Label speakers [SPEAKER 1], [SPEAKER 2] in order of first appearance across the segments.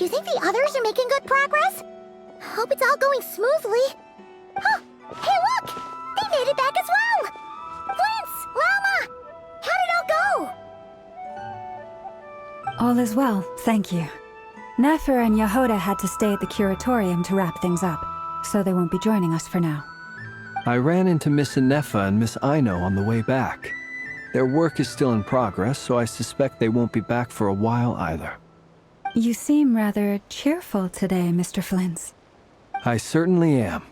[SPEAKER 1] Do you think the others are making good progress? Hope it's all going smoothly. Oh, hey look! They made it back as well! Flint's! Llama! How did it all go?
[SPEAKER 2] All is well, thank you. Nefer and Yahoda had to stay at the curatorium to wrap things up, so they won't be joining us for now.
[SPEAKER 3] I ran into Miss Nefa and Miss Aino on the way back. Their work is still in progress, so I suspect they won't be back for a while either.
[SPEAKER 2] You seem rather cheerful today, Mr. Flint's.
[SPEAKER 3] I certainly am.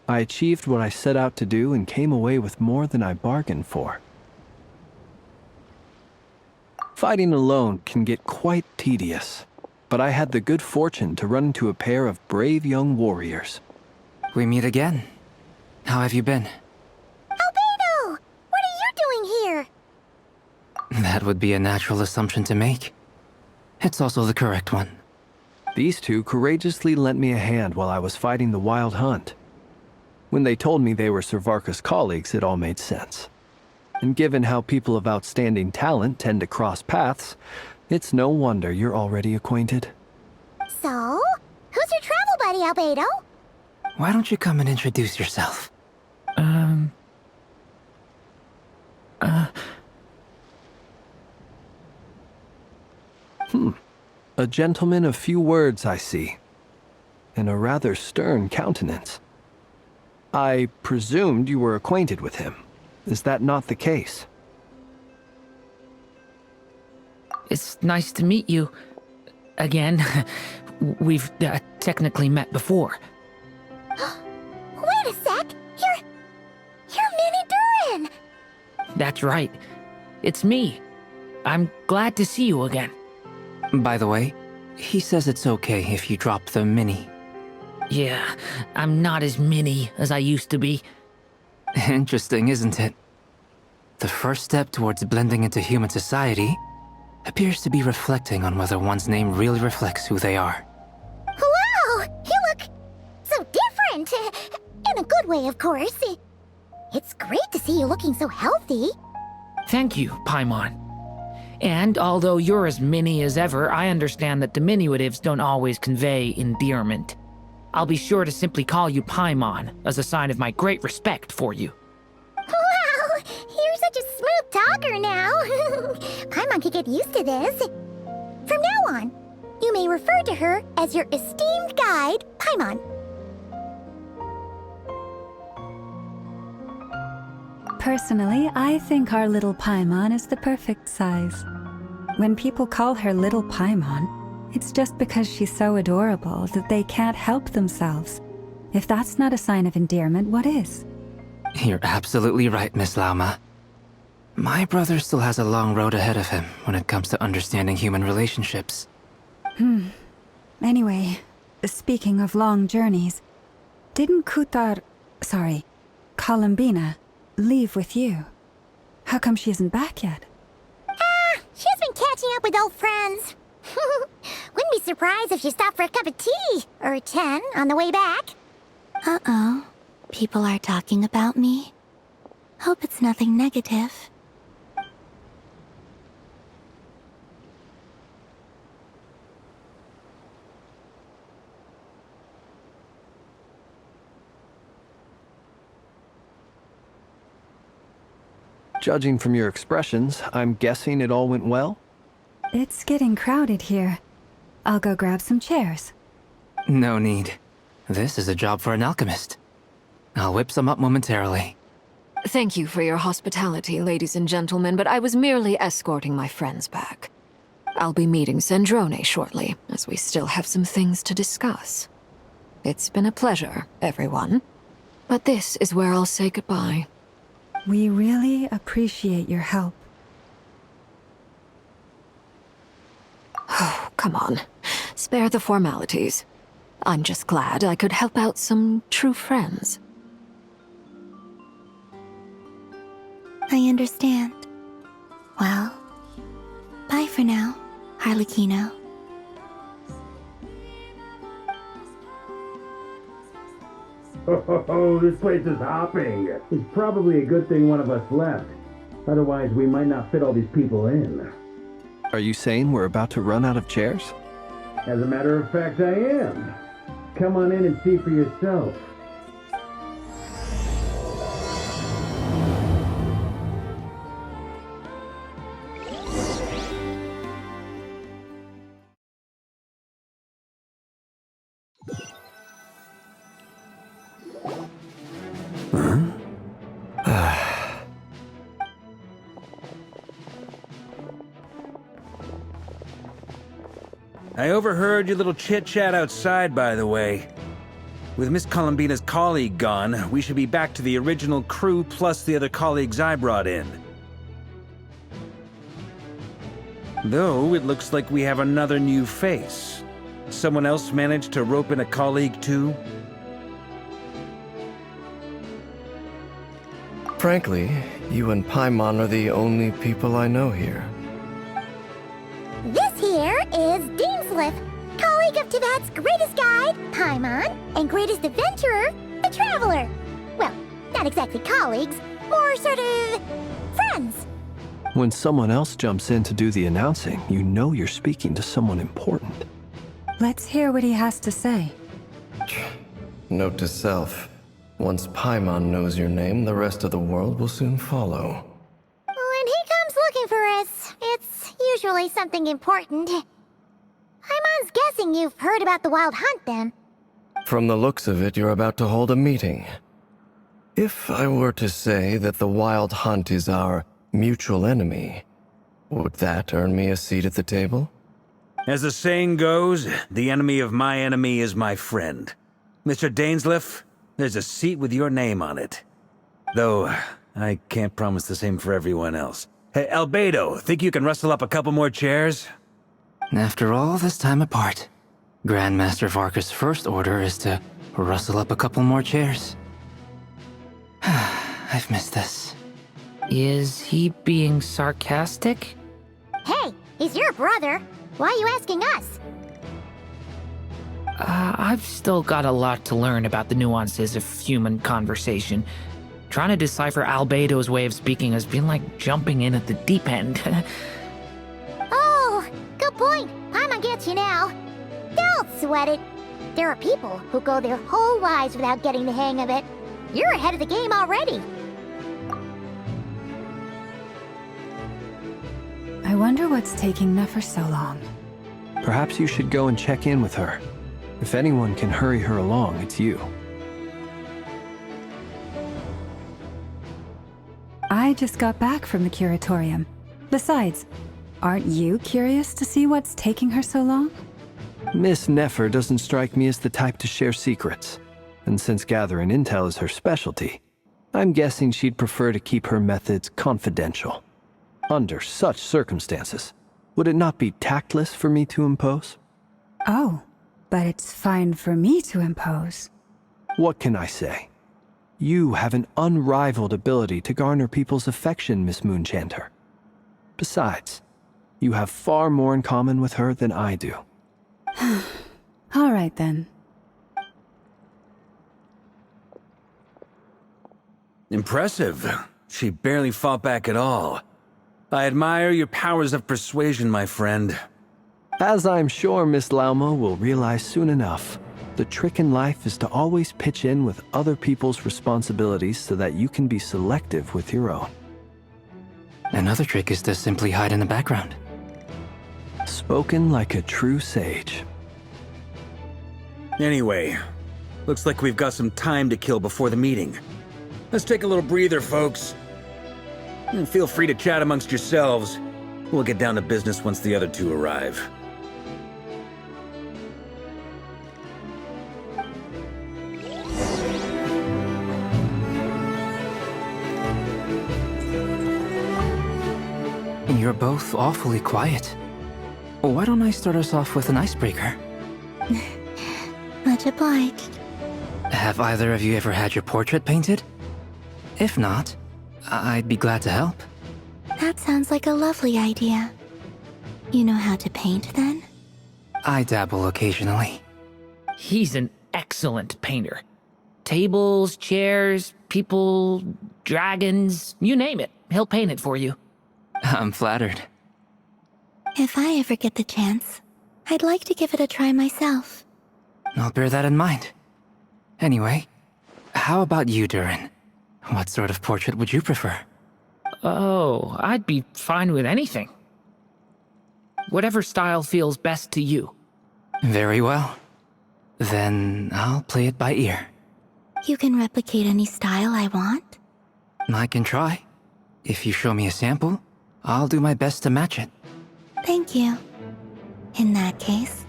[SPEAKER 3] I achieved what I set out to do and came away with more than I bargained for. Fighting alone can get quite tedious, but I had the good fortune to run into a pair of brave young warriors.
[SPEAKER 4] We meet again. How have you been?
[SPEAKER 1] Albedo! What are you doing here?
[SPEAKER 4] That would be a natural assumption to make. It's also the correct one.
[SPEAKER 3] These two courageously lent me a hand while I was fighting the wild hunt. When they told me they were Servarka's colleagues, it all made sense. And given how people of outstanding talent tend to cross paths, it's no wonder you're already acquainted.
[SPEAKER 1] So, who's your travel buddy, Albedo?
[SPEAKER 4] Why don't you come and introduce yourself?
[SPEAKER 3] A gentleman of few words, I see. And a rather stern countenance. I presumed you were acquainted with him. Is that not the case?
[SPEAKER 5] It's nice to meet you. Again. We've technically met before.
[SPEAKER 1] Wait a sec! You're Minnie Durin!
[SPEAKER 5] That's right. It's me. I'm glad to see you again.
[SPEAKER 4] By the way, he says it's okay if you drop the mini.
[SPEAKER 5] Yeah, I'm not as mini as I used to be.
[SPEAKER 4] Interesting, isn't it? The first step towards blending into human society appears to be reflecting on whether one's name really reflects who they are.
[SPEAKER 1] Wow! You look so different! In a good way, of course. It's great to see you looking so healthy.
[SPEAKER 5] Thank you, Paimon. And although you're as mini as ever, I understand that diminutives don't always convey endearment. I'll be sure to simply call you Paimon as a sign of my great respect for you.
[SPEAKER 1] Wow! You're such a smooth talker now. Paimon could get used to this. From now on, you may refer to her as your esteemed guide, Paimon.
[SPEAKER 2] Personally, I think our little Paimon is the perfect size. When people call her Little Paimon, it's just because she's so adorable that they can't help themselves. If that's not a sign of endearment, what is?
[SPEAKER 4] You're absolutely right, Miss Lauma. My brother still has a long road ahead of him when it comes to understanding human relationships.
[SPEAKER 2] Anyway, speaking of long journeys, didn't Columbina, leave with you? How come she isn't back yet?
[SPEAKER 1] She's been catching up with old friends. Wouldn't be surprised if she stopped for a cup of tea or 10 on the way back. Uh-oh. People are talking about me. Hope it's nothing negative.
[SPEAKER 3] Judging from your expressions, I'm guessing it all went well?
[SPEAKER 2] It's getting crowded here. I'll go grab some chairs.
[SPEAKER 4] No need. This is a job for an alchemist. I'll whip some up momentarily.
[SPEAKER 6] Thank you for your hospitality, ladies and gentlemen, but I was merely escorting my friends back. I'll be meeting Sandrone shortly, as we still have some things to discuss. It's been a pleasure, everyone. But this is where I'll say goodbye.
[SPEAKER 2] We really appreciate your help.
[SPEAKER 6] Oh, come on. Spare the formalities. I'm just glad I could help out some true friends.
[SPEAKER 1] I understand. Well, bye for now, Harlequino.
[SPEAKER 7] Oh, this place is hopping. It's probably a good thing one of us left. Otherwise, we might not fit all these people in.
[SPEAKER 3] Are you saying we're about to run out of chairs?
[SPEAKER 7] As a matter of fact, I am. Come on in and see for yourself.
[SPEAKER 8] I overheard your little chit-chat outside, by the way. With Miss Columbina's colleague gone, we should be back to the original crew plus the other colleagues I brought in. Though, it looks like we have another new face. Someone else managed to rope in a colleague too?
[SPEAKER 9] Frankly, you and Paimon are the only people I know here.
[SPEAKER 1] This here is Deansliff, colleague of Tibet's greatest guide, Paimon, and greatest adventurer, the Traveler. Well, not exactly colleagues, more sort of friends.
[SPEAKER 3] When someone else jumps in to do the announcing, you know you're speaking to someone important.
[SPEAKER 2] Let's hear what he has to say.
[SPEAKER 9] Note to self. Once Paimon knows your name, the rest of the world will soon follow.
[SPEAKER 1] When he comes looking for us, it's usually something important. Paimon's guessing you've heard about the Wild Hunt, then.
[SPEAKER 9] From the looks of it, you're about to hold a meeting. If I were to say that the Wild Hunt is our mutual enemy, would that earn me a seat at the table?
[SPEAKER 8] As the saying goes, the enemy of my enemy is my friend. Mr. Dainsliff, there's a seat with your name on it. Though, I can't promise the same for everyone else. Hey, Albedo, think you can rustle up a couple more chairs?
[SPEAKER 4] After all this time apart, Grandmaster Varka's first order is to rustle up a couple more chairs. I've missed this.
[SPEAKER 5] Is he being sarcastic?
[SPEAKER 1] Hey, he's your brother. Why are you asking us?
[SPEAKER 5] I've still got a lot to learn about the nuances of human conversation. Trying to decipher Albedo's way of speaking has been like jumping in at the deep end.
[SPEAKER 1] Oh, good point. Paimon gets you now. Don't sweat it. There are people who go their whole lives without getting the hang of it. You're ahead of the game already.
[SPEAKER 2] I wonder what's taking Nefer so long.
[SPEAKER 3] Perhaps you should go and check in with her. If anyone can hurry her along, it's you.
[SPEAKER 2] I just got back from the curatorium. Besides, aren't you curious to see what's taking her so long?
[SPEAKER 3] Miss Nefer doesn't strike me as the type to share secrets. And since gathering intel is her specialty, I'm guessing she'd prefer to keep her methods confidential. Under such circumstances, would it not be tactless for me to impose?
[SPEAKER 2] Oh, but it's fine for me to impose.
[SPEAKER 3] What can I say? You have an unrivaled ability to garner people's affection, Miss Moonchanter. Besides, you have far more in common with her than I do.
[SPEAKER 2] All right then.
[SPEAKER 8] Impressive. She barely fought back at all. I admire your powers of persuasion, my friend.
[SPEAKER 3] As I'm sure Miss Lauma will realize soon enough, the trick in life is to always pitch in with other people's responsibilities so that you can be selective with your own.
[SPEAKER 4] Another trick is to simply hide in the background.
[SPEAKER 3] Spoken like a true sage.
[SPEAKER 8] Anyway, looks like we've got some time to kill before the meeting. Let's take a little breather, folks. And feel free to chat amongst yourselves. We'll get down to business once the other two arrive.
[SPEAKER 4] You're both awfully quiet. Why don't I start us off with an icebreaker?
[SPEAKER 1] Much obliged.
[SPEAKER 4] Have either of you ever had your portrait painted? If not, I'd be glad to help.
[SPEAKER 1] That sounds like a lovely idea. You know how to paint, then?
[SPEAKER 4] I dabble occasionally.
[SPEAKER 5] He's an excellent painter. Tables, chairs, people, dragons, you name it. He'll paint it for you.
[SPEAKER 4] I'm flattered.
[SPEAKER 1] If I ever get the chance, I'd like to give it a try myself.
[SPEAKER 4] I'll bear that in mind. Anyway, how about you, Durin? What sort of portrait would you prefer?
[SPEAKER 5] Oh, I'd be fine with anything. Whatever style feels best to you.
[SPEAKER 4] Very well. Then I'll play it by ear.
[SPEAKER 1] You can replicate any style I want?
[SPEAKER 4] I can try. If you show me a sample, I'll do my best to match it.
[SPEAKER 1] Thank you. In that case,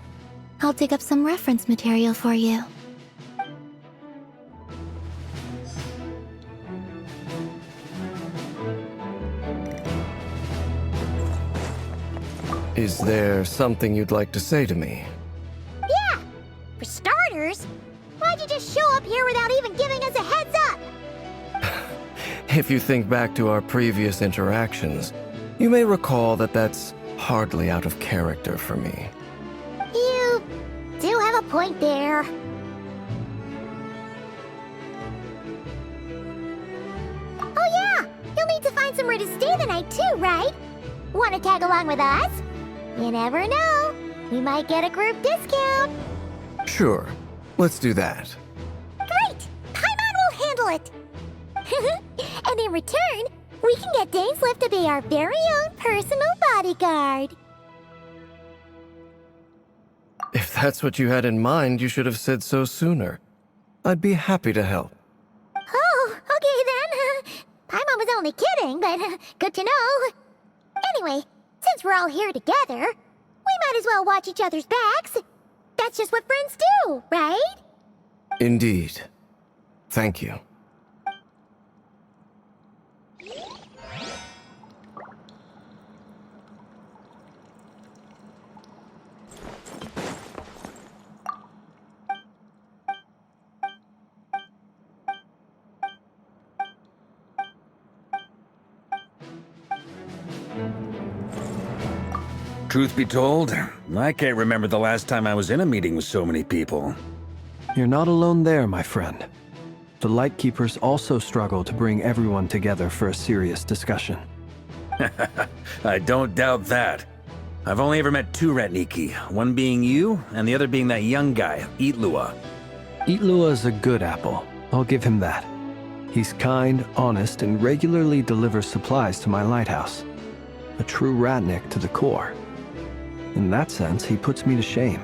[SPEAKER 1] I'll dig up some reference material for you.
[SPEAKER 9] Is there something you'd like to say to me?
[SPEAKER 1] Yeah! For starters, why'd you just show up here without even giving us a heads up?
[SPEAKER 9] If you think back to our previous interactions, you may recall that that's hardly out of character for me.
[SPEAKER 1] You do have a point there. Oh yeah! You'll need to find somewhere to stay the night too, right? Want to tag along with us? You never know. We might get a group discount.
[SPEAKER 9] Sure, let's do that.
[SPEAKER 1] Great! Paimon will handle it! And in return, we can get Dainsliff to be our very own personal bodyguard.
[SPEAKER 9] If that's what you had in mind, you should have said so sooner. I'd be happy to help.
[SPEAKER 1] Oh, okay then. Paimon was only kidding, but good to know. Anyway, since we're all here together, we might as well watch each other's backs. That's just what friends do, right?
[SPEAKER 9] Indeed. Thank you.
[SPEAKER 8] Truth be told, I can't remember the last time I was in a meeting with so many people.
[SPEAKER 3] You're not alone there, my friend. The Lightkeepers also struggle to bring everyone together for a serious discussion.
[SPEAKER 8] I don't doubt that. I've only ever met two Ratniki, one being you, and the other being that young guy, Itlua.
[SPEAKER 3] Itlua is a good apple. I'll give him that. He's kind, honest, and regularly delivers supplies to my lighthouse. A true Ratnik to the core. In that sense, he puts me to shame.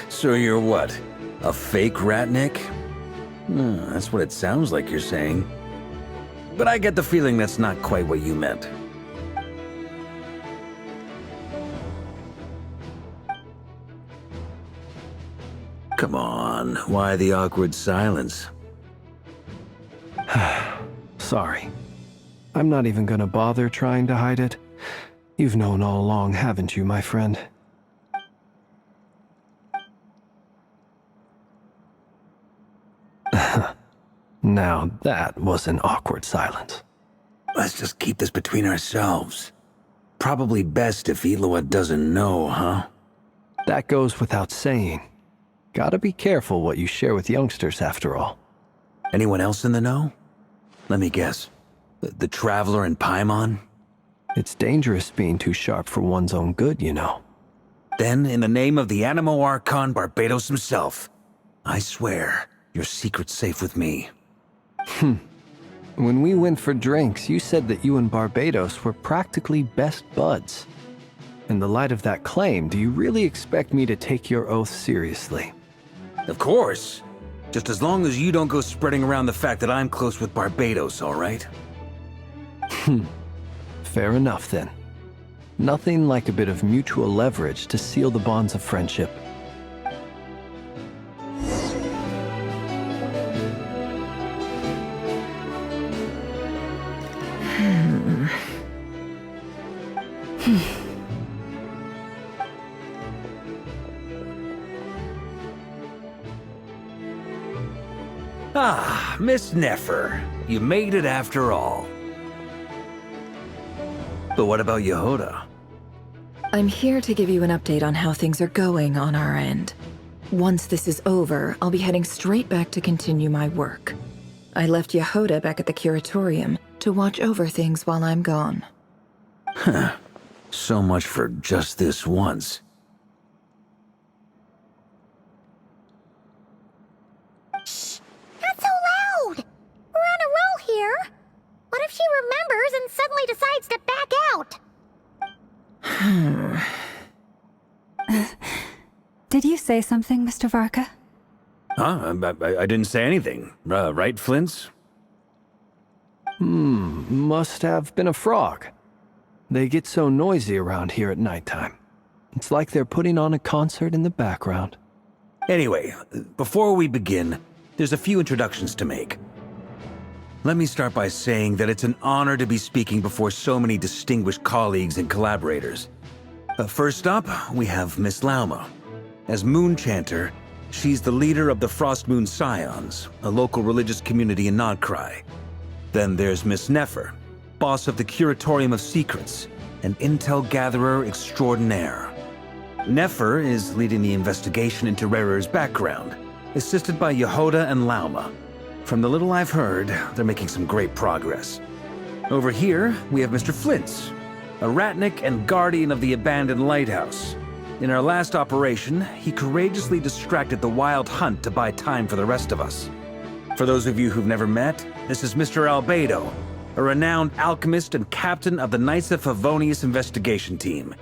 [SPEAKER 8] So you're what? A fake Ratnik? That's what it sounds like you're saying. But I get the feeling that's not quite what you meant. Come on, why the awkward silence?
[SPEAKER 3] Sorry. I'm not even gonna bother trying to hide it. You've known all along, haven't you, my friend? Now that was an awkward silence.
[SPEAKER 8] Let's just keep this between ourselves. Probably best if Itlua doesn't know, huh?
[SPEAKER 3] That goes without saying. Gotta be careful what you share with youngsters, after all.
[SPEAKER 8] Anyone else in the know? Let me guess. The Traveler and Paimon?
[SPEAKER 3] It's dangerous being too sharp for one's own good, you know.
[SPEAKER 8] Then, in the name of the Animo Archon Barbados himself, I swear, your secret's safe with me.
[SPEAKER 3] When we went for drinks, you said that you and Barbados were practically best buds. In the light of that claim, do you really expect me to take your oath seriously?
[SPEAKER 8] Of course. Just as long as you don't go spreading around the fact that I'm close with Barbados, all right?
[SPEAKER 3] Fair enough, then. Nothing like a bit of mutual leverage to seal the bonds of friendship.
[SPEAKER 8] Ah, Miss Nefer. You made it after all. But what about Yehoda?
[SPEAKER 10] I'm here to give you an update on how things are going on our end. Once this is over, I'll be heading straight back to continue my work. I left Yehoda back at the Curatorium to watch over things while I'm gone.
[SPEAKER 8] So much for just this once.
[SPEAKER 1] if she remembers and suddenly decides to back out?
[SPEAKER 2] Did you say something, Mr. Varka?
[SPEAKER 8] Huh? I didn't say anything. Right, Flint's?
[SPEAKER 3] Must have been a frog. They get so noisy around here at nighttime. It's like they're putting on a concert in the background.
[SPEAKER 8] Anyway, before we begin, there's a few introductions to make. Let me start by saying that it's an honor to be speaking before so many distinguished colleagues and collaborators. First up, we have Miss Lauma. As Moon Chanter, she's the leader of the Frost Moon Scions, a local religious community in Nodcry. Then there's Miss Nefer, boss of the Curatorium of Secrets, an intel gatherer extraordinaire. Nefer is leading the investigation into Rerer's background, assisted by Yehoda and Lauma. From the little I've heard, they're making some great progress. Over here, we have Mr. Flint's, a ratnik and guardian of the abandoned lighthouse. In our last operation, he courageously distracted the Wild Hunt to buy time for the rest of us. For those of you who've never met, this is Mr. Albedo, a renowned alchemist and captain of the Knights of Favonius investigation team.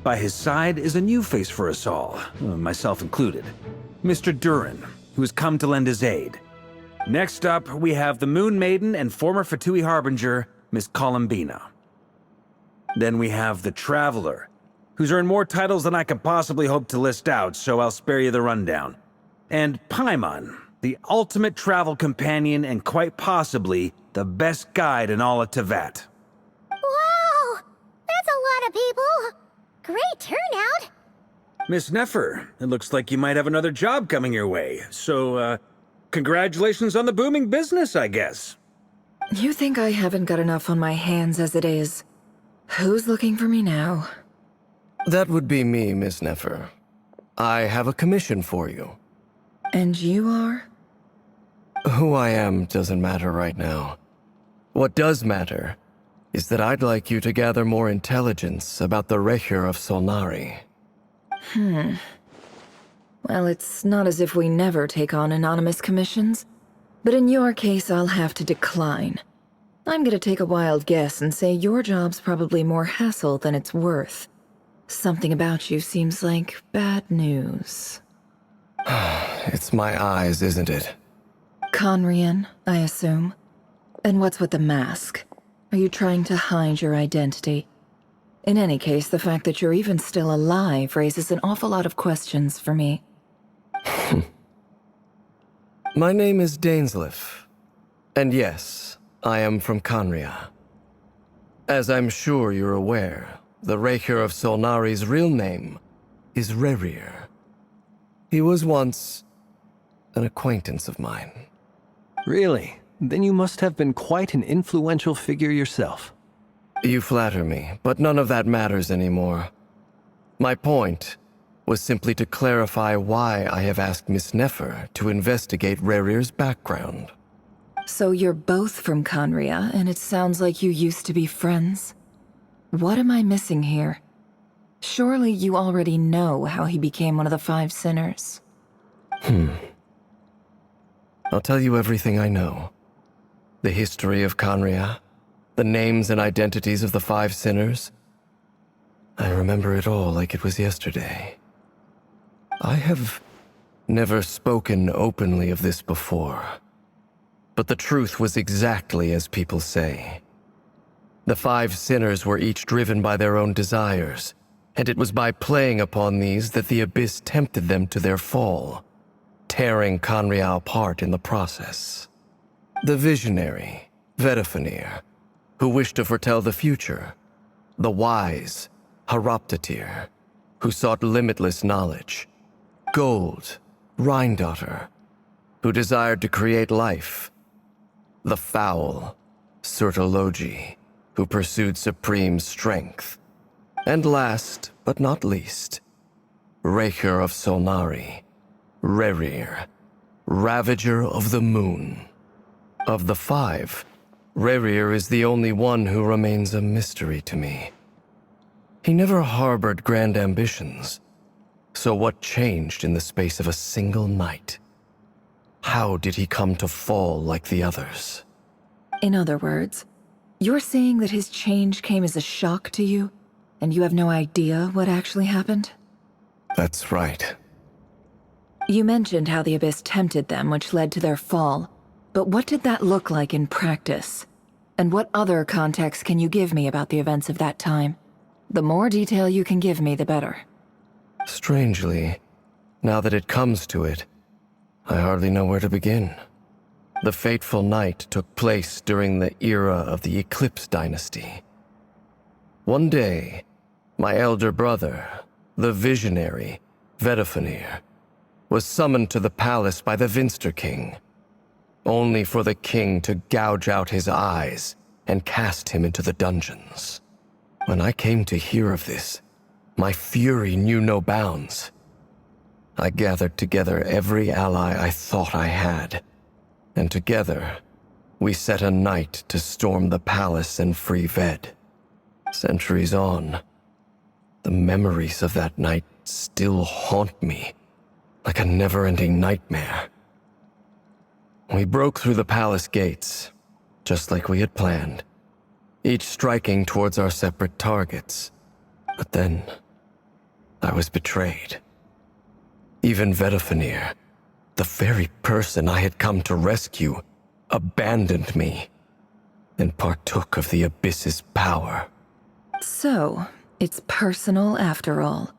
[SPEAKER 8] By his side is a new face for us all, myself included, Mr. Durin, who has come to lend his aid. Next up, we have the Moon Maiden and former Fatui Harbinger, Miss Columbina. Then we have the Traveler, who's earned more titles than I could possibly hope to list out, so I'll spare you the rundown. And Paimon, the ultimate travel companion and quite possibly the best guide in all of Tevat.
[SPEAKER 1] Wow! That's a lot of people! Great turnout!
[SPEAKER 8] Miss Nefer, it looks like you might have another job coming your way, so, congratulations on the booming business, I guess.
[SPEAKER 10] You think I haven't got enough on my hands as it is? Who's looking for me now?
[SPEAKER 9] That would be me, Miss Nefer. I have a commission for you.
[SPEAKER 10] And you are?
[SPEAKER 9] Who I am doesn't matter right now. What does matter is that I'd like you to gather more intelligence about the Recher of Solnari.
[SPEAKER 10] Well, it's not as if we never take on anonymous commissions. But in your case, I'll have to decline. I'm gonna take a wild guess and say your job's probably more hassle than it's worth. Something about you seems like bad news.
[SPEAKER 9] It's my eyes, isn't it?
[SPEAKER 10] Conrian, I assume. And what's with the mask? Are you trying to hide your identity? In any case, the fact that you're even still alive raises an awful lot of questions for me.
[SPEAKER 9] My name is Dainsleif. And yes, I am from Conria. As I'm sure you're aware, the Recher of Solnari's real name is Rerir. He was once an acquaintance of mine.
[SPEAKER 3] Really? Then you must have been quite an influential figure yourself.
[SPEAKER 9] You flatter me, but none of that matters anymore. My point was simply to clarify why I have asked Miss Nefer to investigate Rerir's background.
[SPEAKER 10] So you're both from Conria, and it sounds like you used to be friends? What am I missing here? Surely you already know how he became one of the Five Sinners.
[SPEAKER 9] I'll tell you everything I know. The history of Conria, the names and identities of the Five Sinners. I remember it all like it was yesterday. I have never spoken openly of this before. But the truth was exactly as people say. The Five Sinners were each driven by their own desires, and it was by playing upon these that the Abyss tempted them to their fall, tearing Conria apart in the process. The visionary, Vedafinir, who wished to foretell the future. The wise, Haroptatir, who sought limitless knowledge. Gold, Rhindaughter, who desired to create life. The foul, Surtologi, who pursued supreme strength. And last, but not least, Recher of Solnari, Rerir, Ravager of the Moon. Of the five, Rerir is the only one who remains a mystery to me. He never harbored grand ambitions. So what changed in the space of a single night? How did he come to fall like the others?
[SPEAKER 10] In other words, You're saying that his change came as a shock to you, and you have no idea what actually happened?
[SPEAKER 9] That's right.
[SPEAKER 10] You mentioned how the Abyss tempted them, which led to their fall. But what did that look like in practice? And what other context can you give me about the events of that time? The more detail you can give me, the better.
[SPEAKER 9] Strangely, now that it comes to it, I hardly know where to begin. The fateful night took place during the era of the Eclipse Dynasty. One day, my elder brother, the visionary, Vedifenir, was summoned to the palace by the Vinster King, only for the king to gouge out his eyes and cast him into the dungeons. When I came to hear of this, my fury knew no bounds. I gathered together every ally I thought I had, and together, we set a night to storm the palace and free Ved. Centuries on, the memories of that night still haunt me like a never-ending nightmare. We broke through the palace gates, just like we had planned, each striking towards our separate targets. But then, I was betrayed. Even Vedifenir, the very person I had come to rescue, abandoned me and partook of the Abyss's power.
[SPEAKER 10] So, it's personal after all.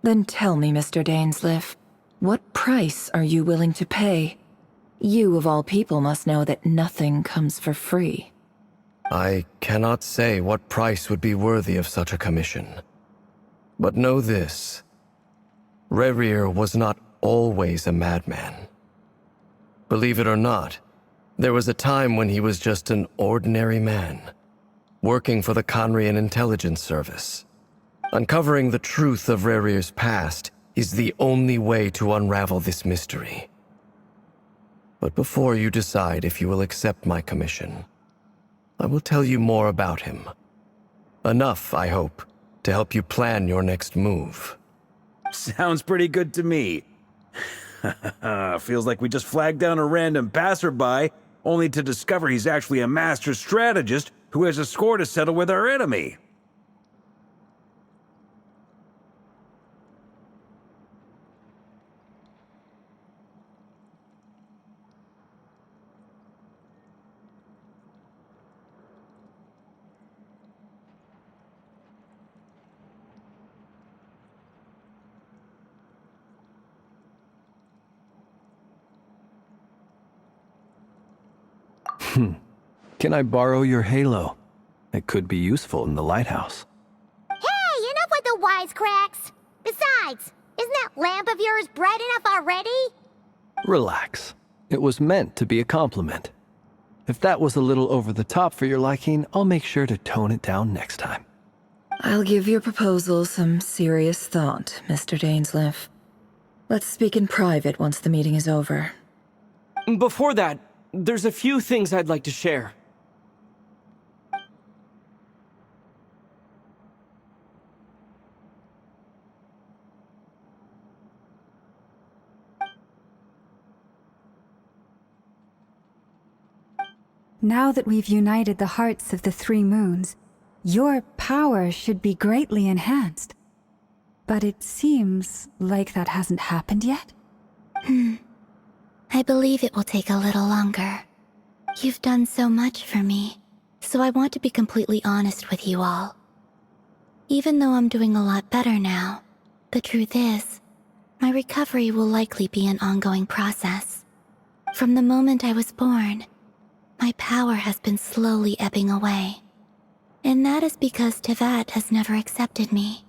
[SPEAKER 10] Then tell me, Mr. Dainsleif, what price are you willing to pay? You, of all people, must know that nothing comes for free.
[SPEAKER 9] I cannot say what price would be worthy of such a commission. But know this. Rerir was not always a madman. Believe it or not, there was a time when he was just an ordinary man, working for the Conrian Intelligence Service. Uncovering the truth of Rerir's past is the only way to unravel this mystery. But before you decide if you will accept my commission, I will tell you more about him. Enough, I hope, to help you plan your next move.
[SPEAKER 8] Sounds pretty good to me. Feels like we just flagged down a random passerby, only to discover he's actually a master strategist who has a score to settle with our enemy.
[SPEAKER 3] Can I borrow your halo? It could be useful in the lighthouse.
[SPEAKER 1] Hey, enough with the wisecracks! Besides, isn't that lamp of yours bright enough already?
[SPEAKER 3] Relax. It was meant to be a compliment. If that was a little over the top for your liking, I'll make sure to tone it down next time.
[SPEAKER 10] I'll give your proposal some serious thought, Mr. Dainsleif. Let's speak in private once the meeting is over.
[SPEAKER 11] Before that, there's a few things I'd like to share.
[SPEAKER 2] Now that we've united the hearts of the three moons, your power should be greatly enhanced. But it seems like that hasn't happened yet?
[SPEAKER 1] I believe it will take a little longer. You've done so much for me, so I want to be completely honest with you all. Even though I'm doing a lot better now, the truth is, my recovery will likely be an ongoing process. From the moment I was born, my power has been slowly ebbing away. And that is because Tevat has never accepted me.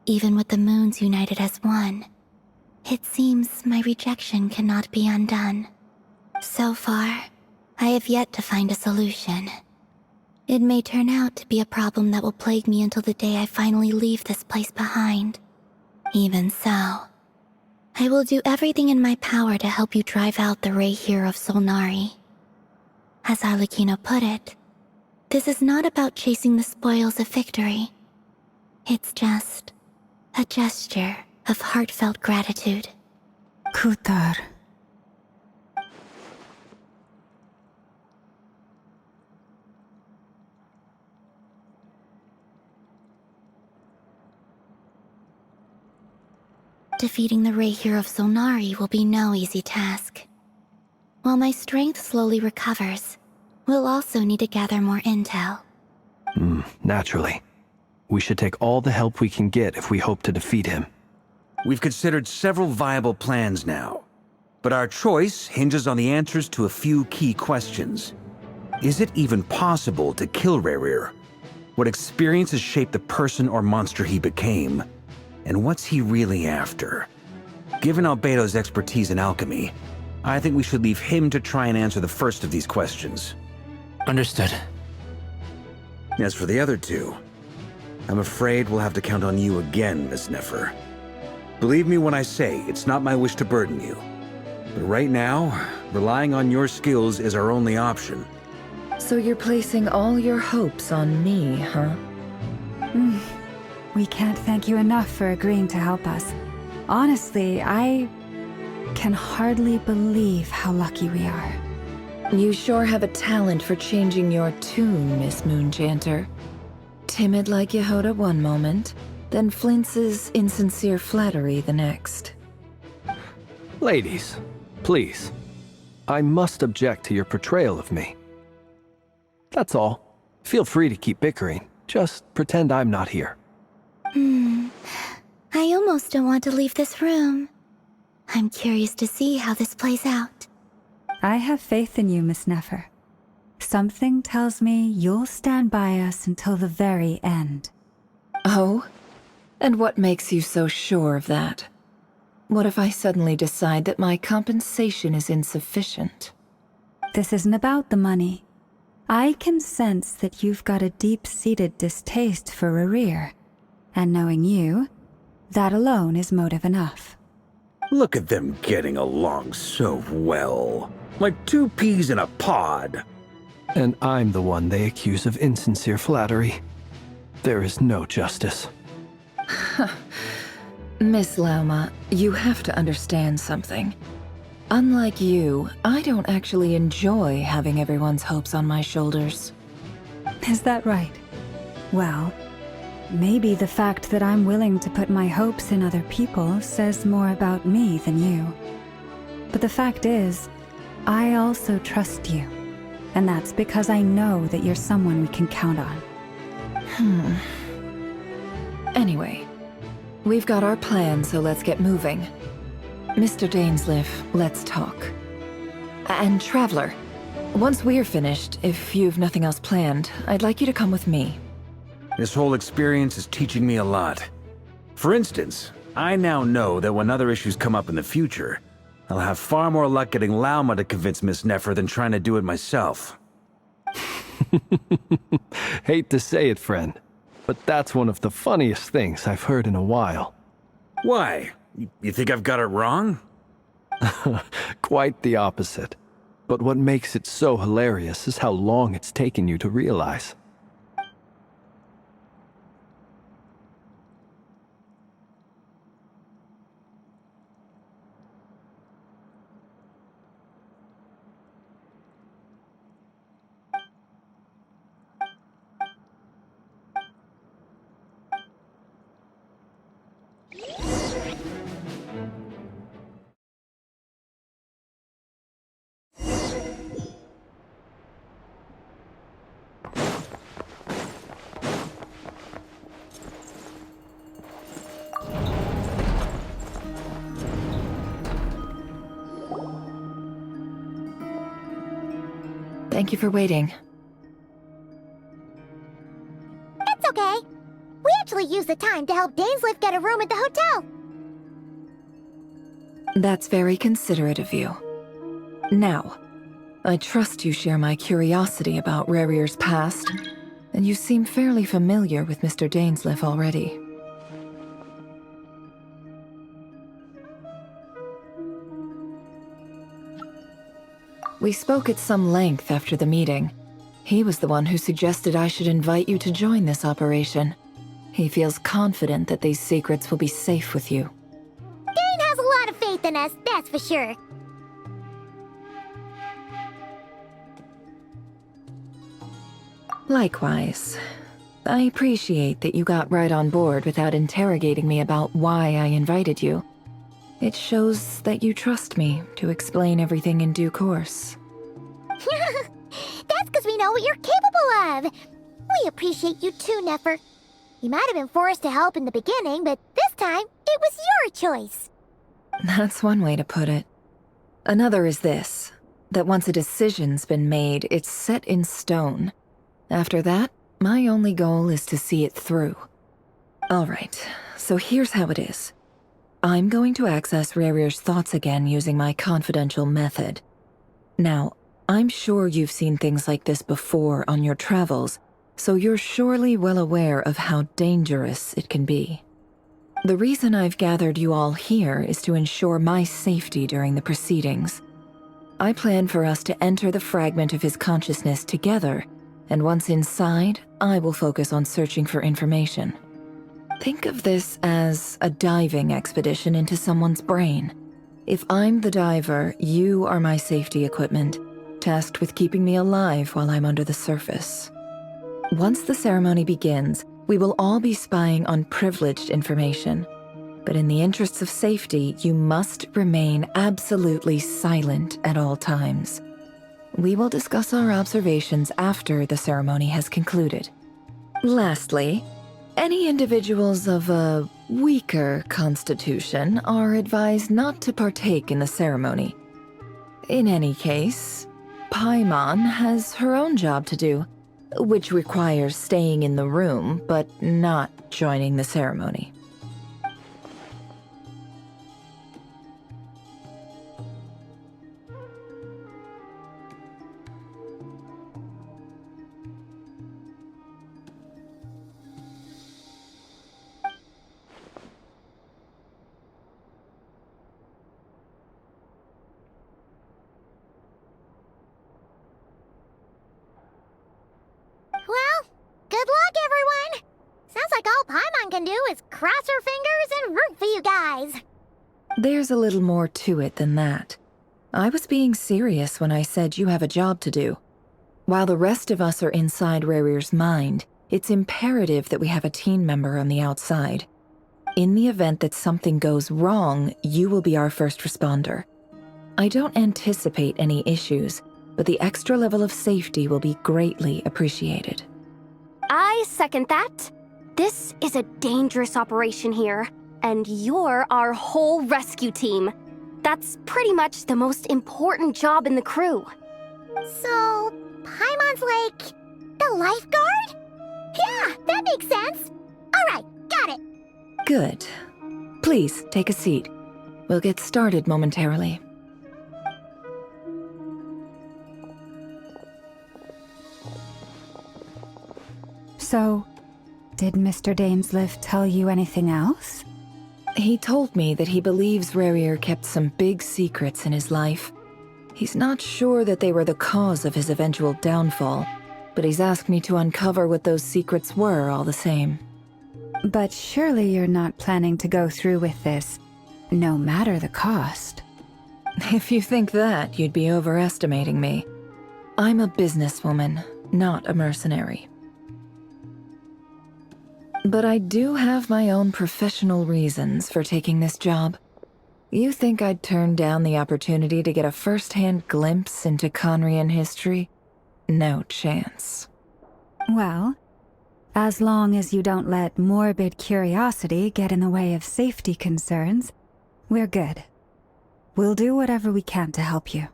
[SPEAKER 1] Even with the moons united as one, it seems my rejection cannot be undone. So far, I have yet to find a solution. It may turn out to be a problem that will plague me until the day I finally leave this place behind. Even so, I will do everything in my power to help you drive out the Rehir of Solnari. As Arlecchino put it, this is not about chasing the spoils of victory. It's just a gesture of heartfelt gratitude.
[SPEAKER 2] Kutar.
[SPEAKER 1] Defeating the Rahier of Solnari will be no easy task. While my strength slowly recovers, we'll also need to gather more intel.
[SPEAKER 3] Naturally. We should take all the help we can get if we hope to defeat him.
[SPEAKER 8] We've considered several viable plans now, but our choice hinges on the answers to a few key questions. Is it even possible to kill Rahier? What experiences shaped the person or monster he became? And what's he really after? Given Albedo's expertise in alchemy, I think we should leave him to try and answer the first of these questions.
[SPEAKER 4] Understood.
[SPEAKER 8] As for the other two, I'm afraid we'll have to count on you again, Miss Nefer. Believe me when I say it's not my wish to burden you. But right now, relying on your skills is our only option.
[SPEAKER 10] So you're placing all your hopes on me, huh?
[SPEAKER 2] We can't thank you enough for agreeing to help us. Honestly, I can hardly believe how lucky we are.
[SPEAKER 10] You sure have a talent for changing your tune, Miss Moonchanter. Timid like Yehoda one moment, then flinches insincere flattery the next.
[SPEAKER 3] Ladies, please. I must object to your portrayal of me. That's all. Feel free to keep bickering. Just pretend I'm not here.
[SPEAKER 1] I almost don't want to leave this room. I'm curious to see how this plays out.
[SPEAKER 2] I have faith in you, Miss Nefer. Something tells me you'll stand by us until the very end.
[SPEAKER 10] Oh? And what makes you so sure of that? What if I suddenly decide that my compensation is insufficient?
[SPEAKER 2] This isn't about the money. I can sense that you've got a deep-seated distaste for Rahier. And knowing you, that alone is motive enough.
[SPEAKER 8] Look at them getting along so well. Like two peas in a pod.
[SPEAKER 3] And I'm the one they accuse of insincere flattery. There is no justice.
[SPEAKER 10] Miss Lauma, you have to understand something. Unlike you, I don't actually enjoy having everyone's hopes on my shoulders.
[SPEAKER 2] Is that right? Well, maybe the fact that I'm willing to put my hopes in other people says more about me than you. But the fact is, I also trust you. And that's because I know that you're someone we can count on.
[SPEAKER 10] Anyway, we've got our plan, so let's get moving. Mr. Dainsleif, let's talk. And Traveler, once we're finished, if you've nothing else planned, I'd like you to come with me.
[SPEAKER 8] This whole experience is teaching me a lot. For instance, I now know that when other issues come up in the future, I'll have far more luck getting Lauma to convince Miss Nefer than trying to do it myself.
[SPEAKER 3] Hate to say it, friend, but that's one of the funniest things I've heard in a while.
[SPEAKER 8] Why? You think I've got it wrong?
[SPEAKER 3] Quite the opposite. But what makes it so hilarious is how long it's taken you to realize.
[SPEAKER 10] Thank you for waiting.
[SPEAKER 1] It's okay. We actually used the time to help Dainsleif get a room at the hotel.
[SPEAKER 10] That's very considerate of you. Now, I trust you share my curiosity about Rahier's past, and you seem fairly familiar with Mr. Dainsleif already. We spoke at some length after the meeting. He was the one who suggested I should invite you to join this operation. He feels confident that these secrets will be safe with you.
[SPEAKER 1] Dane has a lot of faith in us, that's for sure.
[SPEAKER 10] Likewise. I appreciate that you got right on board without interrogating me about why I invited you. It shows that you trust me to explain everything in due course.
[SPEAKER 1] That's because we know what you're capable of. We appreciate you too, Nefer. You might have been forced to help in the beginning, but this time, it was your choice.
[SPEAKER 10] That's one way to put it. Another is this, that once a decision's been made, it's set in stone. After that, my only goal is to see it through. Alright, so here's how it is. I'm going to access Rarir's thoughts again using my confidential method. Now, I'm sure you've seen things like this before on your travels, so you're surely well aware of how dangerous it can be. The reason I've gathered you all here is to ensure my safety during the proceedings. I plan for us to enter the fragment of his consciousness together, and once inside, I will focus on searching for information. Think of this as a diving expedition into someone's brain. If I'm the diver, you are my safety equipment, tasked with keeping me alive while I'm under the surface. Once the ceremony begins, we will all be spying on privileged information. But in the interests of safety, you must remain absolutely silent at all times. We will discuss our observations after the ceremony has concluded. Lastly, any individuals of a weaker constitution are advised not to partake in the ceremony. In any case, Paimon has her own job to do, which requires staying in the room but not joining the ceremony.
[SPEAKER 1] Well, good luck, everyone! Sounds like all Paimon can do is cross her fingers and root for you guys.
[SPEAKER 10] There's a little more to it than that. I was being serious when I said you have a job to do. While the rest of us are inside Rarir's mind, it's imperative that we have a team member on the outside. In the event that something goes wrong, you will be our first responder. I don't anticipate any issues, but the extra level of safety will be greatly appreciated.
[SPEAKER 12] I second that. This is a dangerous operation here, and you're our whole rescue team. That's pretty much the most important job in the crew.
[SPEAKER 1] So, Paimon's like the lifeguard? Yeah, that makes sense. Alright, got it.
[SPEAKER 10] Good. Please, take a seat. We'll get started momentarily.
[SPEAKER 2] So, did Mr. Dainsleif tell you anything else?
[SPEAKER 10] He told me that he believes Rarir kept some big secrets in his life. He's not sure that they were the cause of his eventual downfall, but he's asked me to uncover what those secrets were all the same.
[SPEAKER 2] But surely you're not planning to go through with this, no matter the cost.
[SPEAKER 10] If you think that, you'd be overestimating me. I'm a businesswoman, not a mercenary. But I do have my own professional reasons for taking this job. You think I'd turn down the opportunity to get a first-hand glimpse into Conrian history? No chance.
[SPEAKER 2] Well, as long as you don't let morbid curiosity get in the way of safety concerns, we're good. We'll do whatever we can to help you.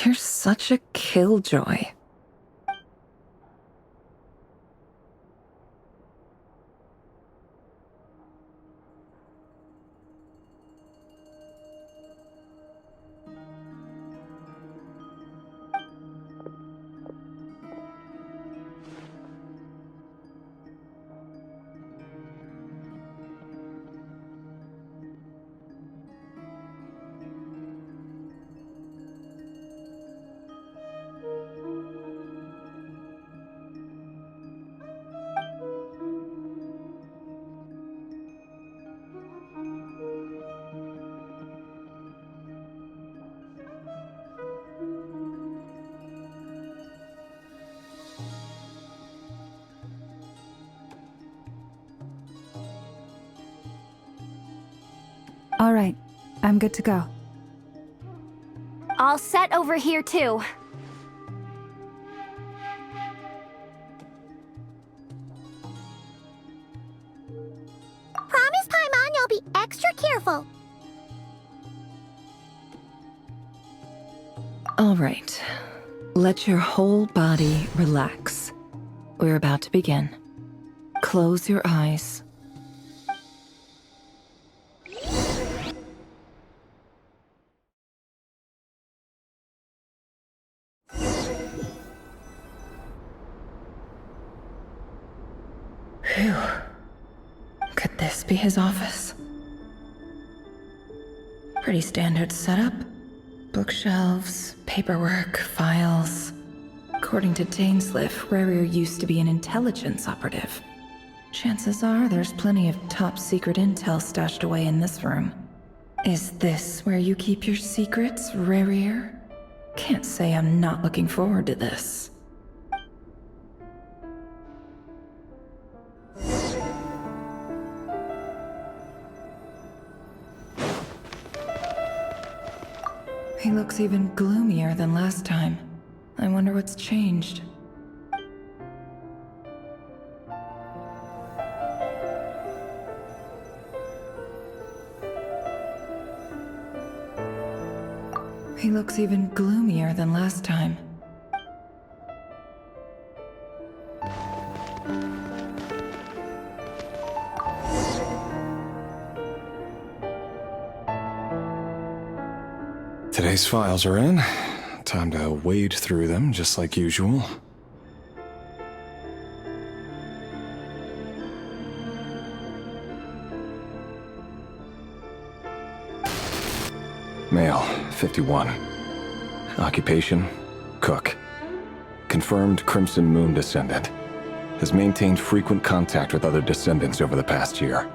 [SPEAKER 10] You're such a killjoy.
[SPEAKER 2] I'm good to go.
[SPEAKER 12] All set over here, too.
[SPEAKER 1] Promise, Paimon, you'll be extra careful.
[SPEAKER 10] All right. Let your whole body relax. We're about to begin. Close your eyes. Phew. Could this be his office? Pretty standard setup. Bookshelves, paperwork, files. According to Dainsliff, Rarier used to be an intelligence operative. Chances are there's plenty of top-secret intel stashed away in this room. Is this where you keep your secrets, Rarier? Can't say I'm not looking forward to this. He looks even gloomier than last time. I wonder what's changed. He looks even gloomier than last time.
[SPEAKER 13] Today's files are in. Time to wade through them, just like usual. Male, 51. Occupation, cook. Confirmed Crimson Moon descendant. Has maintained frequent contact with other descendants over the past year.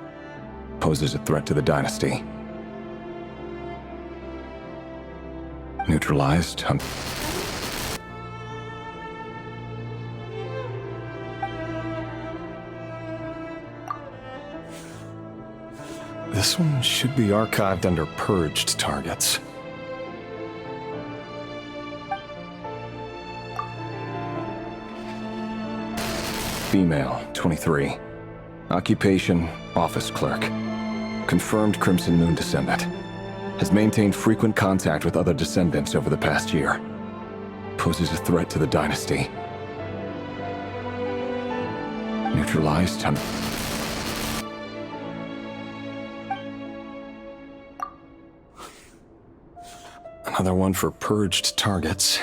[SPEAKER 13] Poses a threat to the dynasty. Neutralized. This one should be archived under purged targets. Female, 23. Occupation, office clerk. Confirmed Crimson Moon descendant. Has maintained frequent contact with other descendants over the past year. Poses a threat to the dynasty. Neutralized. Another one for purged targets.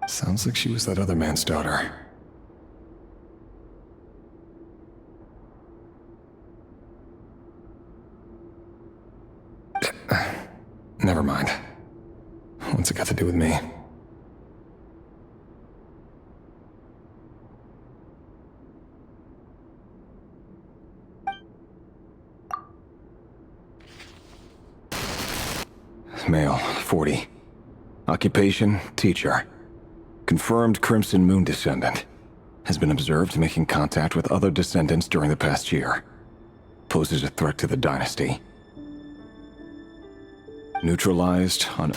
[SPEAKER 13] Sounds like she was that other man's daughter. Never mind. What's it got to do with me? Male, 40. Occupation, teacher. Confirmed Crimson Moon descendant. Has been observed making contact with other descendants during the past year. Poses a threat to the dynasty. Neutralized on...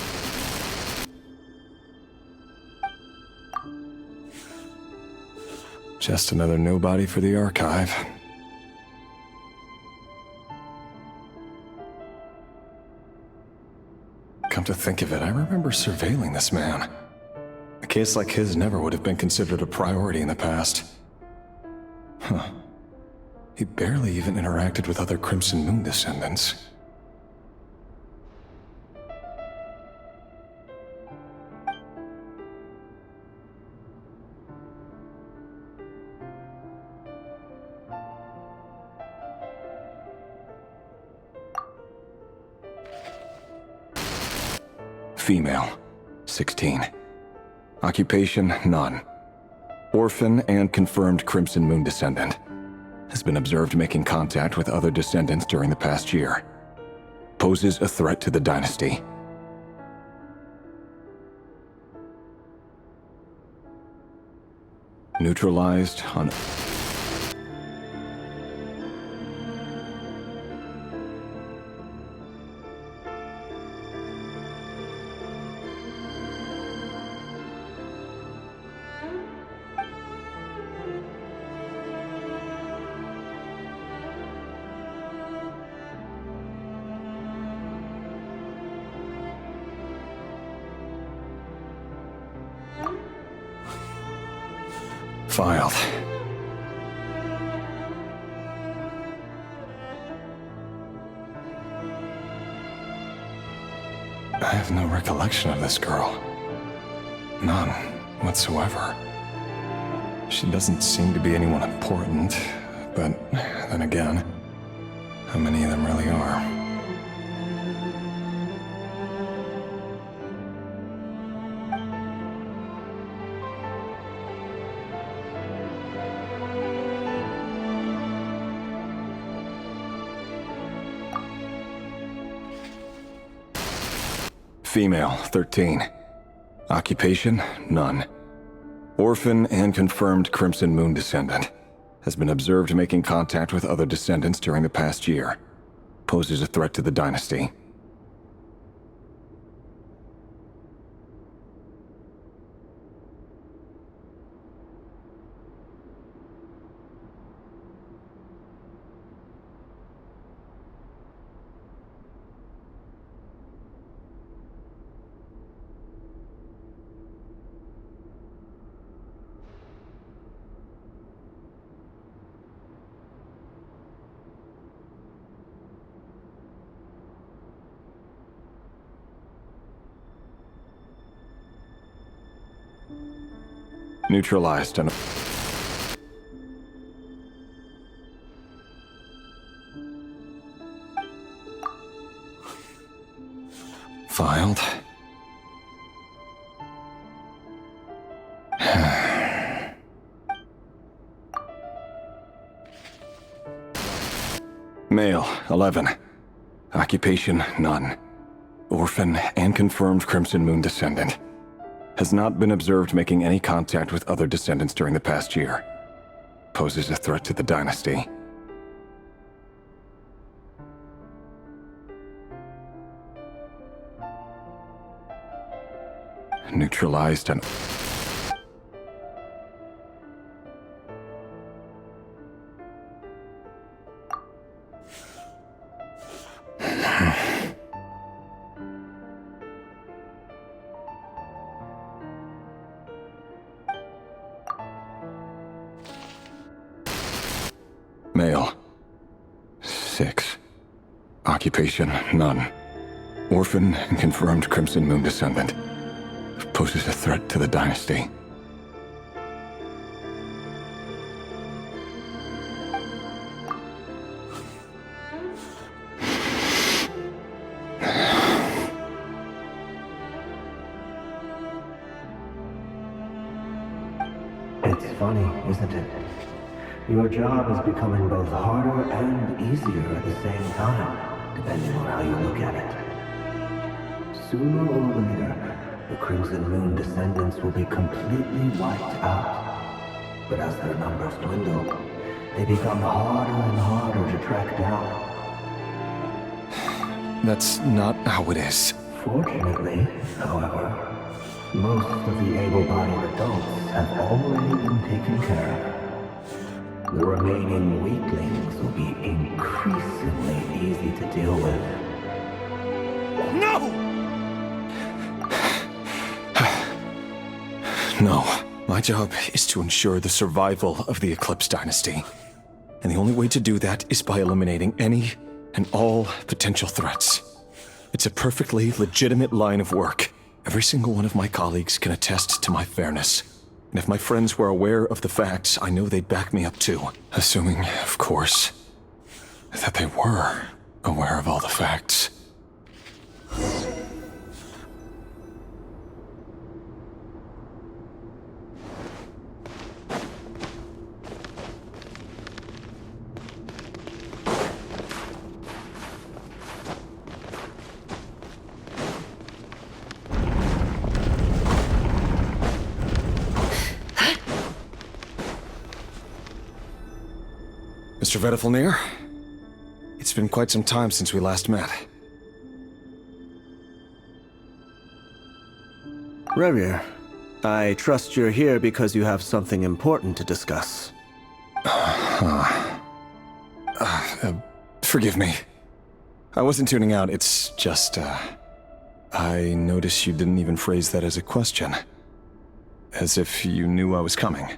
[SPEAKER 13] Just another nobody for the archive. Come to think of it, I remember surveilling this man. A case like his never would have been considered a priority in the past. Huh. He barely even interacted with other Crimson Moon descendants. Female, 16. Occupation, none. Orphan and confirmed Crimson Moon descendant. Has been observed making contact with other descendants during the past year. Poses a threat to the dynasty. Neutralized on... Filed. I have no recollection of this girl. None whatsoever. She doesn't seem to be anyone important, but then again, how many of them really are? Female, 13. Occupation, none. Orphan and confirmed Crimson Moon descendant. Has been observed making contact with other descendants during the past year. Poses a threat to the dynasty. Neutralized and... Filed. Male, 11. Occupation, none. Orphan and confirmed Crimson Moon descendant. Has not been observed making any contact with other descendants during the past year. Poses a threat to the dynasty. Neutralized and... Male. 6. Occupation, none. Orphan and confirmed Crimson Moon descendant. Poses a threat to the dynasty.
[SPEAKER 14] It's funny, isn't it? Your job is becoming both harder and easier at the same time, depending on how you look at it. Sooner or later, the Crimson Moon descendants will be completely wiped out. But as their numbers dwindle, they become harder and harder to track down.
[SPEAKER 13] That's not how it is.
[SPEAKER 14] Fortunately, however, most of the able-bodied adults have already been taken care of. The remaining weaklings will be increasingly easy to deal with.
[SPEAKER 13] No! No. My job is to ensure the survival of the Eclipse Dynasty. And the only way to do that is by eliminating any and all potential threats. It's a perfectly legitimate line of work. Every single one of my colleagues can attest to my fairness. And if my friends were aware of the facts, I know they'd back me up too. Assuming, of course, that they were aware of all the facts. Mr. Vedifalnir, it's been quite some time since we last met.
[SPEAKER 15] Rerir, I trust you're here because you have something important to discuss.
[SPEAKER 13] Forgive me. I wasn't tuning out, it's just, I noticed you didn't even phrase that as a question. As if you knew I was coming.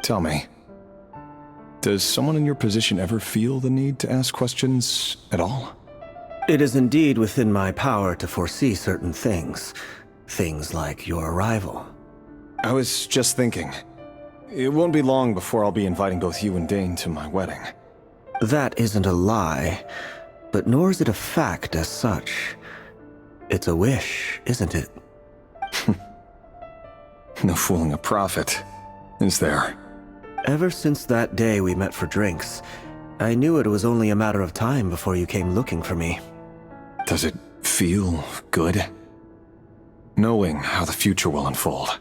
[SPEAKER 13] Tell me, does someone in your position ever feel the need to ask questions at all?
[SPEAKER 15] It is indeed within my power to foresee certain things. Things like your arrival.
[SPEAKER 13] I was just thinking, it won't be long before I'll be inviting both you and Dane to my wedding.
[SPEAKER 15] That isn't a lie, but nor is it a fact as such. It's a wish, isn't it?
[SPEAKER 13] No fooling a prophet, is there?
[SPEAKER 15] Ever since that day we met for drinks, I knew it was only a matter of time before you came looking for me.
[SPEAKER 13] Does it feel good? Knowing how the future will unfold.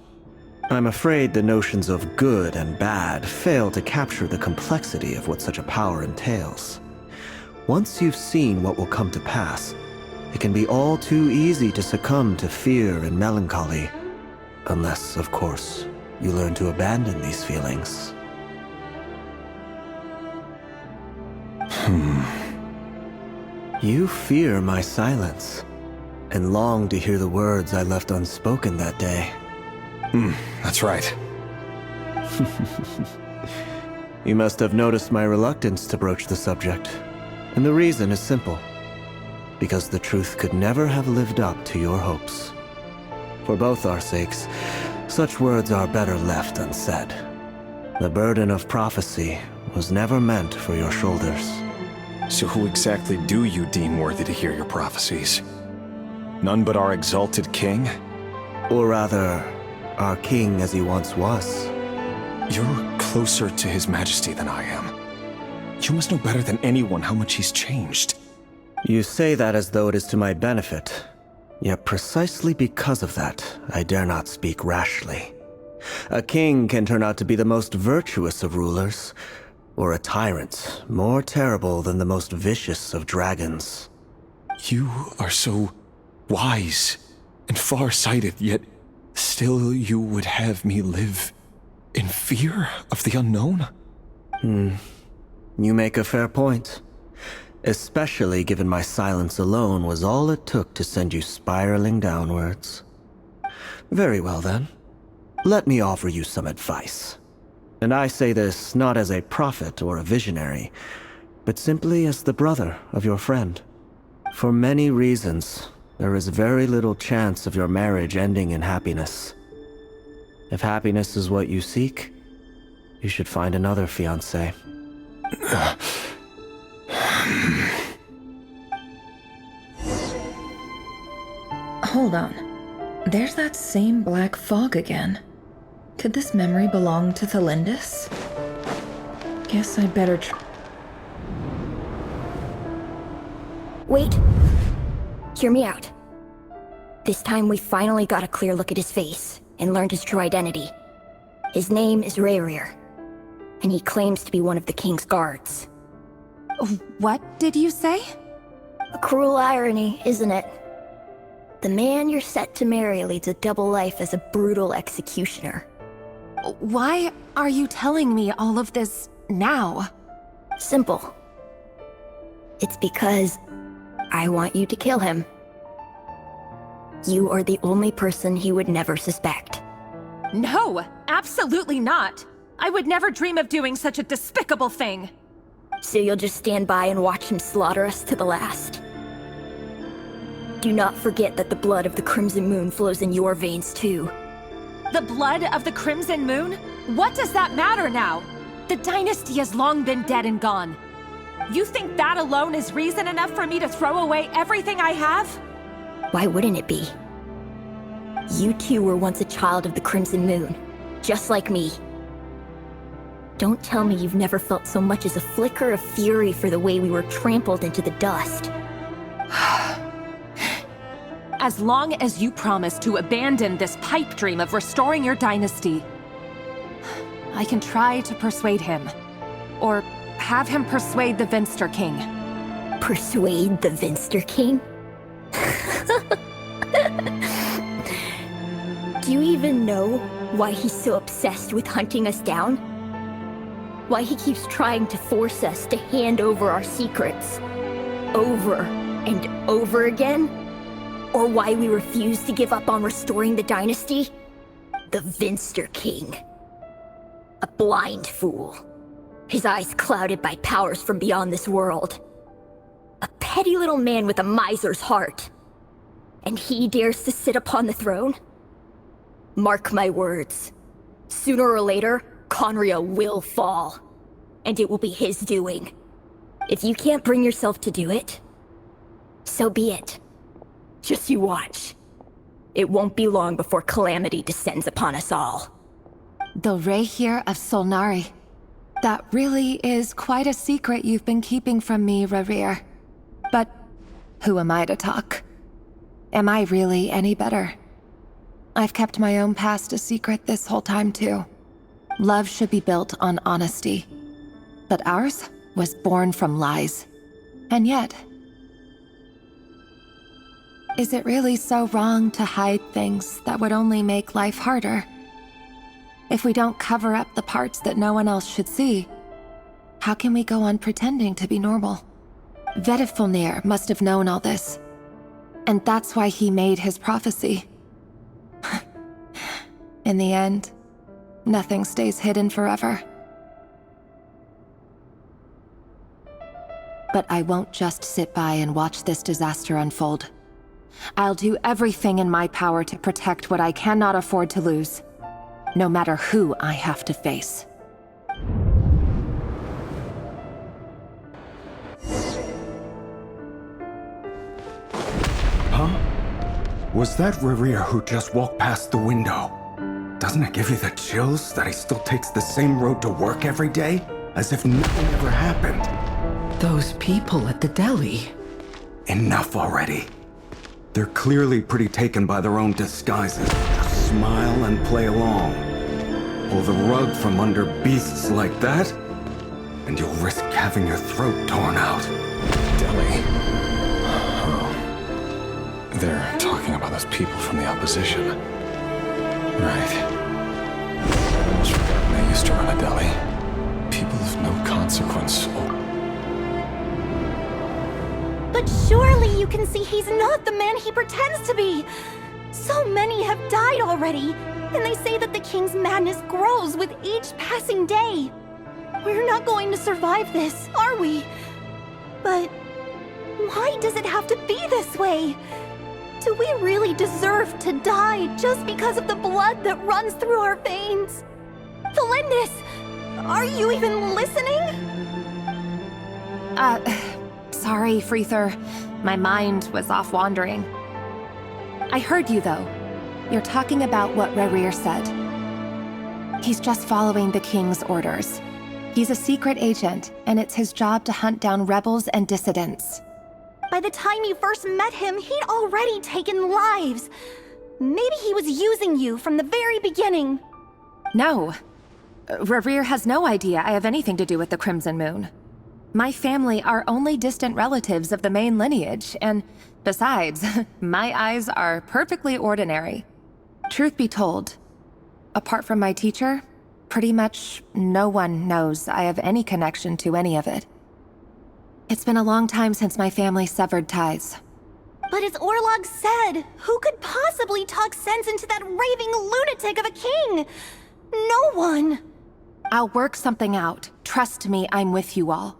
[SPEAKER 15] I'm afraid the notions of good and bad fail to capture the complexity of what such a power entails. Once you've seen what will come to pass, it can be all too easy to succumb to fear and melancholy. Unless, of course, you learn to abandon these feelings. You fear my silence, and long to hear the words I left unspoken that day.
[SPEAKER 13] That's right.
[SPEAKER 15] You must have noticed my reluctance to broach the subject, and the reason is simple. Because the truth could never have lived up to your hopes. For both our sakes, such words are better left unsaid. The burden of prophecy was never meant for your shoulders.
[SPEAKER 13] So who exactly do you deem worthy to hear your prophecies? None but our exalted king?
[SPEAKER 15] Or rather, our king as he once was.
[SPEAKER 13] You're closer to his majesty than I am. You must know better than anyone how much he's changed.
[SPEAKER 15] You say that as though it is to my benefit. Yet precisely because of that, I dare not speak rashly. A king can turn out to be the most virtuous of rulers, or a tyrant more terrible than the most vicious of dragons.
[SPEAKER 13] You are so wise and far-sighted, yet still you would have me live in fear of the unknown?
[SPEAKER 15] You make a fair point. Especially given my silence alone was all it took to send you spiraling downwards. Very well then. Let me offer you some advice. And I say this not as a prophet or a visionary, but simply as the brother of your friend. For many reasons, there is very little chance of your marriage ending in happiness. If happiness is what you seek, you should find another fiancé.
[SPEAKER 10] Hold on. There's that same black fog again. Could this memory belong to Thelindis? Guess I'd better
[SPEAKER 1] Wait. Hear me out. This time we finally got a clear look at his face and learned his true identity. His name is Rayrir, and he claims to be one of the king's guards.
[SPEAKER 16] What did you say?
[SPEAKER 1] A cruel irony, isn't it? The man you're set to marry leads a double life as a brutal executioner.
[SPEAKER 16] Why are you telling me all of this now?
[SPEAKER 1] Simple. It's because I want you to kill him. You are the only person he would never suspect.
[SPEAKER 16] No, absolutely not. I would never dream of doing such a despicable thing.
[SPEAKER 1] So you'll just stand by and watch him slaughter us to the last? Do not forget that the blood of the Crimson Moon flows in your veins too.
[SPEAKER 16] The blood of the Crimson Moon? What does that matter now? The dynasty has long been dead and gone. You think that alone is reason enough for me to throw away everything I have?
[SPEAKER 1] Why wouldn't it be? You two were once a child of the Crimson Moon, just like me. Don't tell me you've never felt so much as a flicker of fury for the way we were trampled into the dust.
[SPEAKER 16] As long as you promise to abandon this pipe dream of restoring your dynasty, I can try to persuade him. Or have him persuade the Vinster King.
[SPEAKER 1] Persuade the Vinster King? Do you even know why he's so obsessed with hunting us down? Why he keeps trying to force us to hand over our secrets over and over again? Or why we refuse to give up on restoring the dynasty? The Vinster King.
[SPEAKER 17] A blind fool. His eyes clouded by powers from beyond this world. A petty little man with a miser's heart. And he dares to sit upon the throne? Mark my words. Sooner or later, Conria will fall. And it will be his doing. If you can't bring yourself to do it, so be it. Just you watch. It won't be long before calamity descends upon us all.
[SPEAKER 16] The Rehir of Solnari. That really is quite a secret you've been keeping from me, Rerir. But who am I to talk? Am I really any better? I've kept my own past a secret this whole time too. Love should be built on honesty. But ours was born from lies. And yet... is it really so wrong to hide things that would only make life harder? If we don't cover up the parts that no one else should see, how can we go on pretending to be normal? Vedifulnir must have known all this. And that's why he made his prophecy. In the end, nothing stays hidden forever. But I won't just sit by and watch this disaster unfold. I'll do everything in my power to protect what I cannot afford to lose, no matter who I have to face.
[SPEAKER 13] Huh? Was that Rerir who just walked past the window? Doesn't it give you the chills that he still takes the same road to work every day? As if nothing ever happened.
[SPEAKER 18] Those people at the deli.
[SPEAKER 13] Enough already. They're clearly pretty taken by their own disguises. Just smile and play along. Pull the rug from under beasts like that, and you'll risk having your throat torn out. Deli. Oh. They're talking about those people from the opposition. Right. I almost forgotten they used to run a deli. People of no consequence.
[SPEAKER 12] But surely you can see he's not the man he pretends to be! So many have died already, and they say that the king's madness grows with each passing day. We're not going to survive this, are we? But why does it have to be this way? Do we really deserve to die just because of the blood that runs through our veins? Felindis, are you even listening?
[SPEAKER 16] Sorry, Freether. My mind was off wandering. I heard you, though. You're talking about what Rerir said. He's just following the king's orders. He's a secret agent, and it's his job to hunt down rebels and dissidents.
[SPEAKER 12] By the time you first met him, he'd already taken lives. Maybe he was using you from the very beginning.
[SPEAKER 16] No. Rerir has no idea I have anything to do with the Crimson Moon. My family are only distant relatives of the main lineage, and besides, my eyes are perfectly ordinary. Truth be told, apart from my teacher, pretty much no one knows I have any connection to any of it. It's been a long time since my family severed ties.
[SPEAKER 12] But as Orlog said, who could possibly talk sense into that raving lunatic of a king? No one.
[SPEAKER 16] I'll work something out. Trust me, I'm with you all.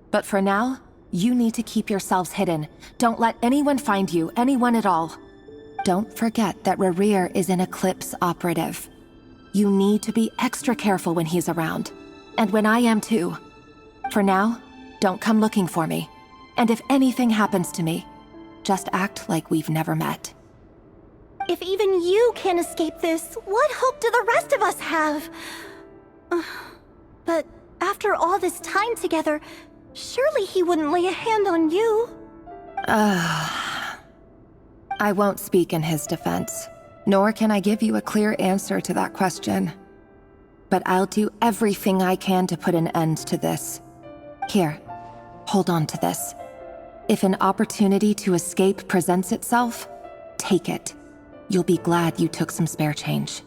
[SPEAKER 16] But for now, you need to keep yourselves hidden. Don't let anyone find you, anyone at all. Don't forget that Rerir is an Eclipse operative. You need to be extra careful when he's around. And when I am too. For now, don't come looking for me. And if anything happens to me, just act like we've never met.
[SPEAKER 12] If even you can't escape this, what hope do the rest of us have? But after all this time together, surely he wouldn't lay a hand on you.
[SPEAKER 16] I won't speak in his defense, nor can I give you a clear answer to that question. But I'll do everything I can to put an end to this. Here, hold on to this. If an opportunity to escape presents itself, take it. You'll be glad you took some spare change.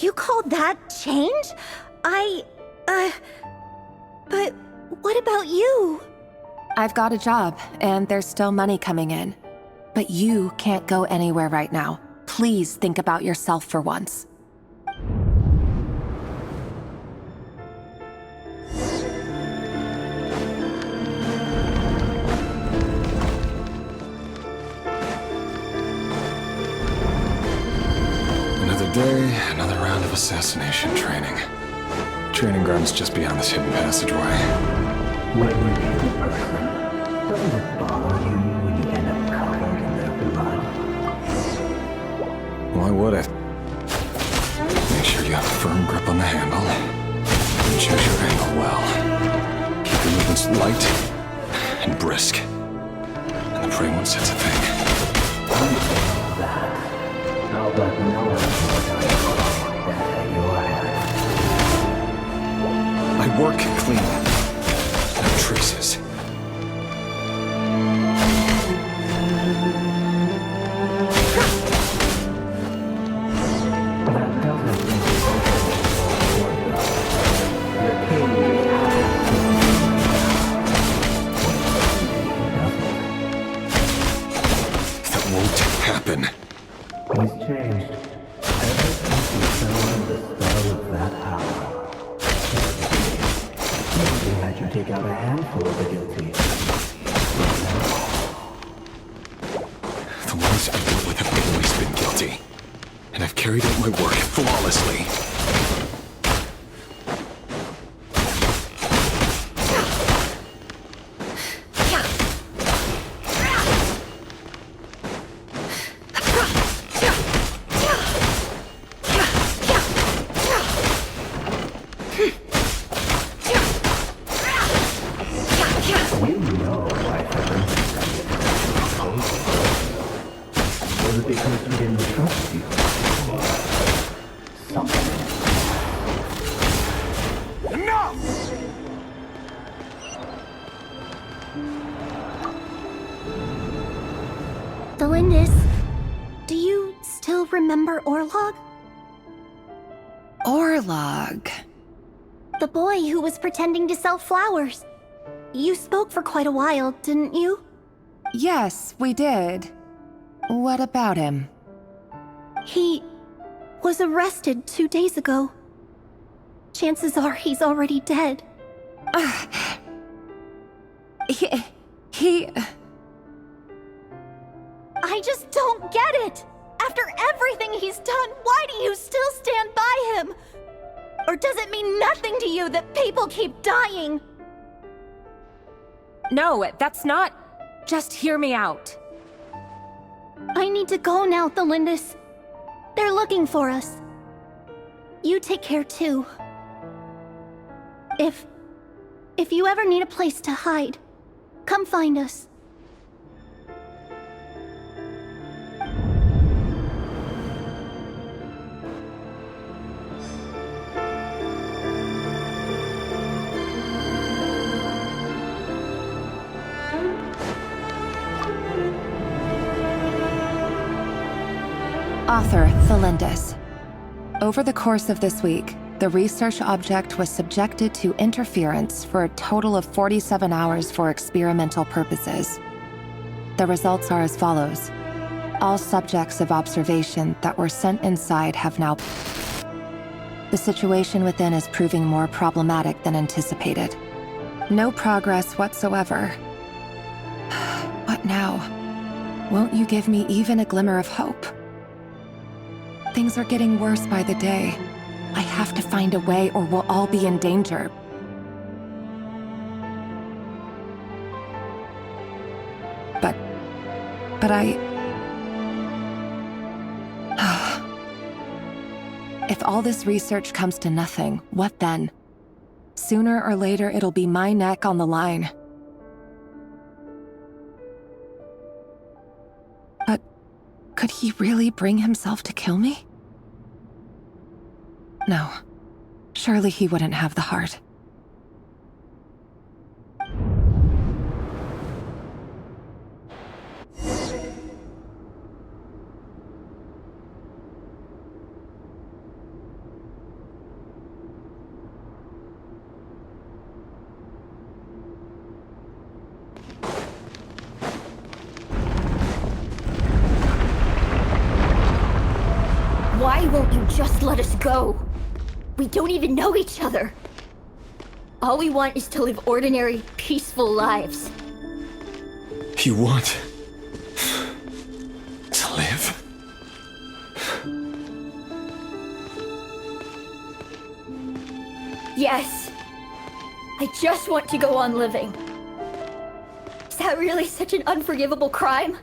[SPEAKER 12] You call that change? But what about you?
[SPEAKER 16] I've got a job, and there's still money coming in. But you can't go anywhere right now. Please think about yourself for once.
[SPEAKER 13] Another day, another round of assassination training. Training ground's just beyond this hidden passageway.
[SPEAKER 14] When you kill a person, doesn't it bother you when you end up covered in their blood?
[SPEAKER 13] Why would it? Make sure you have a firm grip on the handle. And choose your angle well. Keep your movements light and brisk. And the prey won't sense a thing.
[SPEAKER 14] That. I'll let no one put that at your head.
[SPEAKER 13] I work clean. No traces. That won't happen.
[SPEAKER 14] He's changed. Ever since he fell under the spell of that power. He had you take out a handful of the guilty.
[SPEAKER 13] The ones I dealt with have always been guilty. And I've carried out my work flawlessly.
[SPEAKER 14] Was it because he didn't trust you? Or something?
[SPEAKER 13] Enough!
[SPEAKER 1] Delindis, do you still remember Orlog?
[SPEAKER 16] Orlog.
[SPEAKER 1] The boy who was pretending to sell flowers. You spoke for quite a while, didn't you?
[SPEAKER 16] Yes, we did. What about him?
[SPEAKER 1] He was arrested 2 days ago. Chances are he's already dead.
[SPEAKER 16] He...
[SPEAKER 1] I just don't get it! After everything he's done, why do you still stand by him? Or does it mean nothing to you that people keep dying?
[SPEAKER 16] No, that's not... Just hear me out.
[SPEAKER 1] I need to go now, Thelindis. They're looking for us. You take care too. If you ever need a place to hide, come find us.
[SPEAKER 16] Author, Thelindis. Over the course of this week, the research object was subjected to interference for a total of 47 hours for experimental purposes. The results are as follows. All subjects of observation that were sent inside have now... The situation within is proving more problematic than anticipated. No progress whatsoever. What now? Won't you give me even a glimmer of hope? Things are getting worse by the day. I have to find a way or we'll all be in danger. But I... If all this research comes to nothing, what then? Sooner or later, it'll be my neck on the line. But could he really bring himself to kill me? No. Surely he wouldn't have the heart.
[SPEAKER 17] Why won't you just let us go? We don't even know each other. All we want is to live ordinary, peaceful lives.
[SPEAKER 13] You want to live?
[SPEAKER 17] Yes. I just want to go on living. Is that really such an unforgivable crime?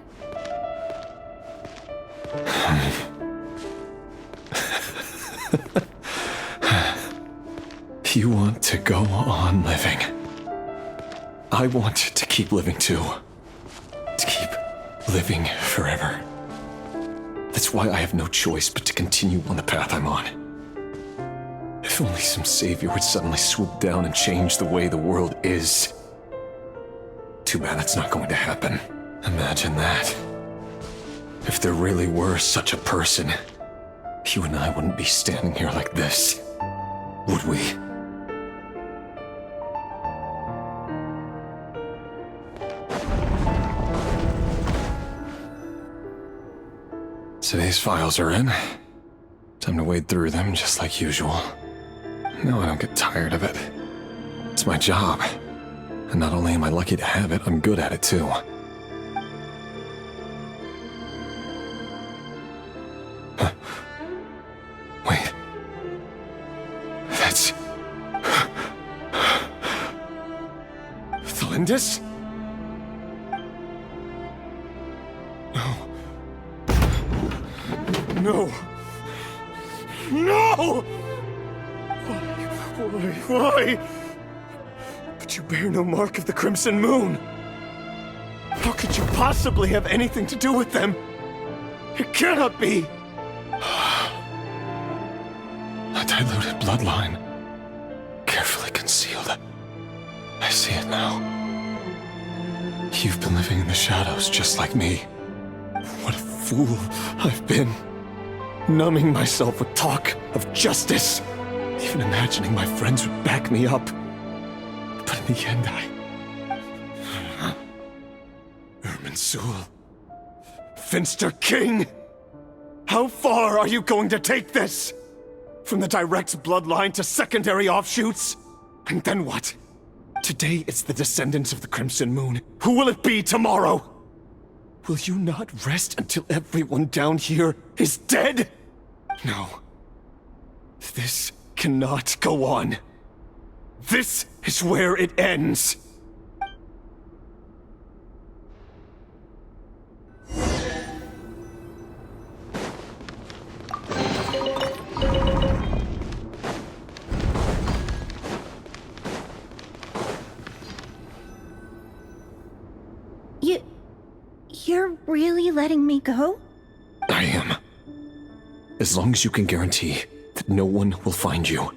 [SPEAKER 13] You want to go on living. I want to keep living too. To keep living forever. That's why I have no choice but to continue on the path I'm on. If only some savior would suddenly swoop down and change the way the world is. Too bad that's not going to happen. Imagine that. If there really were such a person, you and I wouldn't be standing here like this, would we? Today's files are in. Time to wade through them just like usual. No, I don't get tired of it. It's my job. And not only am I lucky to have it, I'm good at it too. Huh. Wait. That's... Thalindis? No. No! Why? But you bear no mark of the Crimson Moon. How could you possibly have anything to do with them? It cannot be! A diluted bloodline. Carefully concealed. I see it now. You've been living in the shadows just like me. What a fool I've been. Numbing myself with talk of justice. Even imagining my friends would back me up. But in the end, Irminsul. Finster King! How far are you going to take this? From the direct bloodline to secondary offshoots? And then what? Today it's the descendants of the Crimson Moon. Who will it be tomorrow? Will you not rest until everyone down here is dead? No. This cannot go on. This is where it ends.
[SPEAKER 1] You're really letting me go?
[SPEAKER 13] I am. As long as you can guarantee that no one will find you.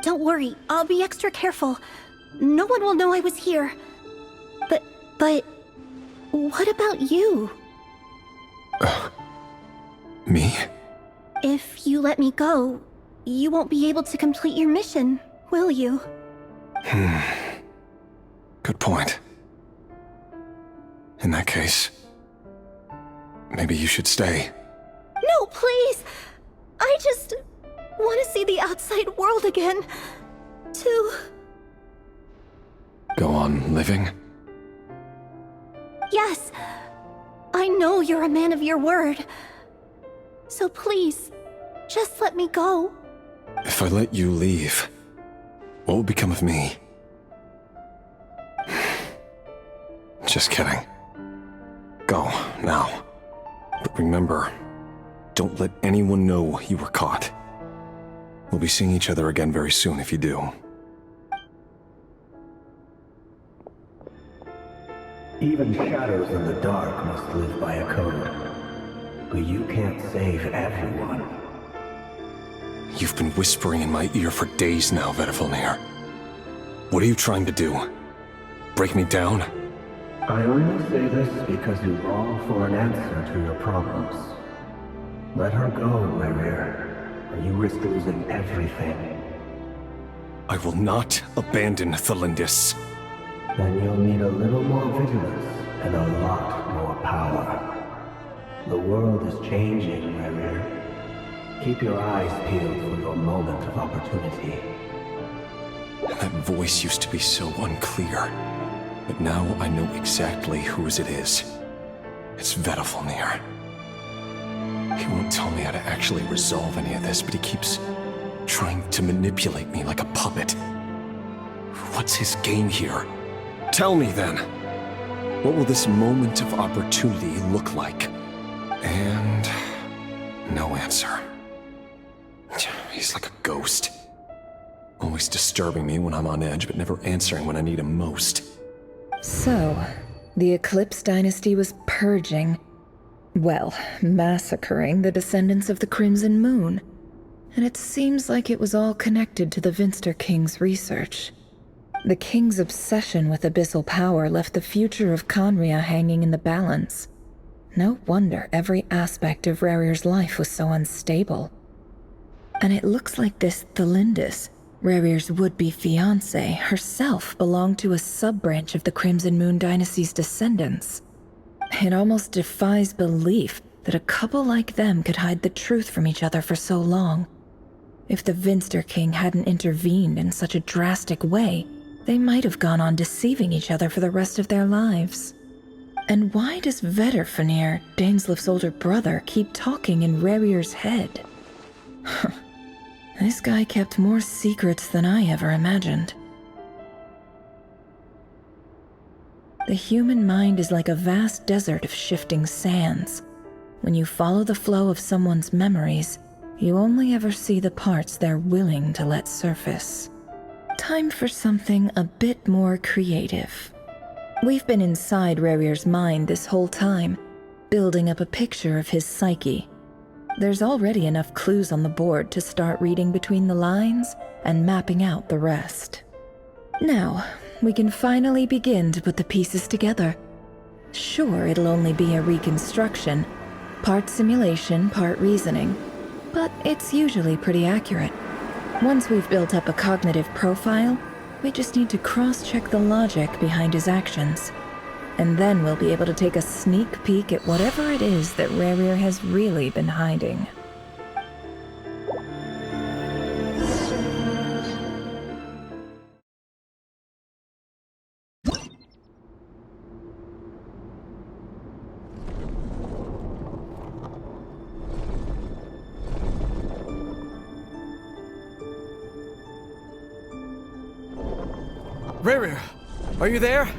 [SPEAKER 1] Don't worry, I'll be extra careful. No one will know I was here. But what about you?
[SPEAKER 13] Me?
[SPEAKER 1] If you let me go, you won't be able to complete your mission, will you?
[SPEAKER 13] Good point. In that case, maybe you should stay.
[SPEAKER 1] No, please! I just want to see the outside world again. To...
[SPEAKER 13] Go on living?
[SPEAKER 1] Yes. I know you're a man of your word. So please, just let me go.
[SPEAKER 13] If I let you leave, what will become of me? Just kidding. Go, now. But remember, don't let anyone know you were caught. We'll be seeing each other again very soon if you do.
[SPEAKER 14] Even shadows in the dark must live by a code. But you can't save everyone.
[SPEAKER 13] You've been whispering in my ear for days now, Vedifilnir. What are you trying to do? Break me down?
[SPEAKER 14] I only say this because you long for an answer to your problems. Let her go, Rerir, or you risk losing everything.
[SPEAKER 13] I will not abandon Thalindis.
[SPEAKER 14] Then you'll need a little more vigilance and a lot more power. The world is changing, Rerir. Keep your eyes peeled for your moment of opportunity.
[SPEAKER 13] That voice used to be so unclear. But now I know exactly whose it is. It's Vedifilnir. He won't tell me how to actually resolve any of this, but he keeps trying to manipulate me like a puppet. What's his game here? Tell me then. What will this moment of opportunity look like? And no answer. He's like a ghost. Always disturbing me when I'm on edge, but never answering when I need him most.
[SPEAKER 10] So, the Eclipse dynasty was purging, well, massacring the descendants of the Crimson Moon. And it seems like it was all connected to the Vinster King's research. The King's obsession with abyssal power left the future of Conria hanging in the balance. No wonder every aspect of Rarir's life was so unstable. And it looks like this Thelindis, Rarir's would-be fiancée, herself belonged to a sub-branch of the Crimson Moon dynasty's descendants. It almost defies belief that a couple like them could hide the truth from each other for so long. If the Vinster King hadn't intervened in such a drastic way, they might have gone on deceiving each other for the rest of their lives. And why does Vedderfanir, Daneslif's older brother, keep talking in Rarir's head? This guy kept more secrets than I ever imagined. The human mind is like a vast desert of shifting sands. When you follow the flow of someone's memories, you only ever see the parts they're willing to let surface. Time for something a bit more creative. We've been inside Rarir's mind this whole time, building up a picture of his psyche. There's already enough clues on the board to start reading between the lines and mapping out the rest. Now, we can finally begin to put the pieces together. Sure, it'll only be a reconstruction, part simulation, part reasoning, but it's usually pretty accurate. Once we've built up a cognitive profile, we just need to cross-check the logic behind his actions. And then we'll be able to take a sneak peek at whatever it is that Rarir has really been hiding.
[SPEAKER 11] Rarir, are you there?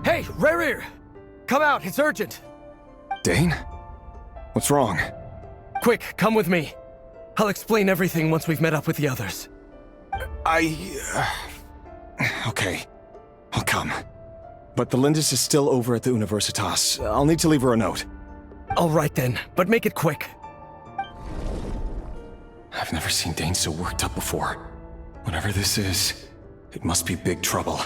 [SPEAKER 11] Hey, Rarir! Come out, it's urgent!
[SPEAKER 13] Dane? What's wrong?
[SPEAKER 11] Quick, come with me. I'll explain everything once we've met up with the others.
[SPEAKER 13] Okay. I'll come. But the Lindis is still over at the Universitas. I'll need to leave her a note.
[SPEAKER 11] All right then, but make it quick.
[SPEAKER 13] I've never seen Dane so worked up before. Whatever this is, it must be big trouble.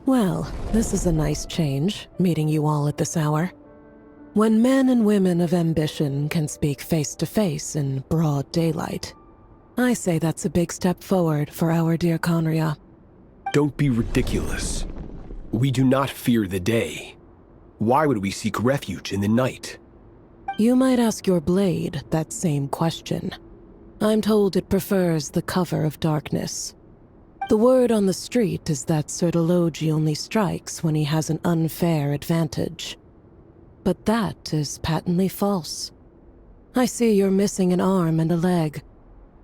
[SPEAKER 19] Well, this is a nice change, meeting you all at this hour. When men and women of ambition can speak face to face in broad daylight, I say that's a big step forward for our dear Conria.
[SPEAKER 20] Don't be ridiculous. We do not fear the day. Why would we seek refuge in the night?
[SPEAKER 19] You might ask your blade that same question. I'm told it prefers the cover of darkness. The word on the street is that Sir Elegy only strikes when he has an unfair advantage. But that is patently false. I see you're missing an arm and a leg.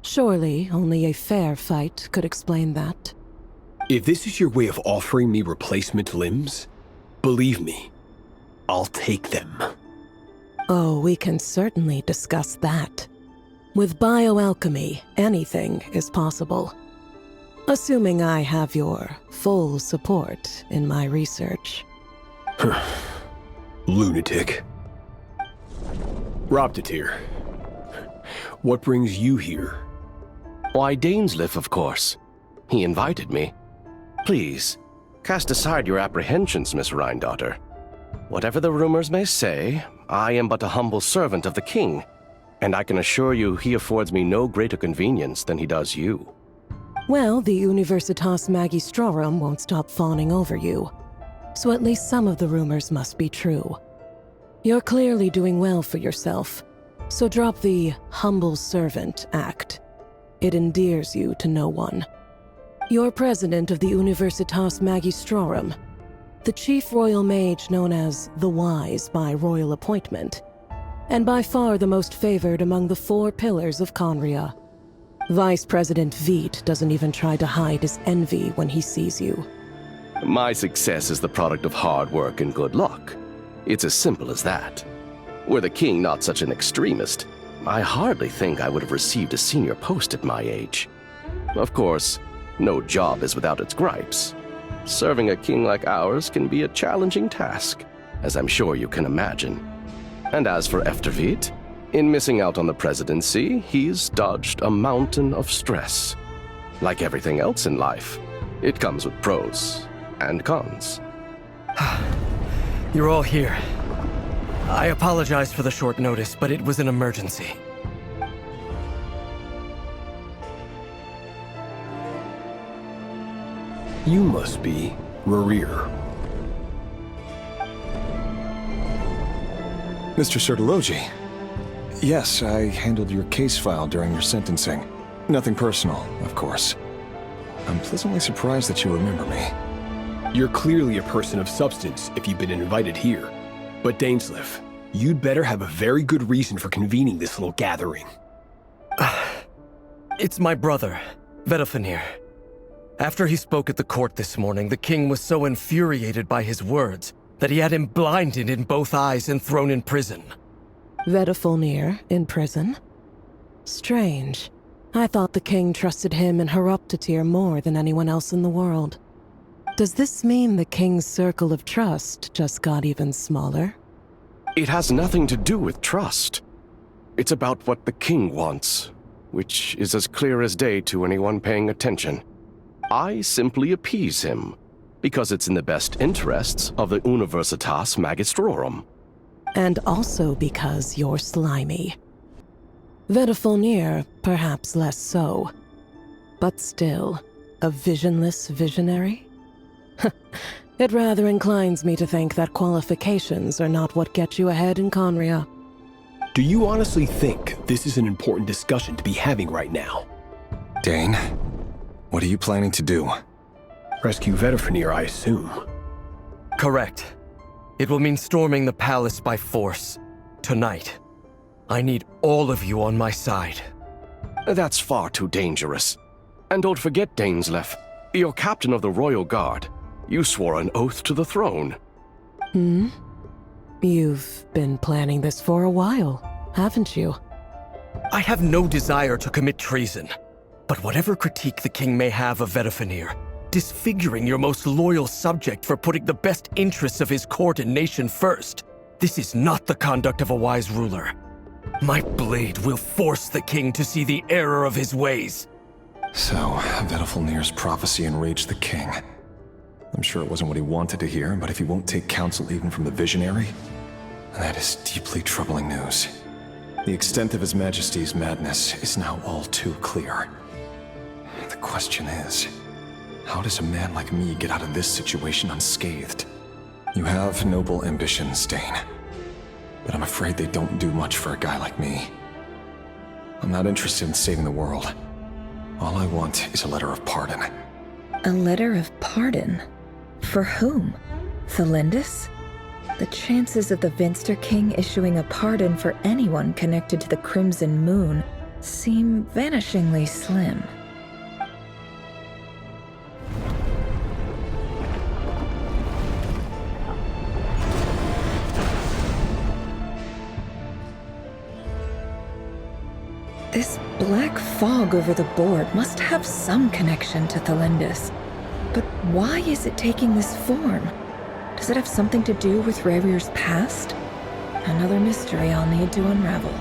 [SPEAKER 19] Surely only a fair fight could explain that.
[SPEAKER 20] If this is your way of offering me replacement limbs, believe me, I'll take them.
[SPEAKER 19] Oh, we can certainly discuss that. With bioalchemy, anything is possible. Assuming I have your full support in my research.
[SPEAKER 20] Lunatic. Robtatir, what brings you here?
[SPEAKER 21] Why, Dainsleif, of course. He invited me. Please, cast aside your apprehensions, Miss Rhine-daughter. Whatever the rumors may say, I am but a humble servant of the king, and I can assure you he affords me no greater convenience than he does you.
[SPEAKER 19] Well, the Universitas Magistrorum won't stop fawning over you, so at least some of the rumors must be true. You're clearly doing well for yourself, so drop the humble servant act. It endears you to no one. You're president of the Universitas Magistrorum, the chief royal mage known as the Wise by royal appointment, and by far the most favored among the 4 pillars of Conria. Vice President Veit doesn't even try to hide his envy when he sees you.
[SPEAKER 21] My success is the product of hard work and good luck. It's as simple as that. Were the king not such an extremist, I hardly think I would have received a senior post at my age. Of course, no job is without its gripes. Serving a king like ours can be a challenging task, as I'm sure you can imagine. And as for Efterveit, in missing out on the presidency, he's dodged a mountain of stress. Like everything else in life, it comes with pros and cons.
[SPEAKER 11] You're all here. I apologize for the short notice, but it was an emergency.
[SPEAKER 20] You must be Rerir.
[SPEAKER 13] Mr. Sir Elegy. Yes, I handled your case file during your sentencing. Nothing personal, of course. I'm pleasantly surprised that you remember me.
[SPEAKER 20] You're clearly a person of substance if you've been invited here. But Dainsleif, you'd better have a very good reason for convening this little gathering.
[SPEAKER 11] It's my brother, Vedalfenir. After he spoke at the court this morning, the king was so infuriated by his words that he had him blinded in both eyes and thrown in prison.
[SPEAKER 19] Vedalfenir in prison? Strange. I thought the king trusted him and Horoptatir more than anyone else in the world. Does this mean the king's circle of trust just got even smaller?
[SPEAKER 21] It has nothing to do with trust. It's about what the king wants, which is as clear as day to anyone paying attention. I simply appease him, because it's in the best interests of the Universitas Magistrorum.
[SPEAKER 19] And also because you're slimy. Vedalfenir, perhaps less so. But still, a visionless visionary? It rather inclines me to think that qualifications are not what get you ahead in Conria.
[SPEAKER 20] Do you honestly think this is an important discussion to be having right now?
[SPEAKER 13] Dane, what are you planning to do?
[SPEAKER 20] Rescue Vedalfenir, I assume.
[SPEAKER 11] Correct. It will mean storming the palace by force. Tonight. I need all of you on my side.
[SPEAKER 21] That's far too dangerous. And don't forget, Dainsleif, you're captain of the Royal Guard. You swore an oath to the throne.
[SPEAKER 19] You've been planning this for a while, haven't you?
[SPEAKER 11] I have no desire to commit treason. But whatever critique the king may have of Vedalfenir, disfiguring your most loyal subject for putting the best interests of his court and nation first, this is not the conduct of a wise ruler. My blade will force the king to see the error of his ways.
[SPEAKER 13] So, Vedalfenir's prophecy enraged the king. I'm sure it wasn't what he wanted to hear, but if he won't take counsel even from the visionary, that is deeply troubling news. The extent of His Majesty's madness is now all too clear. The question is, How does a man like me get out of this situation unscathed? You have noble ambitions, Dane. But I'm afraid they don't do much for a guy like me. I'm not interested in saving the world. All I want is a letter of pardon.
[SPEAKER 10] A letter of pardon? For whom? Thalindus? The chances of the Vinster King issuing a pardon for anyone connected to the Crimson Moon seem vanishingly slim. This black fog over the board must have some connection to Thalindus. But why is it taking this form? Does it have something to do with Revir's past? Another mystery I'll need to unravel.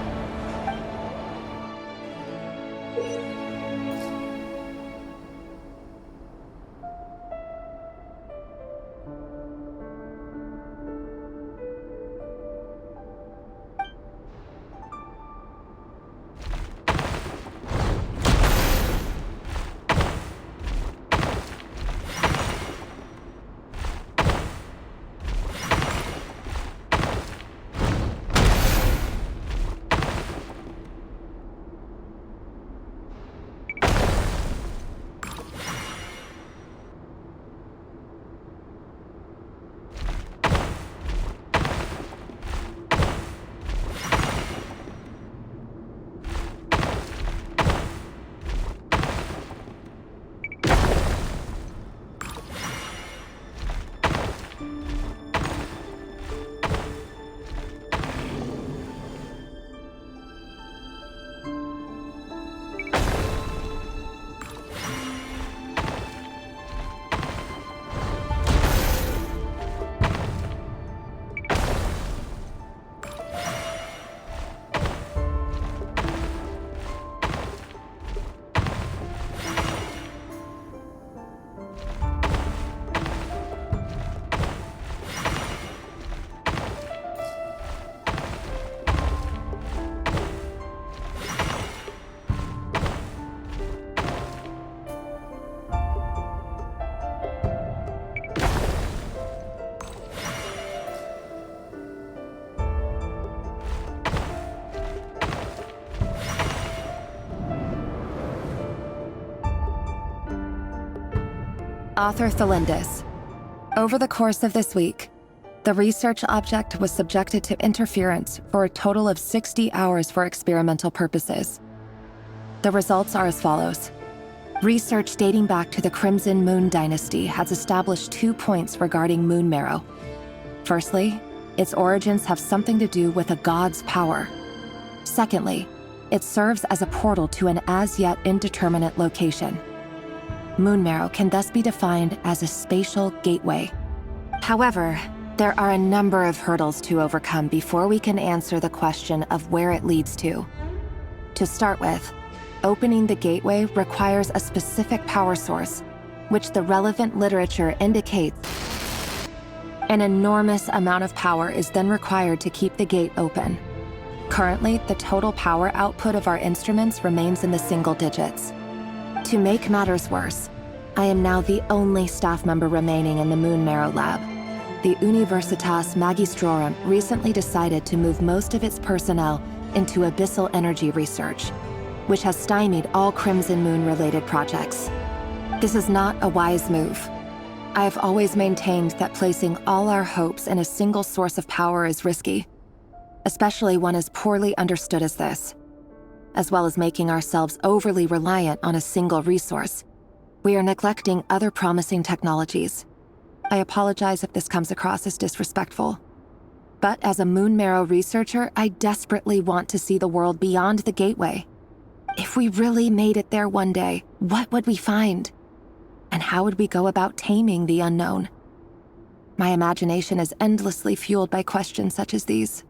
[SPEAKER 16] Author Thalindus. Over the course of this week, the research object was subjected to interference for a total of 60 hours for experimental purposes. The results are as follows. Research dating back to the Crimson Moon dynasty has established 2 points regarding moon marrow. Firstly, its origins have something to do with a god's power. Secondly, it serves as a portal to an as-yet indeterminate location. Moon marrow can thus be defined as a spatial gateway. However, there are a number of hurdles to overcome before we can answer the question of where it leads to. To start with, opening the gateway requires a specific power source, which the relevant literature indicates. An enormous amount of power is then required to keep the gate open. Currently, the total power output of our instruments remains in the single digits. To make matters worse, I am now the only staff member remaining in the Moon Marrow lab. The Universitas Magistrorum recently decided to move most of its personnel into abyssal energy research, which has stymied all Crimson Moon-related projects. This is not a wise move. I have always maintained that placing all our hopes in a single source of power is risky, especially one as poorly understood as this. As well as making ourselves overly reliant on a single resource, we are neglecting other promising technologies. I apologize if this comes across as disrespectful. But as a Moon Marrow researcher, I desperately want to see the world beyond the gateway. If we really made it there one day, what would we find? And how would we go about taming the unknown? My imagination is endlessly fueled by questions such as these.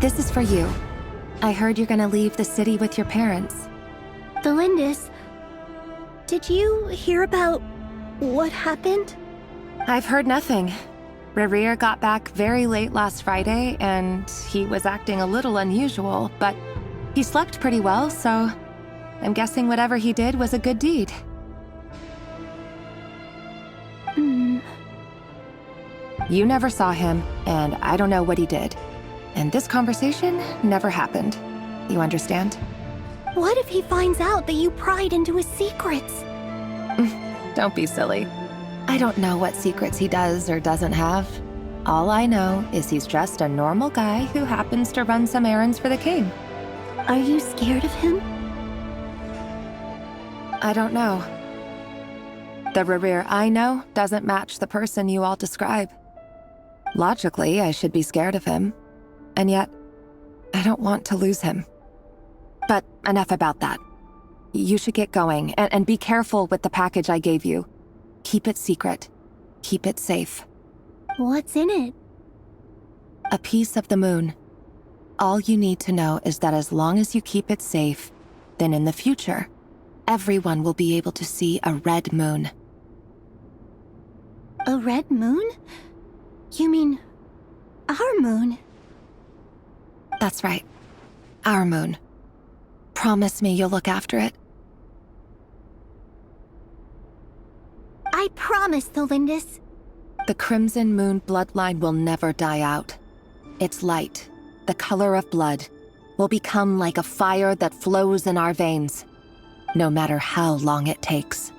[SPEAKER 16] This is for you. I heard you're gonna leave the city with your parents.
[SPEAKER 17] The Lindis, did you hear about what happened?
[SPEAKER 16] I've heard nothing. Rerir got back very late last Friday, and he was acting a little unusual, but he slept pretty well, so I'm guessing whatever he did was a good deed. You never saw him, and I don't know what he did. And this conversation never happened. You understand?
[SPEAKER 17] What if he finds out that you pried into his secrets?
[SPEAKER 16] Don't be silly. I don't know what secrets he does or doesn't have. All I know is he's just a normal guy who happens to run some errands for the king.
[SPEAKER 17] Are you scared of him?
[SPEAKER 16] I don't know. The Rerir I know doesn't match the person you all describe. Logically, I should be scared of him. And yet, I don't want to lose him. But enough about that. You should get going, and be careful with the package I gave you. Keep it secret. Keep it safe.
[SPEAKER 17] What's in it?
[SPEAKER 16] A piece of the moon. All you need to know is that as long as you keep it safe, then in the future, everyone will be able to see a red moon.
[SPEAKER 17] A red moon? You mean our moon?
[SPEAKER 16] That's right. Our moon. Promise me you'll look after it.
[SPEAKER 17] I promise, the Lindis.
[SPEAKER 16] The Crimson Moon bloodline will never die out. Its light, the color of blood, will become like a fire that flows in our veins, no matter how long it takes.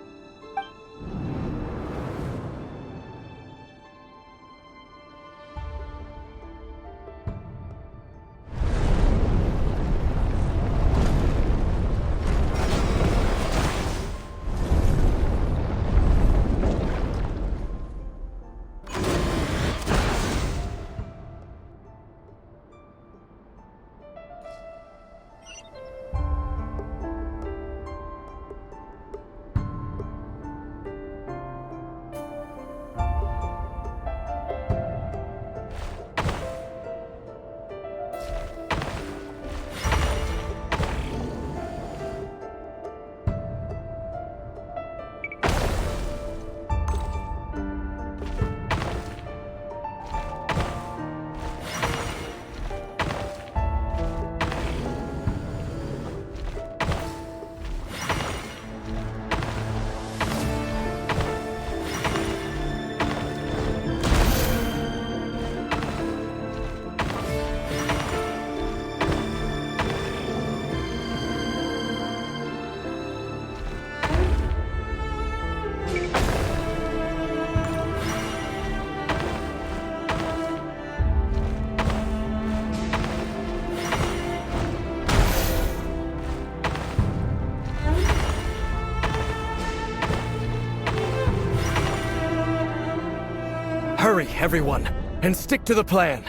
[SPEAKER 11] Hurry, everyone, and stick to the plan.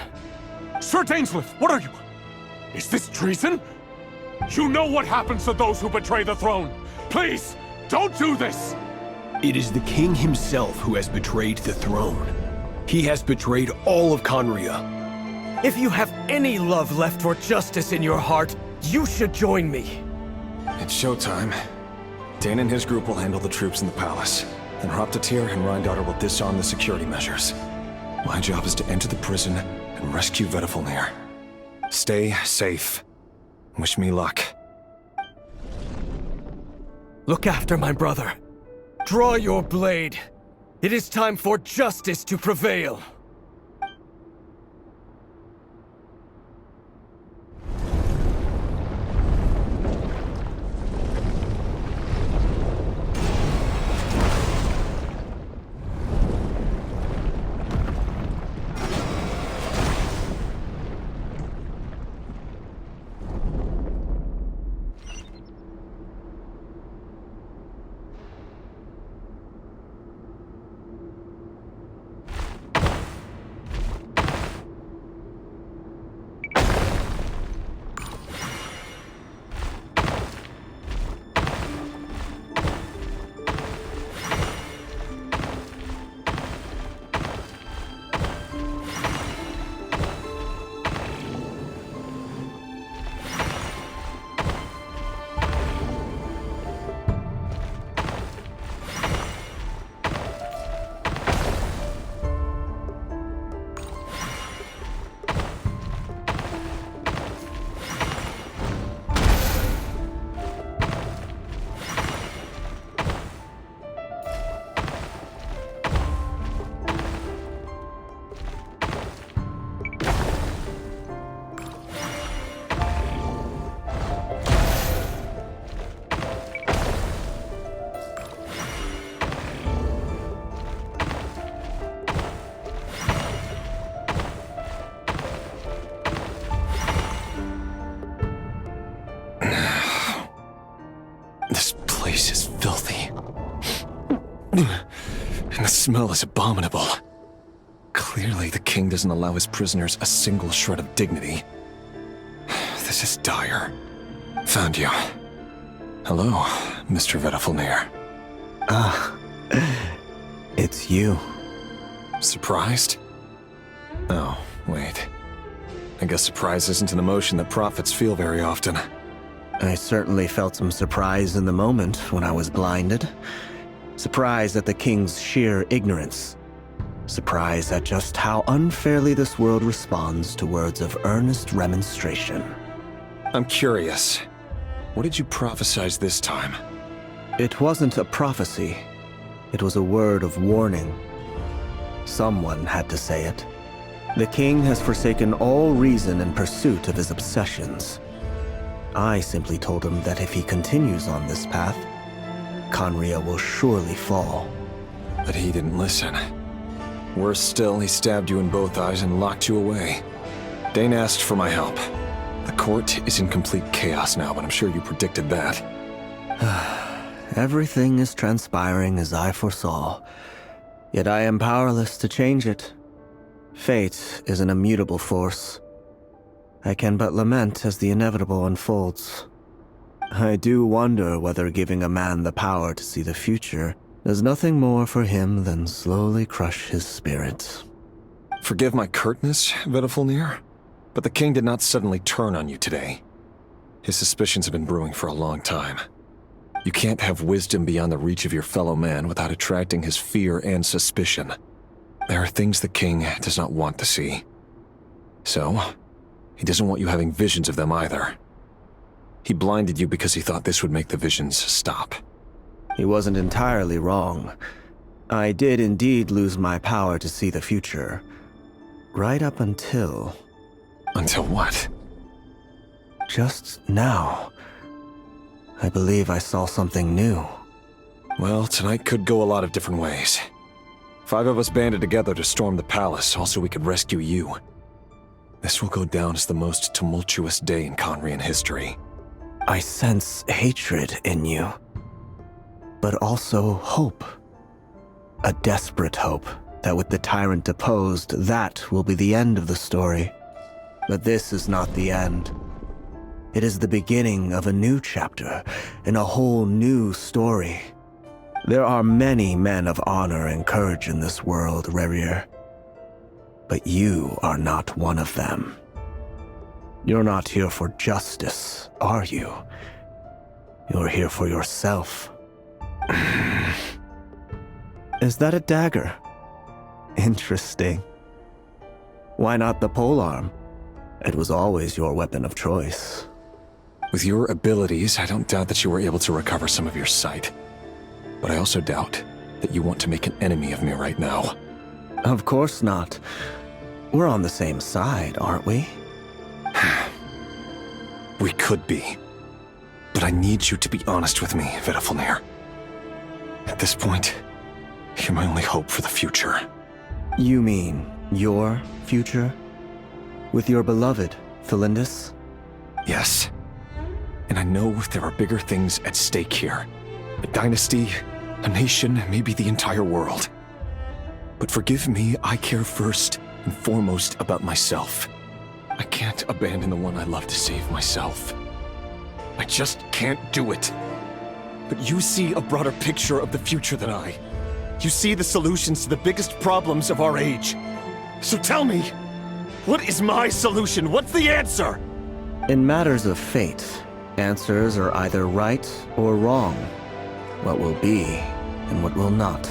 [SPEAKER 6] Sir Dainsleif, what are you? Is this treason? You know what happens to those who betray the throne. Please, don't do this!
[SPEAKER 20] It is the king himself who has betrayed the throne. He has betrayed all of Conria.
[SPEAKER 11] If you have any love left for justice in your heart, you should join me.
[SPEAKER 13] It's showtime. Dane and his group will handle the troops in the palace. Then Hraptatir and Rheindater will disarm the security measures. My job is to enter the prison and rescue Vedifalnir. Stay safe. Wish me luck.
[SPEAKER 11] Look after my brother. Draw your blade. It is time for justice to prevail.
[SPEAKER 13] smell is abominable. Clearly, the king doesn't allow his prisoners a single shred of dignity. This is dire. Found you. Hello, Mr. Vedafilnir.
[SPEAKER 15] Ah, it's you.
[SPEAKER 13] Surprised? Oh, wait. I guess surprise isn't an emotion that prophets feel very often.
[SPEAKER 15] I certainly felt some surprise in the moment when I was blinded. Surprise at the king's sheer ignorance. Surprise at just how unfairly this world responds to words of earnest remonstration.
[SPEAKER 13] I'm curious. What did you prophesize this time?
[SPEAKER 15] It wasn't a prophecy. It was a word of warning. Someone had to say it. The king has forsaken all reason in pursuit of his obsessions. I simply told him that if he continues on this path, Conria will surely fall.
[SPEAKER 13] But he didn't listen. Worse still, he stabbed you in both eyes and locked you away. Dane asked for my help. The court is in complete chaos now, but I'm sure you predicted that.
[SPEAKER 15] Everything is transpiring as I foresaw, yet I am powerless to change it. Fate is an immutable force. I can but lament as the inevitable unfolds. I do wonder whether giving a man the power to see the future does nothing more for him than slowly crush his spirit.
[SPEAKER 13] Forgive my curtness, Vedafilnir, but the king did not suddenly turn on you today. His suspicions have been brewing for a long time. You can't have wisdom beyond the reach of your fellow man without attracting his fear and suspicion. There are things the king does not want to see. So, he doesn't want you having visions of them either. He blinded you because he thought this would make the visions stop.
[SPEAKER 15] He wasn't entirely wrong. I did indeed lose my power to see the future. Right up until...
[SPEAKER 13] Until what?
[SPEAKER 15] Just now. I believe I saw something new.
[SPEAKER 13] Well, tonight could go a lot of different ways. 5 of us banded together to storm the palace, also we could rescue you. This will go down as the most tumultuous day in Conrian history.
[SPEAKER 15] I sense hatred in you. But also hope. A desperate hope that with the tyrant deposed, that will be the end of the story. But this is not the end. It is the beginning of a new chapter, in a whole new story. There are many men of honor and courage in this world, Rerir. But you are not one of them. You're not here for justice, are you? You're here for yourself. Is that a dagger? Interesting. Why not the polearm? It was always your weapon of choice.
[SPEAKER 13] With your abilities, I don't doubt that you were able to recover some of your sight. But I also doubt that you want to make an enemy of me right now.
[SPEAKER 15] Of course not. We're on the same side, aren't we?
[SPEAKER 13] We could be. But I need you to be honest with me, Vedafilnir. At this point, you're my only hope for the future.
[SPEAKER 15] You mean your future? With your beloved, Felindis?
[SPEAKER 13] Yes. And I know there are bigger things at stake here. A dynasty, a nation, maybe the entire world. But forgive me, I care first and foremost about myself. I can't abandon the one I love to save myself. I just can't do it. But you see a broader picture of the future than I. You see the solutions to the biggest problems of our age. So tell me, what is my solution? What's the answer?
[SPEAKER 15] In matters of fate, answers are either right or wrong. What will be and what will not.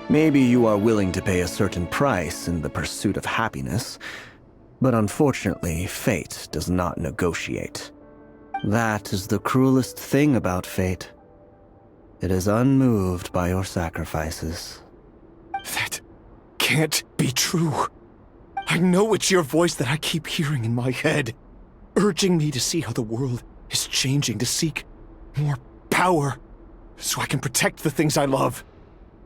[SPEAKER 15] Maybe you are willing to pay a certain price in the pursuit of happiness, but unfortunately, fate does not negotiate. That is the cruelest thing about fate. It is unmoved by your sacrifices.
[SPEAKER 13] That can't be true. I know it's your voice that I keep hearing in my head, urging me to see how the world is changing, to seek more power, so I can protect the things I love.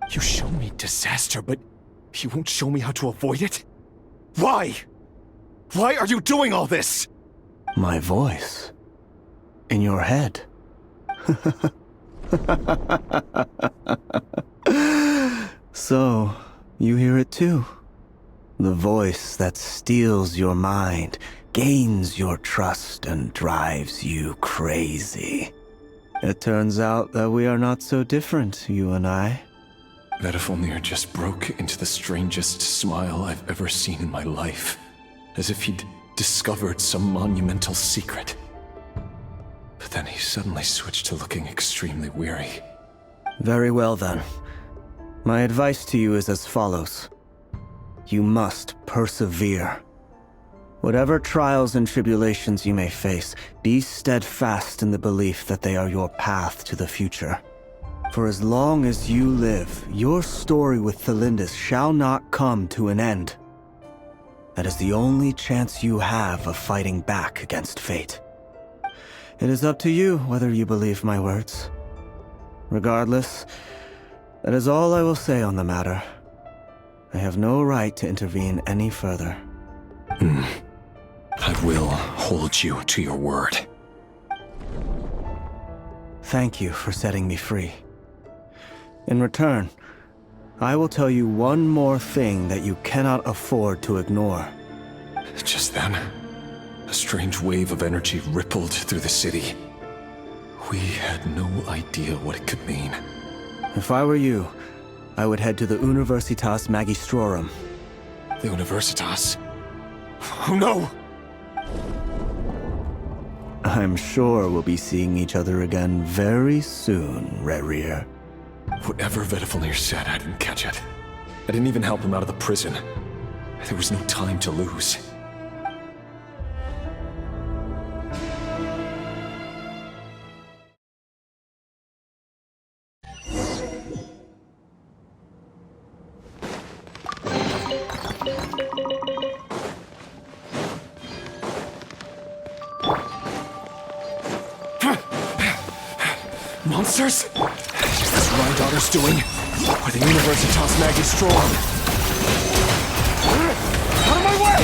[SPEAKER 13] You show me disaster, but you won't show me how to avoid it? Why? Why are you doing all this?
[SPEAKER 15] My voice. In your head. So, you hear it too? The voice that steals your mind, gains your trust, and drives you crazy. It turns out that we are not so different, you and I.
[SPEAKER 13] Vedifalnir just broke into the strangest smile I've ever seen in my life, as if he'd discovered some monumental secret. But then he suddenly switched to looking extremely weary.
[SPEAKER 15] Very well then. My advice to you is as follows. You must persevere. Whatever trials and tribulations you may face, be steadfast in the belief that they are your path to the future. For as long as you live, your story with Thelindis shall not come to an end. That is the only chance you have of fighting back against fate. It is up to you whether you believe my words. Regardless, that is all I will say on the matter. I have no right to intervene any further.
[SPEAKER 13] I will hold you to your word.
[SPEAKER 15] Thank you for setting me free. In return, I will tell you one more thing that you cannot afford to ignore.
[SPEAKER 13] Just then, a strange wave of energy rippled through the city. We had no idea what it could mean.
[SPEAKER 15] If I were you, I would head to the Universitas Magistrorum.
[SPEAKER 13] The Universitas? Oh no!
[SPEAKER 15] I'm sure we'll be seeing each other again very soon, Rerir.
[SPEAKER 13] Whatever Vedifalnir said, I didn't catch it. I didn't even help him out of the prison. There was no time to lose. Monsters? Is this what my daughter's doing? Or the Universitas Magistrorum? Out of my way!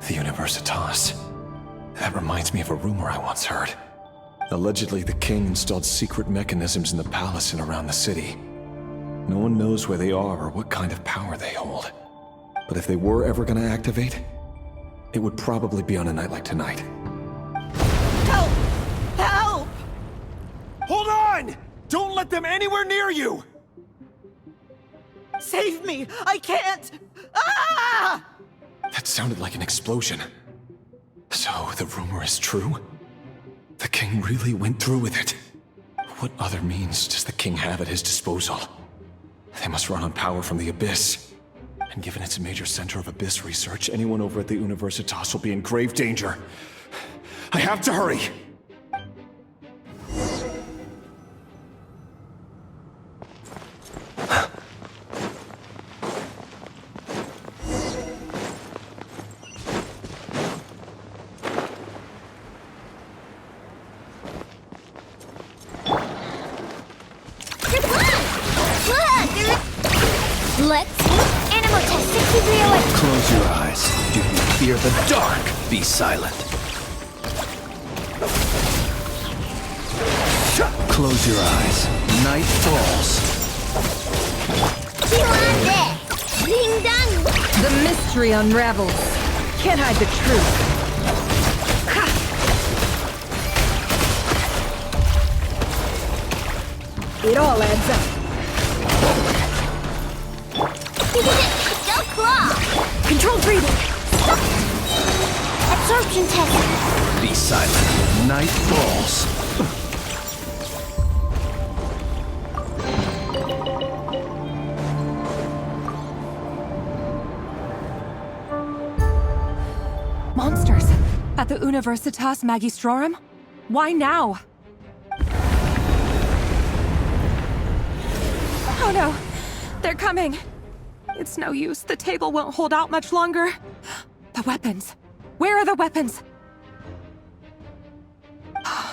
[SPEAKER 13] The Universitas. That reminds me of a rumor I once heard. Allegedly, the king installed secret mechanisms in the palace and around the city. No one knows where they are or what kind of power they hold. But if they were ever going to activate, it would probably be on a night like tonight.
[SPEAKER 7] Help! Help!
[SPEAKER 6] Hold on! Don't let them anywhere near you!
[SPEAKER 7] Save me! I can't! Ah!
[SPEAKER 13] That sounded like an explosion. So, the rumor is true? The king really went through with it. What other means does the king have at his disposal? They must run on power from the Abyss. And given it's a major center of Abyss research, anyone over at the Universitas will be in grave danger. I have to hurry!
[SPEAKER 1] Let's animal test 6301.
[SPEAKER 3] Close your eyes. Do you fear the dark? Be silent. Close your eyes. Night falls.
[SPEAKER 1] Ding dong.
[SPEAKER 16] The mystery unravels. Can't hide the truth. It all adds up.
[SPEAKER 1] Go claw.
[SPEAKER 16] Controlled breathing.
[SPEAKER 1] Stop. Absorption test.
[SPEAKER 3] Be silent. Night falls.
[SPEAKER 16] Monsters. At the Universitas Magistrorum? Why now? Oh no! They're coming! It's no use. The table won't hold out much longer. The weapons. Where are the weapons?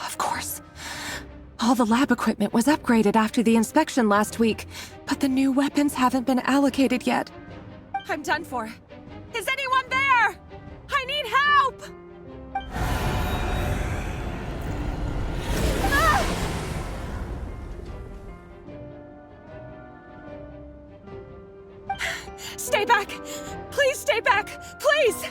[SPEAKER 16] Of course. All the lab equipment was upgraded after the inspection last week, but the new weapons haven't been allocated yet. I'm done for. Is anyone there? I need help! stay back! Please stay back! Please!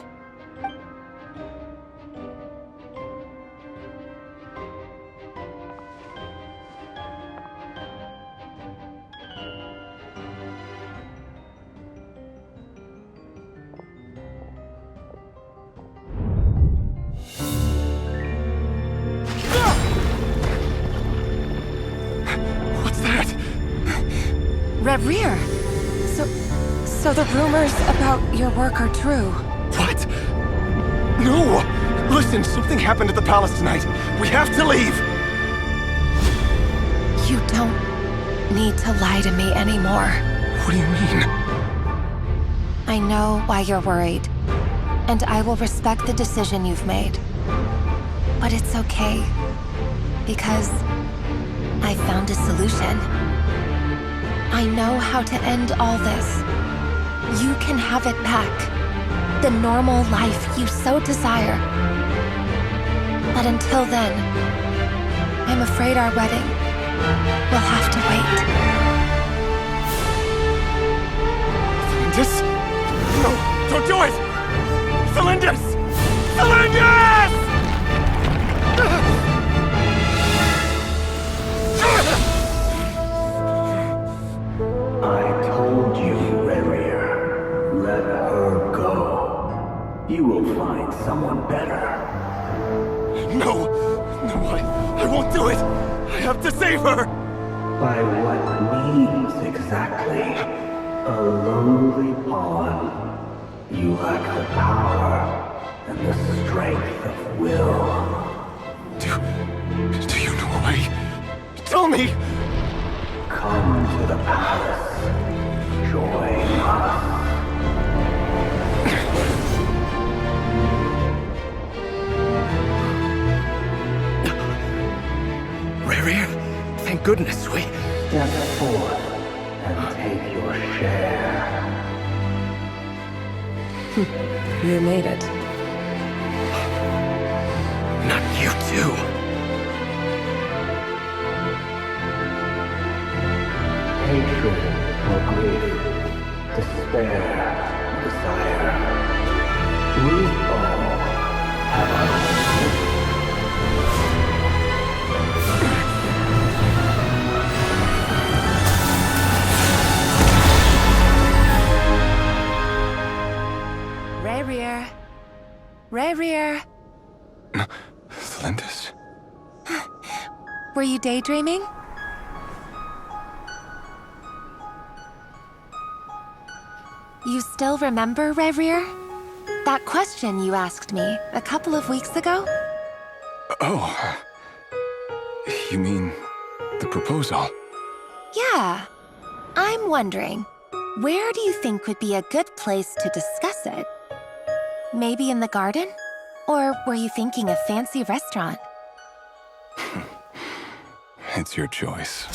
[SPEAKER 11] What's that?
[SPEAKER 16] Reverie! So the rumors about your work are true.
[SPEAKER 11] What? No! Listen, something happened at the palace tonight. We have to leave!
[SPEAKER 16] You don't need to lie to me anymore.
[SPEAKER 11] What do you mean?
[SPEAKER 16] I know why you're worried, and I will respect the decision you've made. But it's okay, because I found a solution. I know how to end all this. You can have it back. The normal life you so desire. But until then, I'm afraid our wedding will have to wait.
[SPEAKER 11] Cylindus? No, don't do it! Cylindus! Cylindus!
[SPEAKER 14] I told you, Reverie. Let her go. You will find someone better.
[SPEAKER 11] No! No, I won't do it! I have to save her!
[SPEAKER 14] By what means exactly? A lowly pawn. You lack the power and the strength of will.
[SPEAKER 11] Do you know a way? Tell me!
[SPEAKER 14] Come to the palace. Join us.
[SPEAKER 11] Reverie, thank goodness we...
[SPEAKER 14] Step forth and take your share.
[SPEAKER 10] You made it.
[SPEAKER 11] Not you too.
[SPEAKER 14] Hatred or grief, despair or desire. We all have our own.
[SPEAKER 16] Reverie. Reverie.
[SPEAKER 11] Cylindus?
[SPEAKER 16] Were you daydreaming? You still remember, Reverie? That question you asked me a couple of weeks ago?
[SPEAKER 13] Oh. You mean the proposal?
[SPEAKER 16] Yeah. I'm wondering, where do you think would be a good place to discuss it? Maybe in the garden? Or were you thinking a fancy restaurant?
[SPEAKER 13] It's your choice.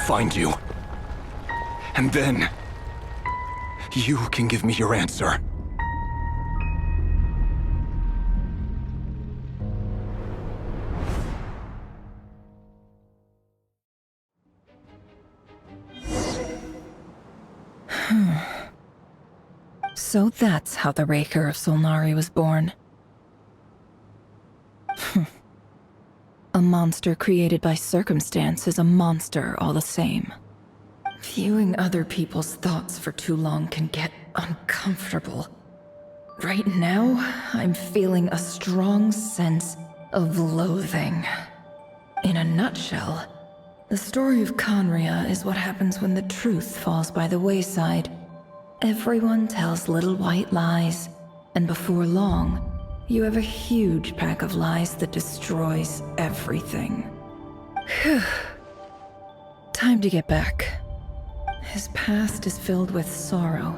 [SPEAKER 13] Find you. And then, you can give me your answer.
[SPEAKER 10] So that's how the Raker of Solnari was born. A monster created by circumstance is a monster all the same. Viewing other people's thoughts for too long can get uncomfortable. Right now, I'm feeling a strong sense of loathing. In a nutshell, The story of Conria is what happens when the truth falls by the wayside. Everyone tells little white lies, and before long, you have a huge pack of lies that destroys everything. Whew. Time to get back. His past is filled with sorrow,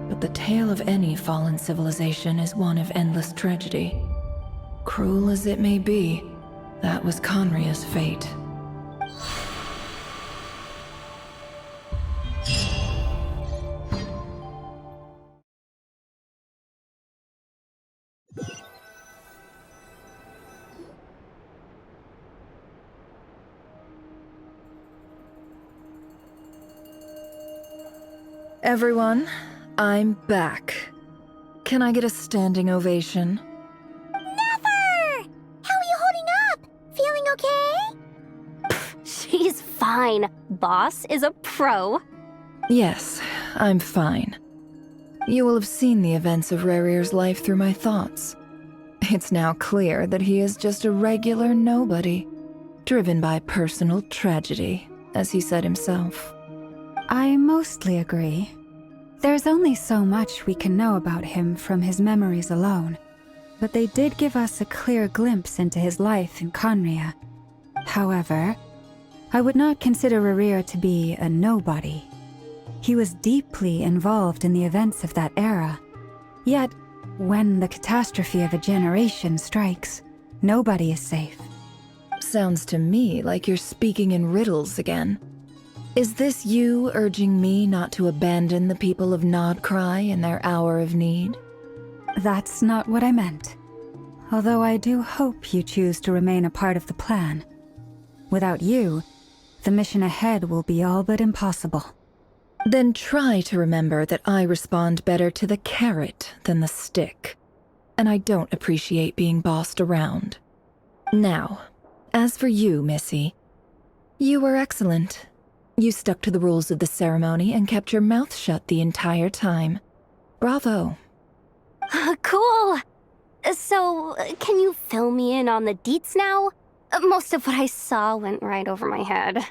[SPEAKER 10] but the tale of any fallen civilization is one of endless tragedy. Cruel as it may be, that was Conria's fate. Everyone, I'm back. Can I get a standing ovation?
[SPEAKER 1] Never! How are you holding up? Feeling okay?
[SPEAKER 12] She's fine. Boss is a pro.
[SPEAKER 10] Yes, I'm fine. You will have seen the events of Rarir's life through my thoughts. It's now clear that he is just a regular nobody, driven by personal tragedy, as he said himself.
[SPEAKER 2] I mostly agree. There's only so much we can know about him from his memories alone, but they did give us a clear glimpse into his life in Conria. However, I would not consider Rarir to be a nobody. He was deeply involved in the events of that era. Yet, when the catastrophe of a generation strikes, nobody is safe.
[SPEAKER 10] Sounds to me like you're speaking in riddles again. Is this you urging me not to abandon the people of Nodcry in their hour of need?
[SPEAKER 2] That's not what I meant. Although I do hope you choose to remain a part of the plan. Without you, the mission ahead will be all but impossible.
[SPEAKER 10] Then try to remember that I respond better to the carrot than the stick. And I don't appreciate being bossed around. Now, as for you, Missy, you were excellent. You stuck to the rules of the ceremony and kept your mouth shut the entire time. Bravo.
[SPEAKER 12] Cool. So, can you fill me in on the deets now? Most of what I saw went right over my head.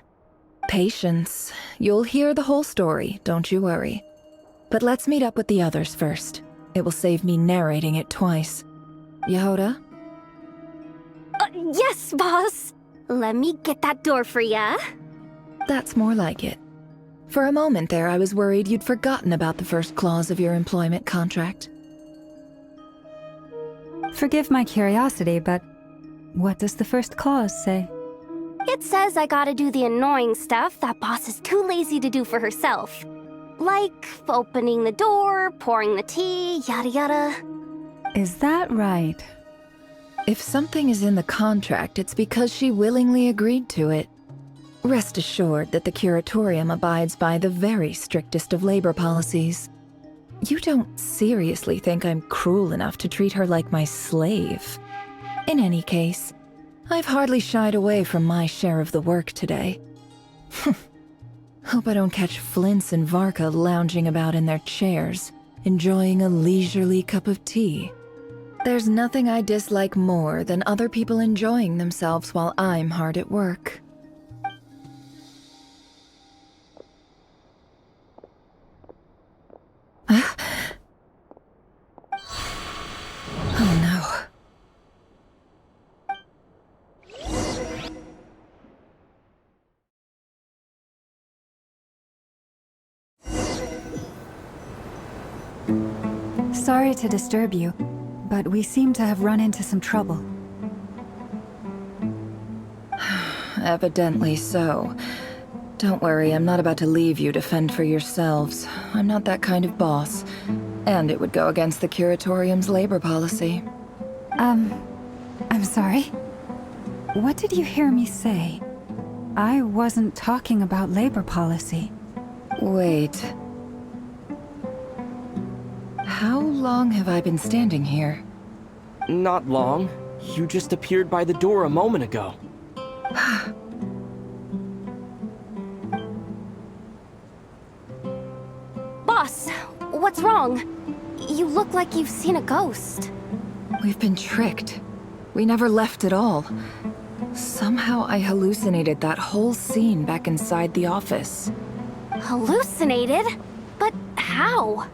[SPEAKER 10] Patience. You'll hear the whole story, don't you worry. But let's meet up with the others first. It will save me narrating it twice. Yehoda?
[SPEAKER 12] Yes, boss. Let me get that door for ya.
[SPEAKER 10] That's more like it. For a moment there, I was worried you'd forgotten about the first clause of your employment contract.
[SPEAKER 2] Forgive my curiosity, but what does the first clause say?
[SPEAKER 12] It says I gotta do the annoying stuff that boss is too lazy to do for herself. Like opening the door, pouring the tea, yada yada.
[SPEAKER 2] Is that right?
[SPEAKER 10] If something is in the contract, it's because she willingly agreed to it. Rest assured that the Curatorium abides by the very strictest of labor policies. You don't seriously think I'm cruel enough to treat her like my slave? In any case, I've hardly shied away from my share of the work today. Hope I don't catch Flintz and Varka lounging about in their chairs, enjoying a leisurely cup of tea. There's nothing I dislike more than other people enjoying themselves while I'm hard at work. Oh no.
[SPEAKER 2] Sorry to disturb you, but we seem to have run into some trouble.
[SPEAKER 10] Evidently so. Don't worry, I'm not about to leave you to fend for yourselves. I'm not that kind of boss. And it would go against the Curatorium's labor policy.
[SPEAKER 2] I'm sorry? What did you hear me say? I wasn't talking about labor policy.
[SPEAKER 10] Wait. How long have I been standing here?
[SPEAKER 5] Not long. You just appeared by the door a moment ago.
[SPEAKER 12] Boss, what's wrong? You look like you've seen a ghost.
[SPEAKER 10] We've been tricked. We never left at all. Somehow I hallucinated that whole scene back inside the office.
[SPEAKER 12] Hallucinated? But how?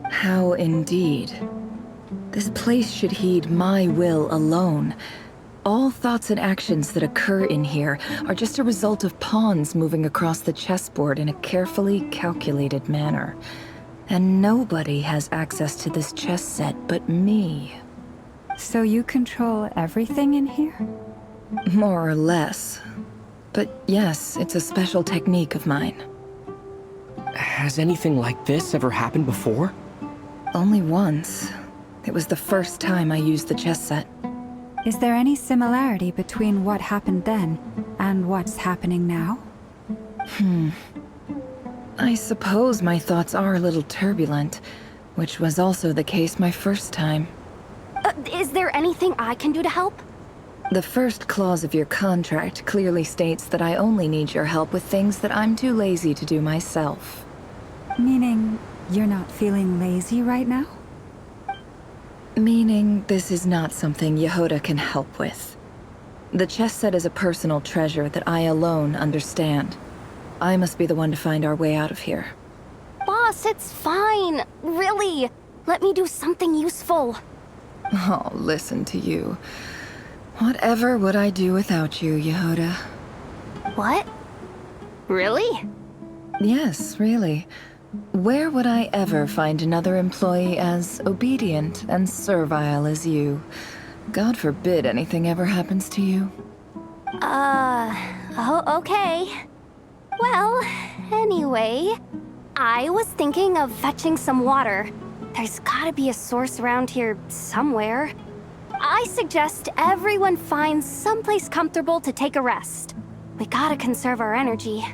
[SPEAKER 10] How indeed. This place should heed my will alone. All thoughts and actions that occur in here are just a result of pawns moving across the chessboard in a carefully calculated manner. And nobody has access to this chess set but me.
[SPEAKER 2] So you control everything in here?
[SPEAKER 10] More or less. But yes, it's a special technique of mine.
[SPEAKER 5] Has anything like this ever happened before?
[SPEAKER 10] Only once. It was the first time I used the chess set.
[SPEAKER 2] Is there any similarity between what happened then and what's happening now?
[SPEAKER 10] I suppose my thoughts are a little turbulent, which was also the case my first time.
[SPEAKER 12] Is there anything I can do to help?
[SPEAKER 10] The first clause of your contract clearly states that I only need your help with things that I'm too lazy to do myself.
[SPEAKER 2] Meaning, you're not feeling lazy right now?
[SPEAKER 10] Meaning, this is not something Yehoda can help with. The chess set is a personal treasure that I alone understand. I must be the one to find our way out of here.
[SPEAKER 12] Boss, it's fine. Really. Let me do something useful.
[SPEAKER 10] Oh, listen to you. Whatever would I do without you, Yehoda?
[SPEAKER 12] What? Really?
[SPEAKER 10] Yes, really. Where would I ever find another employee as obedient and servile as you? God forbid anything ever happens to you.
[SPEAKER 12] Oh, okay. Well, anyway, I was thinking of fetching some water. There's gotta be a source around here somewhere. I suggest everyone finds someplace comfortable to take a rest. We gotta conserve our energy.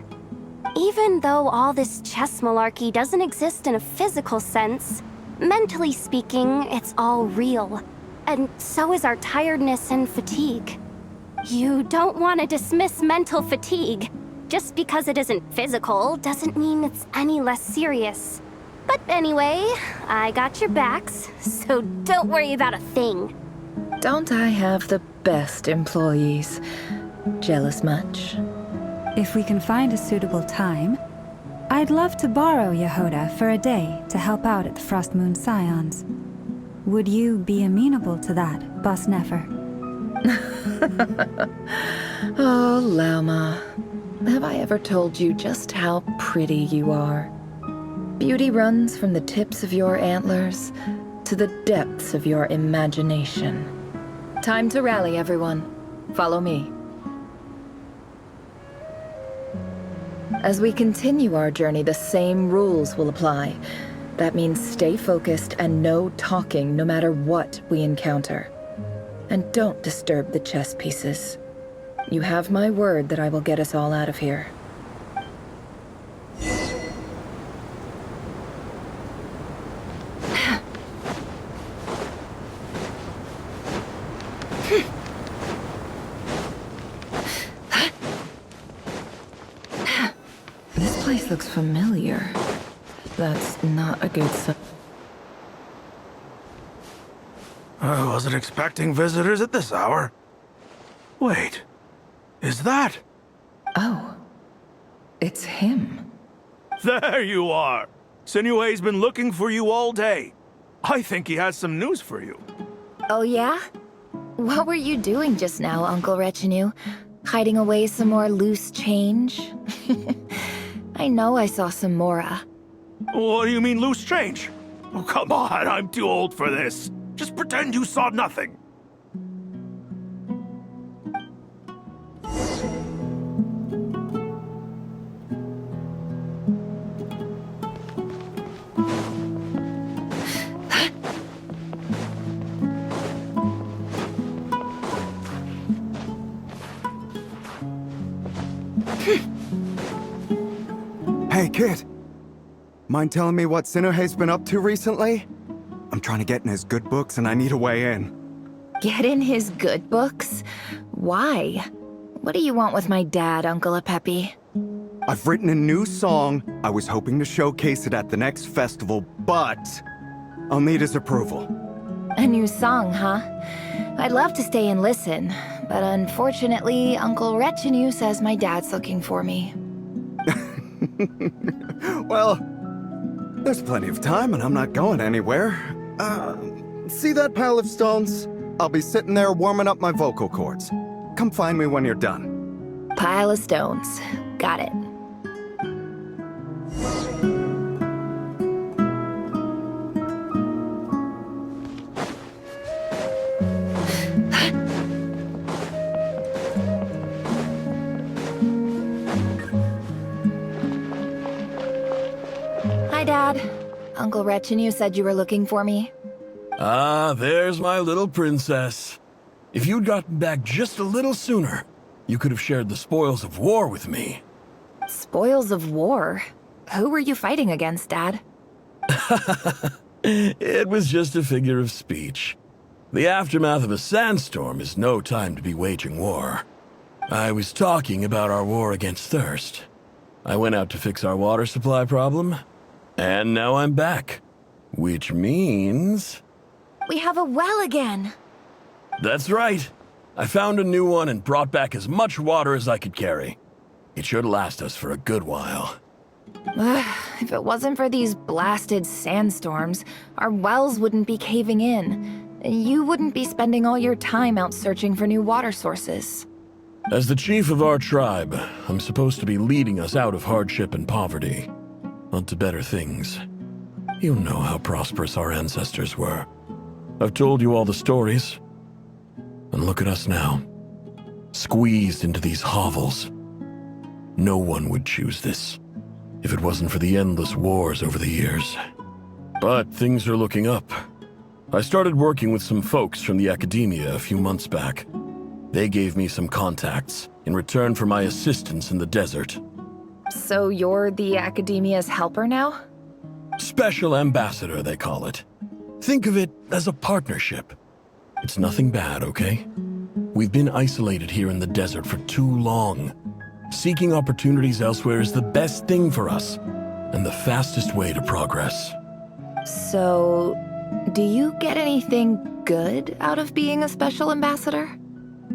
[SPEAKER 12] Even though all this chess malarkey doesn't exist in a physical sense, mentally speaking, it's all real. And so is our tiredness and fatigue. You don't want to dismiss mental fatigue. Just because it isn't physical doesn't mean it's any less serious. But anyway, I got your backs, so don't worry about a thing.
[SPEAKER 10] Don't I have the best employees? Jealous much?
[SPEAKER 2] If we can find a suitable time, I'd love to borrow Yehoda for a day to help out at the Frost Moon Scions. Would you be amenable to that, Boss Nefer?
[SPEAKER 10] Oh, Lauma. Have I ever told you just how pretty you are? Beauty runs from the tips of your antlers to the depths of your imagination. Time to rally, everyone. Follow me. As we continue our journey, the same rules will apply. That means stay focused and no talking no matter what we encounter. And don't disturb the chess pieces. You have my word that I will get us all out of here. This place looks familiar. That's not a good sign.
[SPEAKER 9] I wasn't expecting visitors at this hour. Wait, is that?
[SPEAKER 10] Oh, it's him.
[SPEAKER 9] There you are! Sinue's been looking for you all day. I think he has some news for you.
[SPEAKER 17] Oh yeah? What were you doing just now, Uncle Retinue? Hiding away some more loose change? I know I saw some Mora.
[SPEAKER 9] What do you mean loose change? Oh, come on, I'm too old for this. Just pretend you saw nothing.
[SPEAKER 22] Hey, kid. Mind telling me what Sinuhe's been up to recently? I'm trying to get in his good books and I need a way in.
[SPEAKER 17] Get in his good books? Why? What do you want with my dad, Uncle Apepi?
[SPEAKER 22] I've written a new song. I was hoping to showcase it at the next festival, but I'll need his approval.
[SPEAKER 17] A new song, huh?
[SPEAKER 10] I'd love to stay and listen, but unfortunately, Uncle Retinue says my dad's looking for me.
[SPEAKER 22] Well, there's plenty of time and I'm not going anywhere. See that pile of stones? I'll be sitting there warming up my vocal cords. Come find me when you're done.
[SPEAKER 10] Pile of stones. Got it. Hi, Dad. Uncle Retinue said you were looking for me.
[SPEAKER 4] Ah, there's my little princess. If you'd gotten back just a little sooner, you could have shared the spoils of war with me.
[SPEAKER 10] Spoils of war? Who were you fighting against, Dad?
[SPEAKER 4] It was just a figure of speech. The aftermath of a sandstorm is no time to be waging war. I was talking about our war against thirst. I went out to fix our water supply problem, and now I'm back. Which means...
[SPEAKER 10] We have a well again.
[SPEAKER 4] That's right. I found a new one and brought back as much water as I could carry. It should last us for a good while.
[SPEAKER 10] If it wasn't for these blasted sandstorms, our wells wouldn't be caving in. You wouldn't be spending all your time out searching for new water sources.
[SPEAKER 4] As the chief of our tribe, I'm supposed to be leading us out of hardship and poverty, onto better things. You know how prosperous our ancestors were. I've told you all the stories. And look at us now, squeezed into these hovels. No one would choose this, if it wasn't for the endless wars over the years. But things are looking up. I started working with some folks from the academia a few months back. They gave me some contacts in return for my assistance in the desert.
[SPEAKER 10] So you're the academia's helper now?
[SPEAKER 4] Special ambassador, they call it. Think of it as a partnership. It's nothing bad, okay? We've been isolated here in the desert for too long. Seeking opportunities elsewhere is the best thing for us, and the fastest way to progress.
[SPEAKER 10] So, do you get anything good out of being a special ambassador?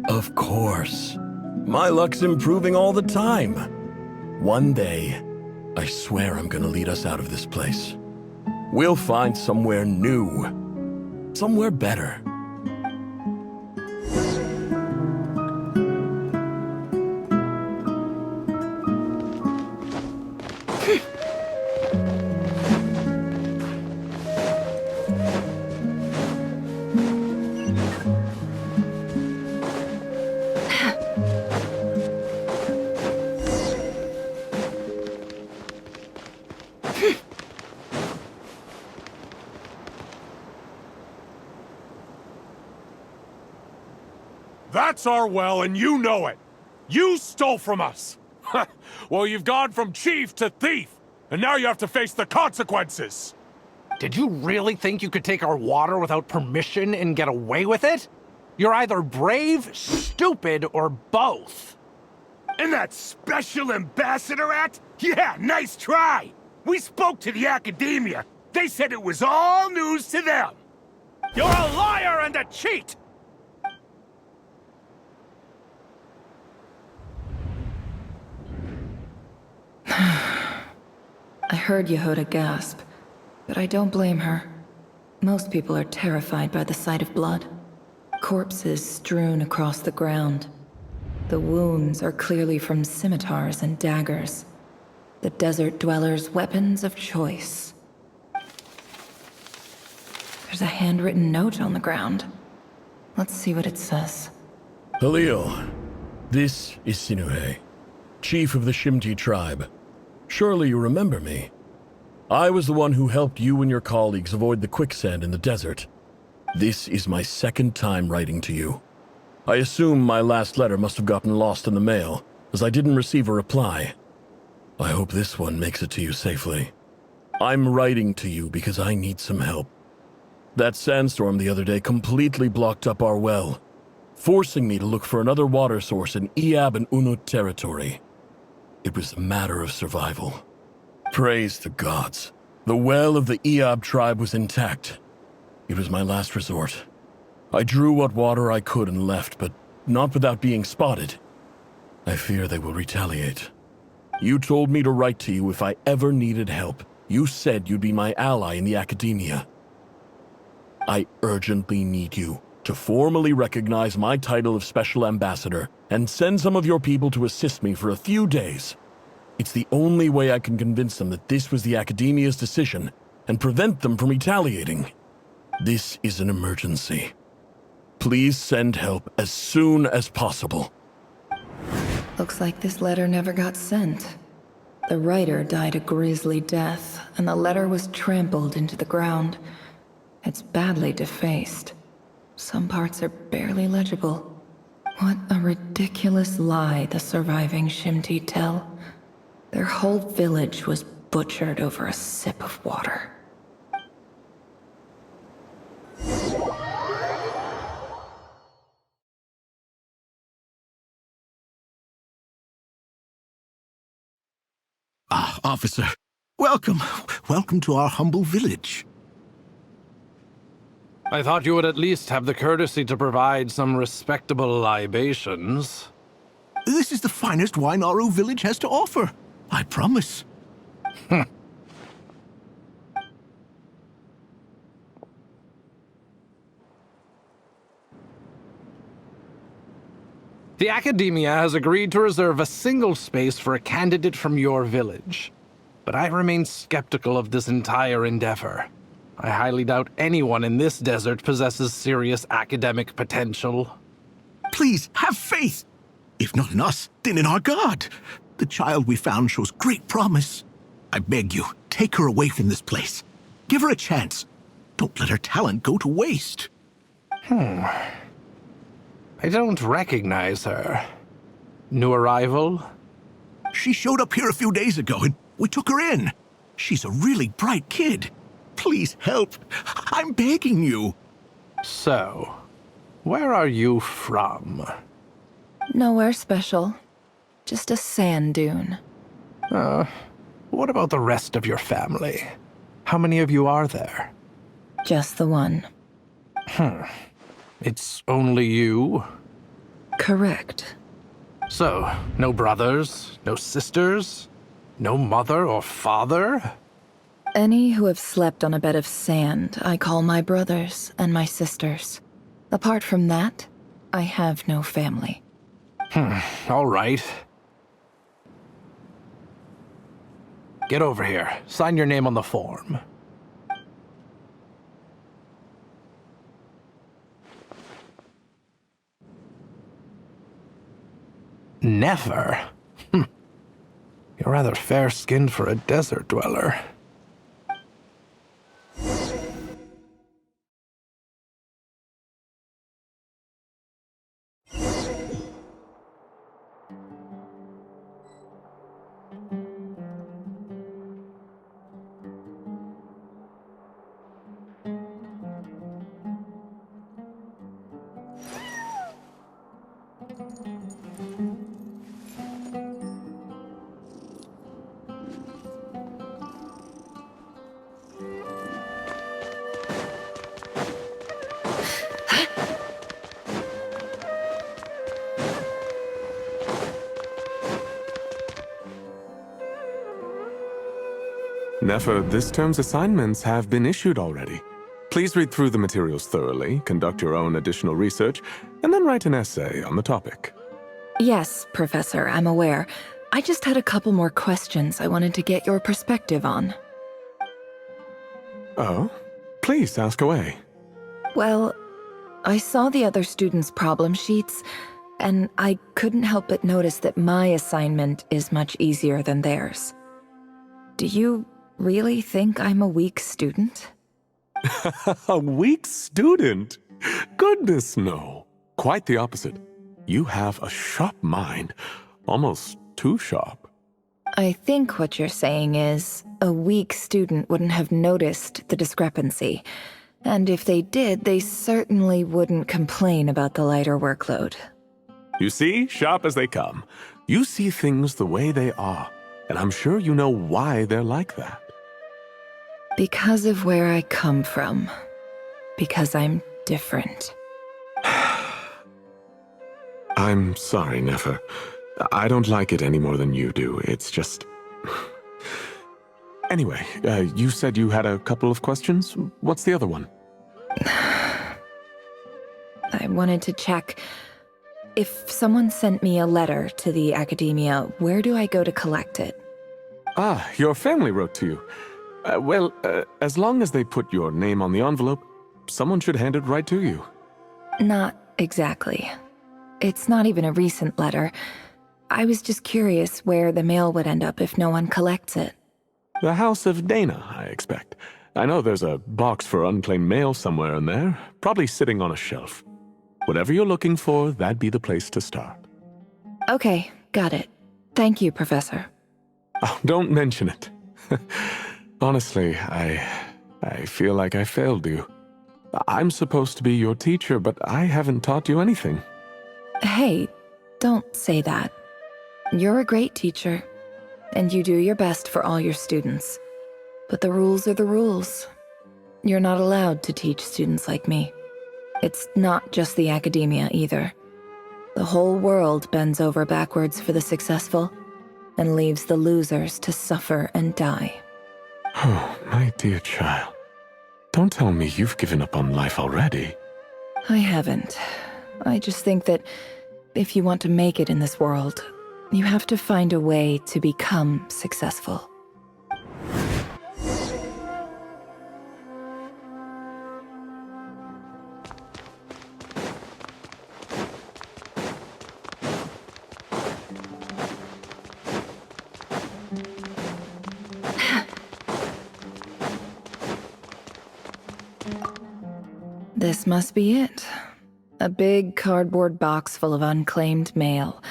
[SPEAKER 4] Of course. My luck's improving all the time. One day, I swear I'm gonna lead us out of this place. We'll find somewhere new. Somewhere better.
[SPEAKER 6] That's our well, and you know it. You stole from us. Well, you've gone from chief to thief, and now you have to face the consequences.
[SPEAKER 8] Did you really think you could take our water without permission and get away with it? You're either brave, stupid, or both.
[SPEAKER 23] And that special ambassador act? Yeah, nice try. We spoke to the academia. They said it was all news to them.
[SPEAKER 8] You're a liar and a cheat!
[SPEAKER 10] I heard Yehuda gasp, but I don't blame her. Most people are terrified by the sight of blood. Corpses strewn across the ground. The wounds are clearly from scimitars and daggers. The desert dwellers' weapons of choice. There's a handwritten note on the ground. Let's see what it says.
[SPEAKER 4] Halil, this is Sinuhe, chief of the Shimti tribe. Surely you remember me. I was the one who helped you and your colleagues avoid the quicksand in the desert. This is my second time writing to you. I assume my last letter must have gotten lost in the mail, as I didn't receive a reply. I hope this one makes it to you safely. I'm writing to you because I need some help. That sandstorm the other day completely blocked up our well, forcing me to look for another water source in Iab and Unut territory. It was a matter of survival. Praise the gods. The well of the Iab tribe was intact. It was my last resort. I drew what water I could and left, but not without being spotted. I fear they will retaliate. You told me to write to you if I ever needed help. You said you'd be my ally in the academia. I urgently need you to formally recognize my title of Special Ambassador and send some of your people to assist me for a few days. It's the only way I can convince them that this was the academia's decision and prevent them from retaliating. This is an emergency. Please send help as soon as possible.
[SPEAKER 10] Looks like this letter never got sent. The writer died a grisly death, and the letter was trampled into the ground. It's badly defaced. Some parts are barely legible. What a ridiculous lie the surviving Shimti tell. Their whole village was butchered over a sip of water.
[SPEAKER 18] Ah, officer. Welcome. Welcome to our humble village.
[SPEAKER 8] I thought you would at least have the courtesy to provide some respectable libations.
[SPEAKER 18] This is the finest wine Aru village has to offer. I promise.
[SPEAKER 8] The Academia has agreed to reserve a single space for a candidate from your village. But I remain skeptical of this entire endeavor. I highly doubt anyone in this desert possesses serious academic potential.
[SPEAKER 18] Please, have faith. If not in us, then in our god. The child we found shows great promise. I beg you, take her away from this place. Give her a chance. Don't let her talent go to waste.
[SPEAKER 8] I don't recognize her. New arrival?
[SPEAKER 18] She showed up here a few days ago and we took her in. She's a really bright kid. Please help. I'm begging you.
[SPEAKER 8] So, where are you from?
[SPEAKER 10] Nowhere special. Just a sand dune.
[SPEAKER 8] What about the rest of your family? How many of you are there?
[SPEAKER 10] Just the one.
[SPEAKER 8] It's only you?
[SPEAKER 10] Correct.
[SPEAKER 8] So, no brothers, no sisters, no mother or father?
[SPEAKER 10] Any who have slept on a bed of sand, I call my brothers and my sisters. Apart from that, I have no family.
[SPEAKER 8] All right. Get over here. Sign your name on the form. Never? You're rather fair-skinned for a desert dweller.
[SPEAKER 19] Nefer, this term's assignments have been issued already. Please read through the materials thoroughly, conduct your own additional research, and then write an essay on the topic.
[SPEAKER 10] Yes, Professor, I'm aware. I just had a couple more questions I wanted to get your perspective on.
[SPEAKER 19] Oh? Please, ask away.
[SPEAKER 10] Well, I saw the other students' problem sheets, and I couldn't help but notice that my assignment is much easier than theirs. Do you really think I'm a weak student?
[SPEAKER 19] A weak student? Goodness, no. Quite the opposite. You have a sharp mind, almost too sharp.
[SPEAKER 10] I think what you're saying is, a weak student wouldn't have noticed the discrepancy. And if they did, they certainly wouldn't complain about the lighter workload.
[SPEAKER 19] You see, sharp as they come. You see things the way they are, and I'm sure you know why they're like that.
[SPEAKER 10] Because of where I come from. Because I'm different.
[SPEAKER 19] I'm sorry, Nefer. I don't like it any more than you do. It's just... Anyway, you said you had a couple of questions. What's the other one?
[SPEAKER 10] I wanted to check. If someone sent me a letter to the academia, where do I go to collect it?
[SPEAKER 19] Ah, your family wrote to you. Well, as long as they put your name on the envelope, someone should hand it right to you.
[SPEAKER 10] Not exactly. It's not even a recent letter. I was just curious where the mail would end up if no one collects it.
[SPEAKER 19] The House of Dana, I expect. I know there's a box for unclaimed mail somewhere in there, probably sitting on a shelf. Whatever you're looking for, that'd be the place to start.
[SPEAKER 10] Okay, got it. Thank you, Professor.
[SPEAKER 19] Oh, don't mention it. Honestly, I feel like I failed you. I'm supposed to be your teacher, but I haven't taught you anything.
[SPEAKER 10] Hey, don't say that. You're a great teacher, and you do your best for all your students. But the rules are the rules. You're not allowed to teach students like me. It's not just the academia either. The whole world bends over backwards for the successful and leaves the losers to suffer and die.
[SPEAKER 19] Oh, my dear child. Don't tell me you've given up on life already.
[SPEAKER 10] I haven't. I just think that if you want to make it in this world, you have to find a way to become successful. This must be it. A big cardboard box full of unclaimed mail.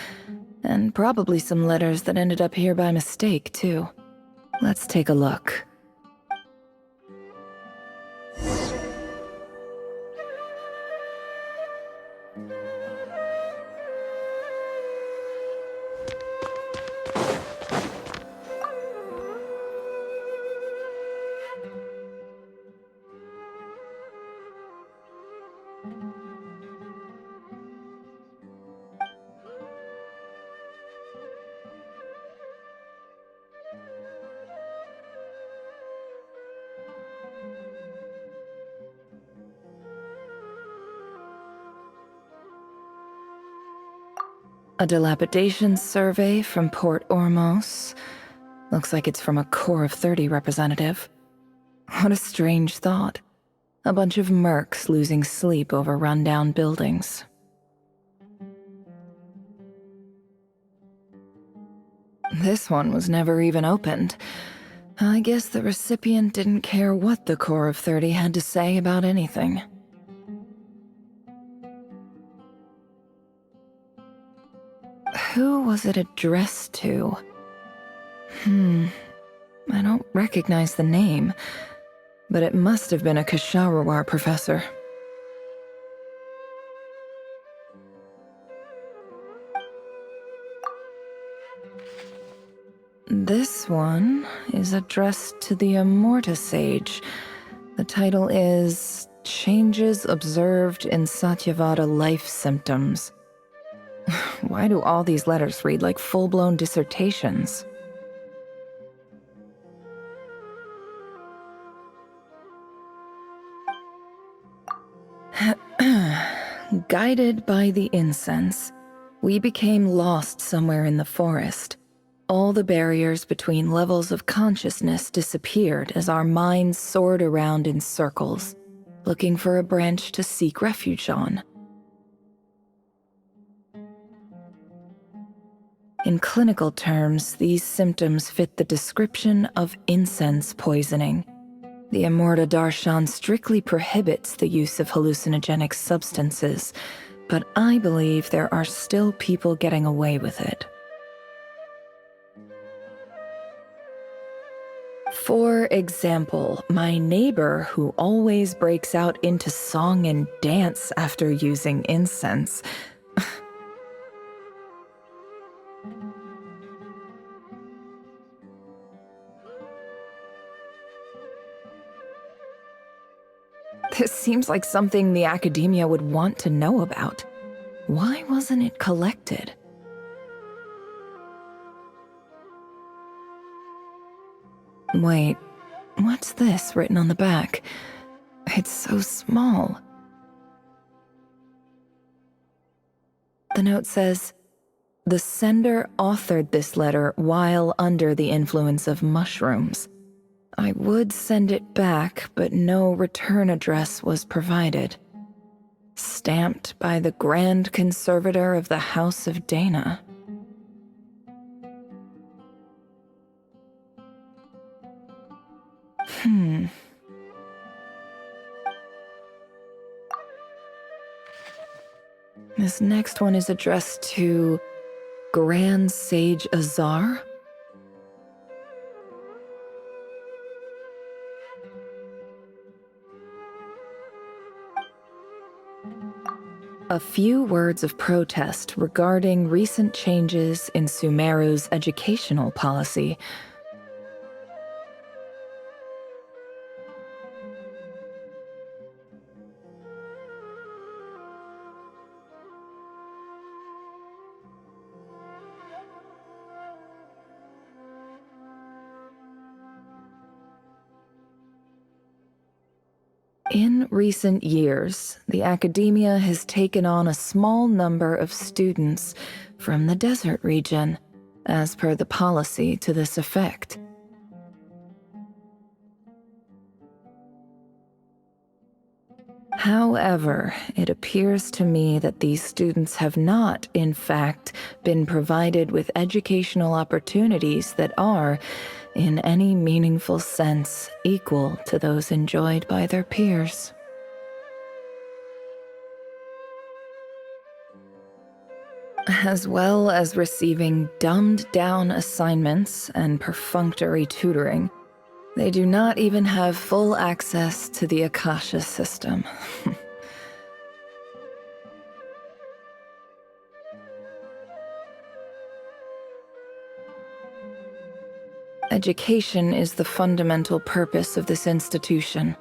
[SPEAKER 10] And probably some letters that ended up here by mistake, too. Let's take a look. A dilapidation survey from Port Ormos. Looks like it's from a Core of 30 representative. What a strange thought. A bunch of mercs losing sleep over rundown buildings. This one was never even opened. I guess the recipient didn't care what the Core of 30 had to say about anything. Who was it addressed to? I don't recognize the name, but it must have been a Kasharawar professor. This one is addressed to the Amorta Sage. The title is Changes Observed in Satyavada Life Symptoms. Why do all these letters read like full-blown dissertations? Guided by the incense, we became lost somewhere in the forest. All the barriers between levels of consciousness disappeared as our minds soared around in circles, looking for a branch to seek refuge on. In clinical terms, these symptoms fit the description of incense poisoning. The Amorta Darshan strictly prohibits the use of hallucinogenic substances, but I believe there are still people getting away with it. For example, my neighbor who always breaks out into song and dance after using incense. This seems like something the academia would want to know about. Why wasn't it collected? Wait, what's this written on the back? It's so small. The note says, "The sender authored this letter while under the influence of mushrooms. I would send it back, but no return address was provided. Stamped by the Grand Conservator of the House of Dana." This next one is addressed to Grand Sage Azar? A few words of protest regarding recent changes in Sumeru's educational policy. In recent years, the academia has taken on a small number of students from the desert region, as per the policy to this effect. However, it appears to me that these students have not, in fact, been provided with educational opportunities that are, in any meaningful sense, equal to those enjoyed by their peers. As well as receiving dumbed-down assignments and perfunctory tutoring, they do not even have full access to the Akasha system. Education is the fundamental purpose of this institution,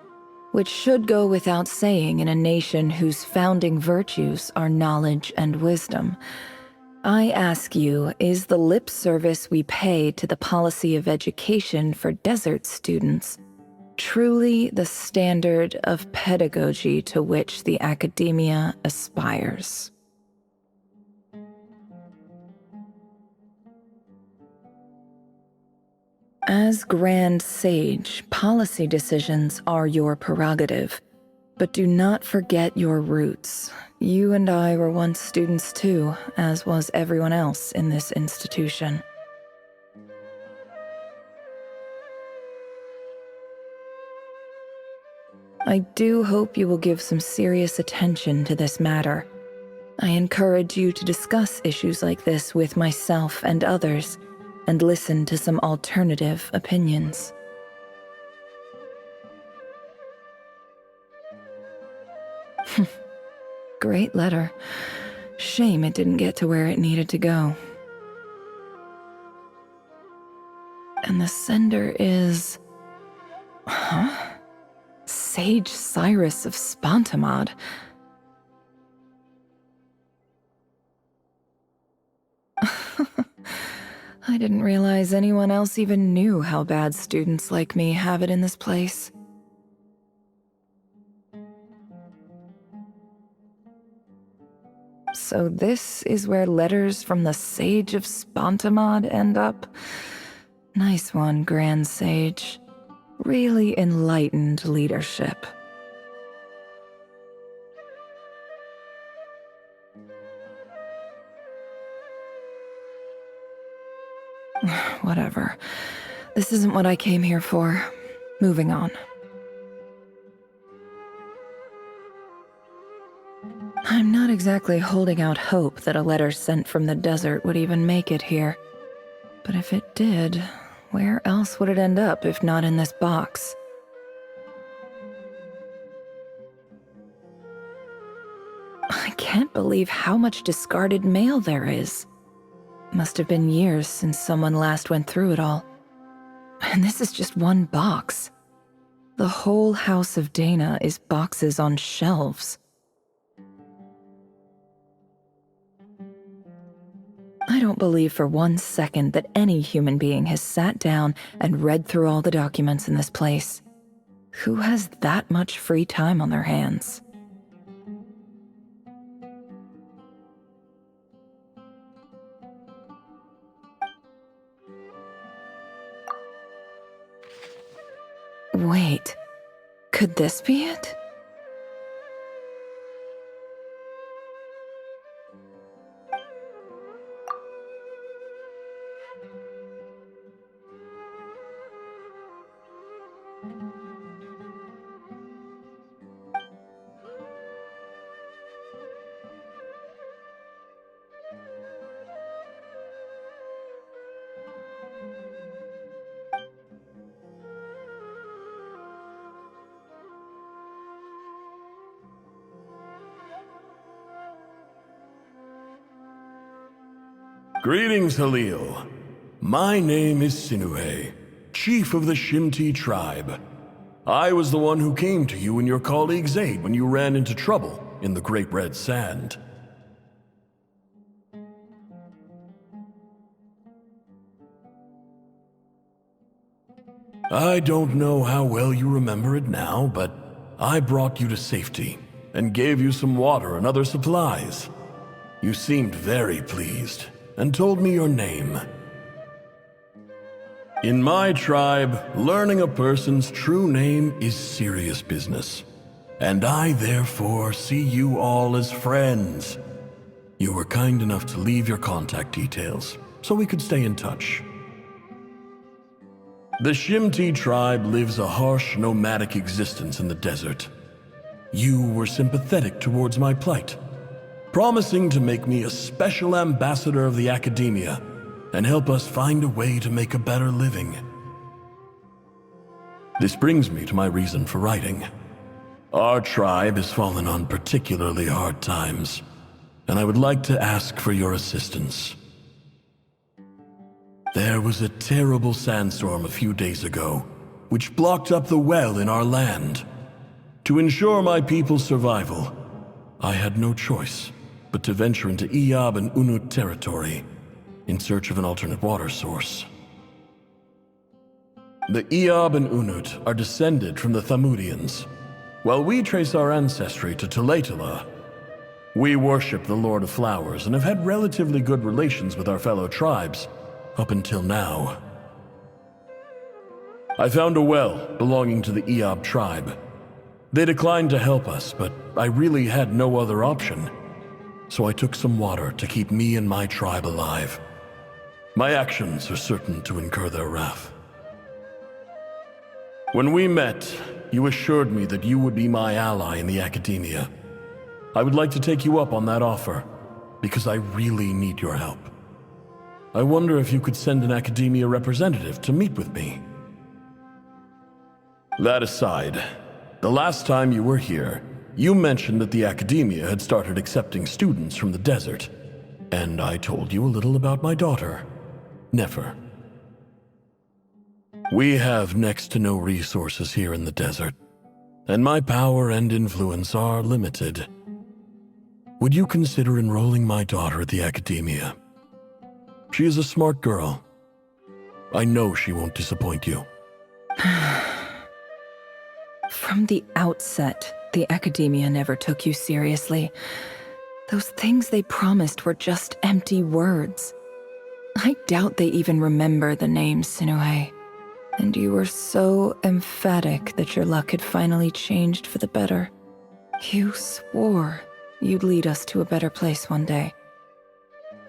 [SPEAKER 10] which should go without saying in a nation whose founding virtues are knowledge and wisdom. I ask you, is the lip service we pay to the policy of education for desert students truly the standard of pedagogy to which the academia aspires? As Grand Sage, policy decisions are your prerogative, but do not forget your roots. You and I were once students too, as was everyone else in this institution. I do hope you will give some serious attention to this matter. I encourage you to discuss issues like this with myself and others, and listen to some alternative opinions. Great letter. Shame it didn't get to where it needed to go. And the sender is... Huh? Sage Cyrus of Spontamod. I didn't realize anyone else even knew how bad students like me have it in this place. So this is where letters from the Sage of Spontamod end up? Nice one, Grand Sage. Really enlightened leadership. Whatever. This isn't what I came here for. Moving on. I'm not exactly holding out hope that a letter sent from the desert would even make it here. But if it did, where else would it end up if not in this box? I can't believe how much discarded mail there is. Must have been years since someone last went through it all. And this is just one box. The whole House of Dana is boxes on shelves. don't believe for 1 second that any human being has sat down and read through all the documents in this place. Who has that much free time on their hands? Wait, could this be it?
[SPEAKER 4] Greetings, Halil. My name is Sinuhe, chief of the Shimti tribe. I was the one who came to you and your colleague's aid when you ran into trouble in the Great Red Sand. I don't know how well you remember it now, but I brought you to safety and gave you some water and other supplies. You seemed very pleased and told me your name. In my tribe, learning a person's true name is serious business, and I therefore see you all as friends. You were kind enough to leave your contact details so we could stay in touch. The Shimti tribe lives a harsh, nomadic existence in the desert. You were sympathetic towards my plight, promising to make me a special ambassador of the academia and help us find a way to make a better living. This brings me to my reason for writing. Our tribe has fallen on particularly hard times, and I would like to ask for your assistance. There was a terrible sandstorm a few days ago, which blocked up the well in our land. To ensure my people's survival, I had no choice but to venture into Iyab and Unut territory in search of an alternate water source. The Iyab and Unut are descended from the Thamudians, while we trace our ancestry to Tulatala. We worship the Lord of Flowers and have had relatively good relations with our fellow tribes up until now. I found a well belonging to the Iyab tribe. They declined to help us, but I really had no other option. So I took some water to keep me and my tribe alive. My actions are certain to incur their wrath. When we met, you assured me that you would be my ally in the academia. I would like to take you up on that offer, because I really need your help. I wonder if you could send an academia representative to meet with me. That aside, the last time you were here, you mentioned that the academia had started accepting students from the desert, and I told you a little about my daughter, Nefer. We have next to no resources here in the desert, and my power and influence are limited. Would you consider enrolling my daughter at the academia? She is a smart girl. I know she won't disappoint you.
[SPEAKER 10] From the outset, the academia never took you seriously. Those things they promised were just empty words. I doubt they even remember the name Sinuhe. And you were so emphatic that your luck had finally changed for the better. You swore you'd lead us to a better place one day.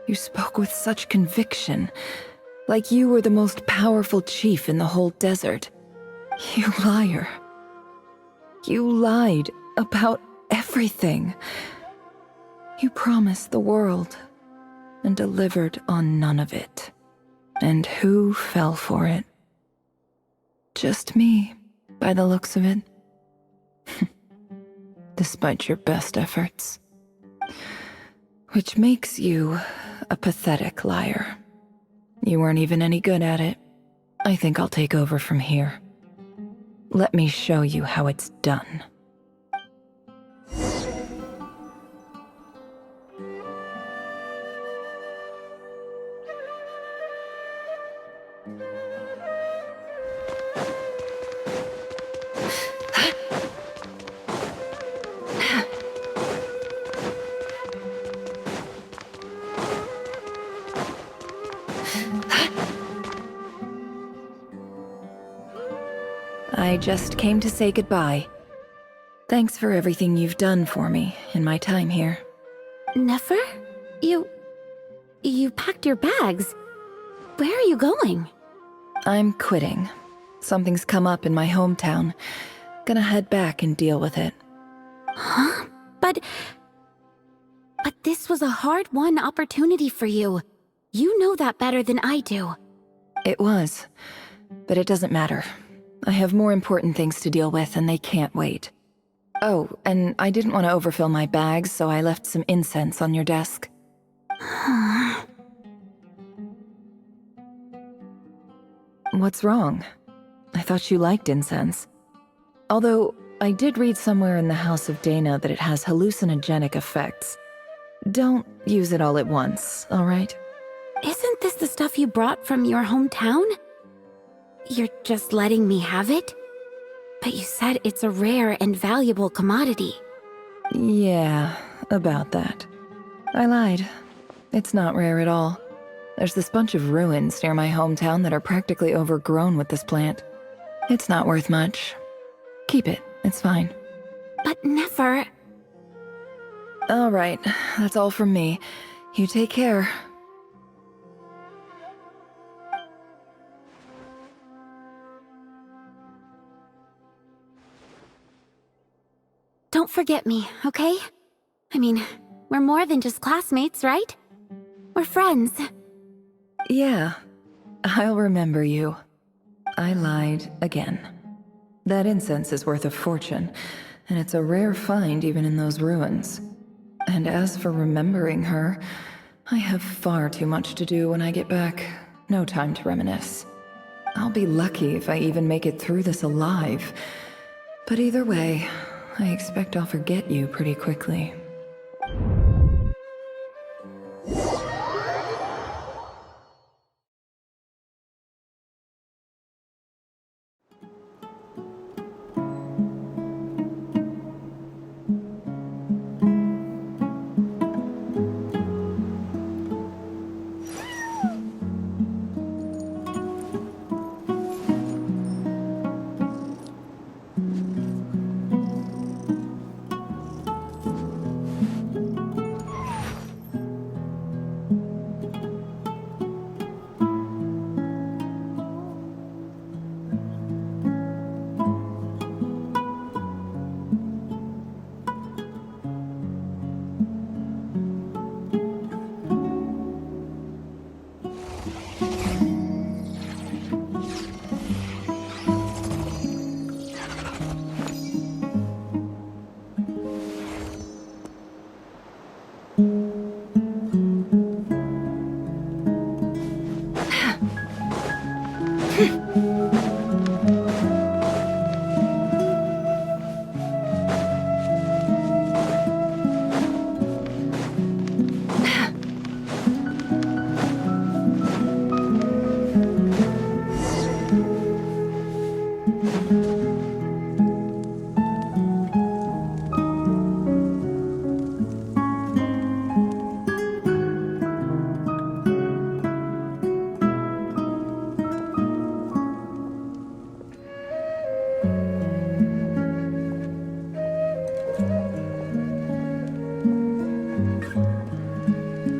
[SPEAKER 10] You spoke with such conviction, like you were the most powerful chief in the whole desert. You liar. You lied about everything. You promised the world and delivered on none of it. And who fell for it? Just me, by the looks of it. Despite your best efforts. Which makes you a pathetic liar. You weren't even any good at it. I think I'll take over from here. Let me show you how it's done. I just came to say goodbye. Thanks for everything you've done for me in my time here.
[SPEAKER 15] Nefer? You packed your bags. Where are you going?
[SPEAKER 10] I'm quitting. Something's come up in my hometown. Gonna head back and deal with it.
[SPEAKER 15] Huh? But this was a hard-won opportunity for you. You know that better than I do.
[SPEAKER 10] It was. But it doesn't matter. I have more important things to deal with, and they can't wait. Oh, and I didn't want to overfill my bags, so I left some incense on your desk. What's wrong? I thought you liked incense. Although, I did read somewhere in the House of Dana that it has hallucinogenic effects. Don't use it all at once, alright?
[SPEAKER 15] Isn't this the stuff you brought from your hometown? You're just letting me have it? But you said it's a rare and valuable commodity.
[SPEAKER 10] Yeah, about that. I lied. It's not rare at all. There's this bunch of ruins near my hometown that are practically overgrown with this plant. It's not worth much. Keep it, it's fine.
[SPEAKER 15] But Nefer...
[SPEAKER 10] Alright, that's all from me. You take care.
[SPEAKER 15] Don't forget me, okay? I mean, we're more than just classmates, right? We're friends.
[SPEAKER 10] Yeah, I'll remember you. I lied again. That incense is worth a fortune, and it's a rare find even in those ruins. And as for remembering her, I have far too much to do when I get back. No time to reminisce. I'll be lucky if I even make it through this alive. But either way, I expect I'll forget you pretty quickly.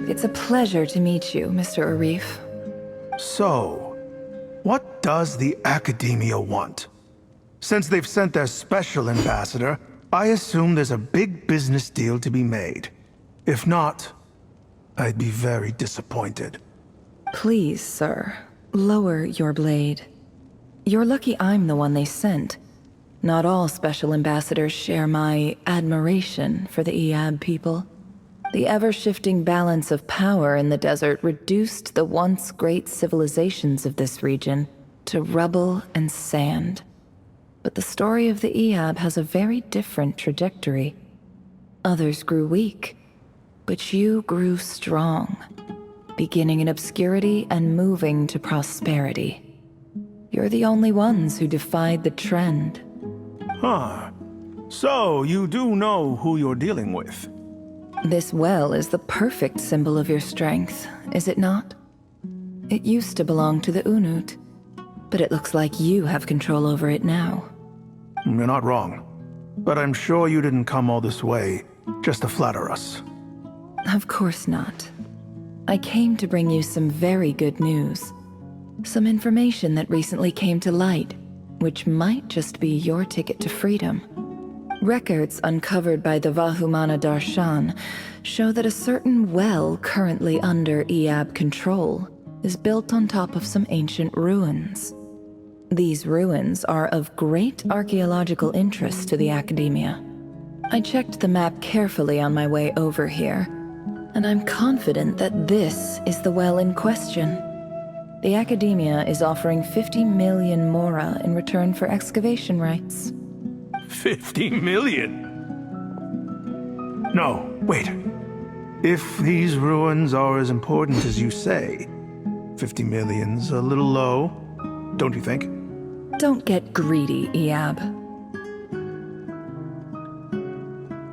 [SPEAKER 10] It's a pleasure to meet you, Mr. Arif.
[SPEAKER 18] So, what does the Academia want? Since they've sent their special ambassador, I assume there's a big business deal to be made. If not, I'd be very disappointed.
[SPEAKER 10] Please, sir, lower your blade. You're lucky I'm the one they sent. Not all special ambassadors share my admiration for the Iab people. The ever-shifting balance of power in the desert reduced the once great civilizations of this region to rubble and sand. But the story of the Iab has a very different trajectory. Others grew weak, but you grew strong, beginning in obscurity and moving to prosperity. You're the only ones who defied the trend.
[SPEAKER 18] Huh. So, you do know who you're dealing with?
[SPEAKER 10] This well is the perfect symbol of your strength, is it not? It used to belong to the Unut, but it looks like you have control over it now.
[SPEAKER 18] You're not wrong. But I'm sure you didn't come all this way just to flatter us.
[SPEAKER 10] Of course not. I came to bring you some very good news. Some information that recently came to light, which might just be your ticket to freedom. Records uncovered by the Vahumana Darshan show that a certain well currently under Iab control is built on top of some ancient ruins. These ruins are of great archaeological interest to the Academia. I checked the map carefully on my way over here, and I'm confident that this is the well in question. The Academia is offering 50 million mora in return for excavation rights.
[SPEAKER 18] 50 million? No, wait. If these ruins are as important as you say, 50 million's a little low, don't you think?
[SPEAKER 10] Don't get greedy, Iab.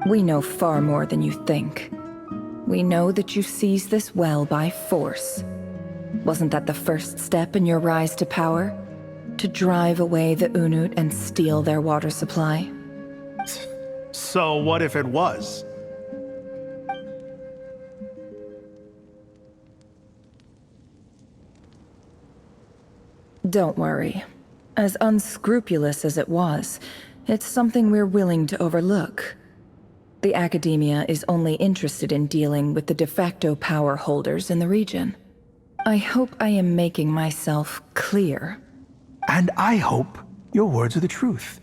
[SPEAKER 10] We know far more than you think. We know that you seized this well by force. Wasn't that the first step in your rise to power? To drive away the Unut and steal their water supply?
[SPEAKER 18] So what if it was?
[SPEAKER 10] Don't worry. As unscrupulous as it was, it's something we're willing to overlook. The Academia is only interested in dealing with the de facto power holders in the region. I hope I am making myself clear.
[SPEAKER 18] And I hope your words are the truth.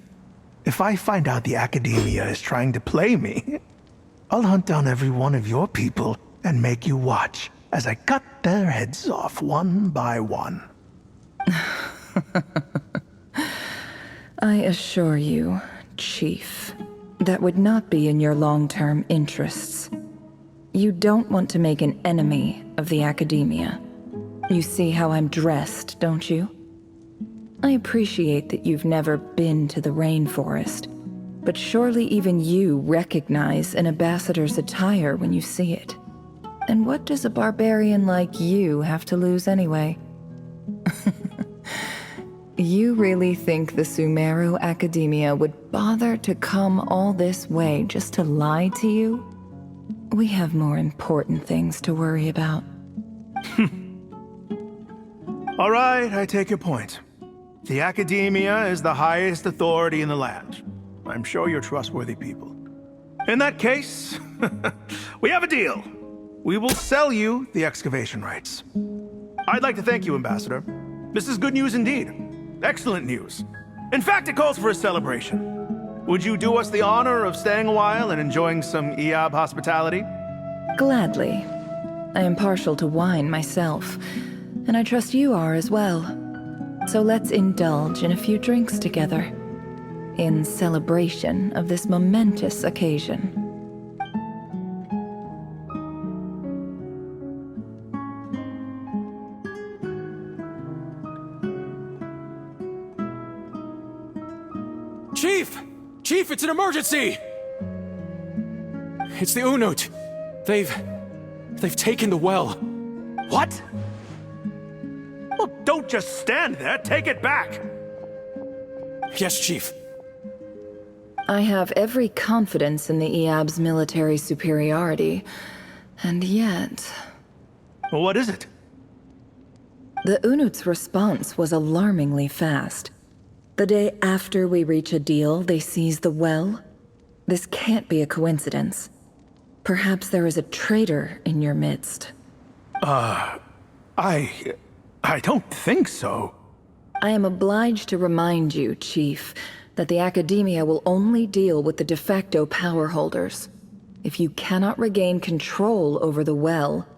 [SPEAKER 18] If I find out the Academia is trying to play me, I'll hunt down every one of your people and make you watch as I cut their heads off one by one.
[SPEAKER 10] I assure you, Chief, that would not be in your long-term interests. You don't want to make an enemy of the Academia. You see how I'm dressed, don't you? I appreciate that you've never been to the rainforest, but surely even you recognize an ambassador's attire when you see it. And what does a barbarian like you have to lose anyway? You really think the Sumeru Academia would bother to come all this way just to lie to you? We have more important things to worry about.
[SPEAKER 18] All right, I take your point. The Academia is the highest authority in the land. I'm sure you're trustworthy people. In that case, we have a deal. We will sell you the excavation rights. I'd like to thank you, Ambassador. This is good news indeed. Excellent news. In fact, it calls for a celebration. Would you do us the honor of staying a while and enjoying some Iab hospitality?
[SPEAKER 10] Gladly. I am partial to wine myself, and I trust you are as well. So let's indulge in a few drinks together, in celebration of this momentous occasion.
[SPEAKER 5] Chief! Chief, it's an emergency! It's the Unut. They've taken the well.
[SPEAKER 18] What? Well, don't just stand there. Take it back.
[SPEAKER 5] Yes, Chief.
[SPEAKER 10] I have every confidence in the Iab's military superiority, and yet...
[SPEAKER 18] Well, what is it?
[SPEAKER 10] The Unut's response was alarmingly fast. The day after we reach a deal, they seize the well. This can't be a coincidence. Perhaps there is a traitor in your midst.
[SPEAKER 18] I don't think so.
[SPEAKER 10] I am obliged to remind you, Chief, that the Academia will only deal with the de facto power holders. If you cannot regain control over the well,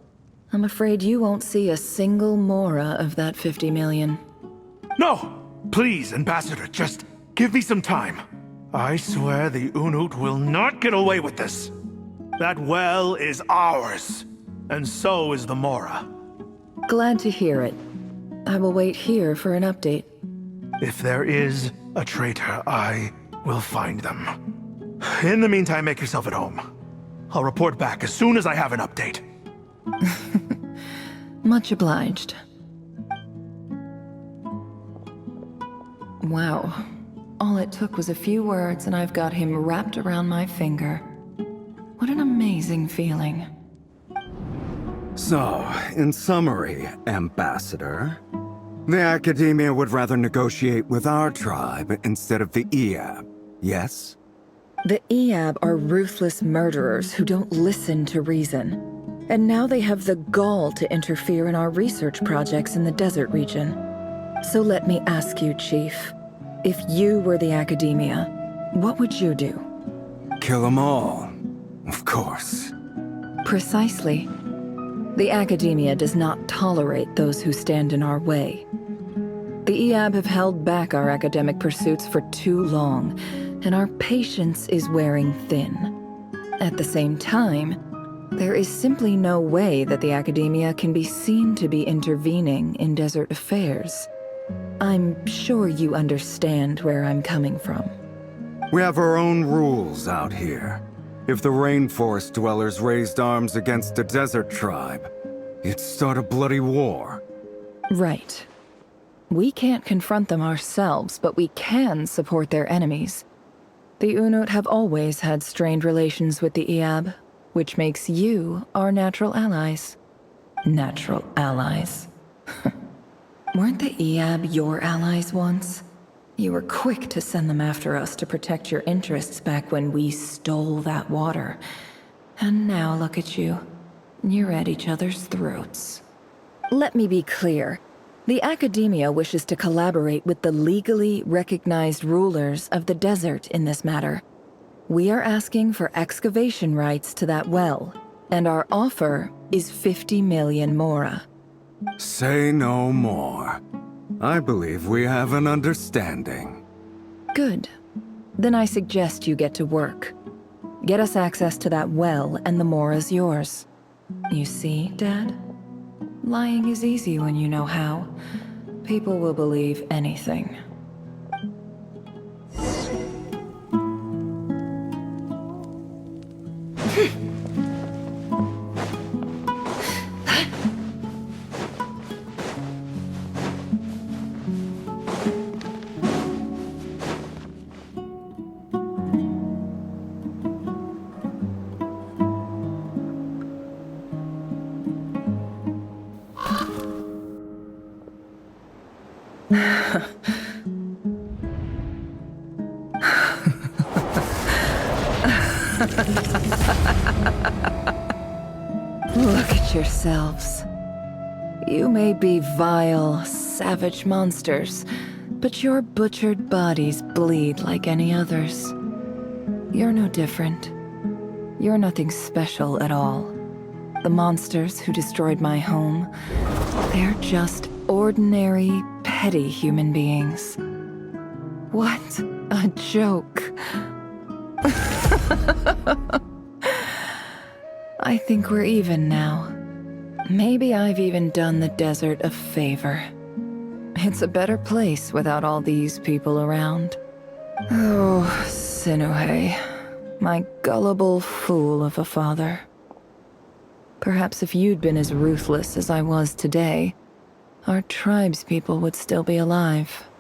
[SPEAKER 10] I'm afraid you won't see a single mora of that 50 million.
[SPEAKER 18] No! Please, Ambassador, just give me some time. I swear the Unut will not get away with this. That well is ours, and so is the mora.
[SPEAKER 10] Glad to hear it. I will wait here for an update.
[SPEAKER 18] If there is a traitor, I will find them. In the meantime, make yourself at home. I'll report back as soon as I have an update.
[SPEAKER 10] Much obliged. Wow. All it took was a few words and I've got him wrapped around my finger. What an amazing feeling.
[SPEAKER 22] So, in summary, Ambassador, the Academia would rather negotiate with our tribe instead of the Eab, yes?
[SPEAKER 10] The Eab are ruthless murderers who don't listen to reason. And now they have the gall to interfere in our research projects in the desert region. So let me ask you, Chief. If you were the Academia, what would you do?
[SPEAKER 22] Kill them all, of course.
[SPEAKER 10] Precisely. The Academia does not tolerate those who stand in our way. The Eab have held back our academic pursuits for too long, and our patience is wearing thin. At the same time, there is simply no way that the Academia can be seen to be intervening in desert affairs. I'm sure you understand where I'm coming from.
[SPEAKER 22] We have our own rules out here. If the rainforest dwellers raised arms against a desert tribe, it'd start a bloody war.
[SPEAKER 10] Right. We can't confront them ourselves, but we can support their enemies. The Unut have always had strained relations with the Eab, which makes you our natural allies. Natural allies. Weren't the Eab your allies once? You were quick to send them after us to protect your interests back when we stole that water. And now look at you. You're at each other's throats. Let me be clear. The Academia wishes to collaborate with the legally recognized rulers of the desert in this matter. We are asking for excavation rights to that well, and our offer is 50 million mora.
[SPEAKER 22] Say no more. I believe we have an understanding.
[SPEAKER 10] Good. Then I suggest you get to work. Get us access to that well, and the mora's yours. You see, Dad? Lying is easy when you know how. People will believe anything. Look at yourselves. You may be vile, savage monsters, but your butchered bodies bleed like any others. You're no different. You're nothing special at all. The monsters who destroyed my home, they're just ordinary, petty human beings. What a joke. I think we're even now. Maybe I've even done the desert a favor. It's a better place without all these people around. Oh, Sinuhe, my gullible fool of a father. Perhaps if you'd been as ruthless as I was today, our tribespeople would still be alive.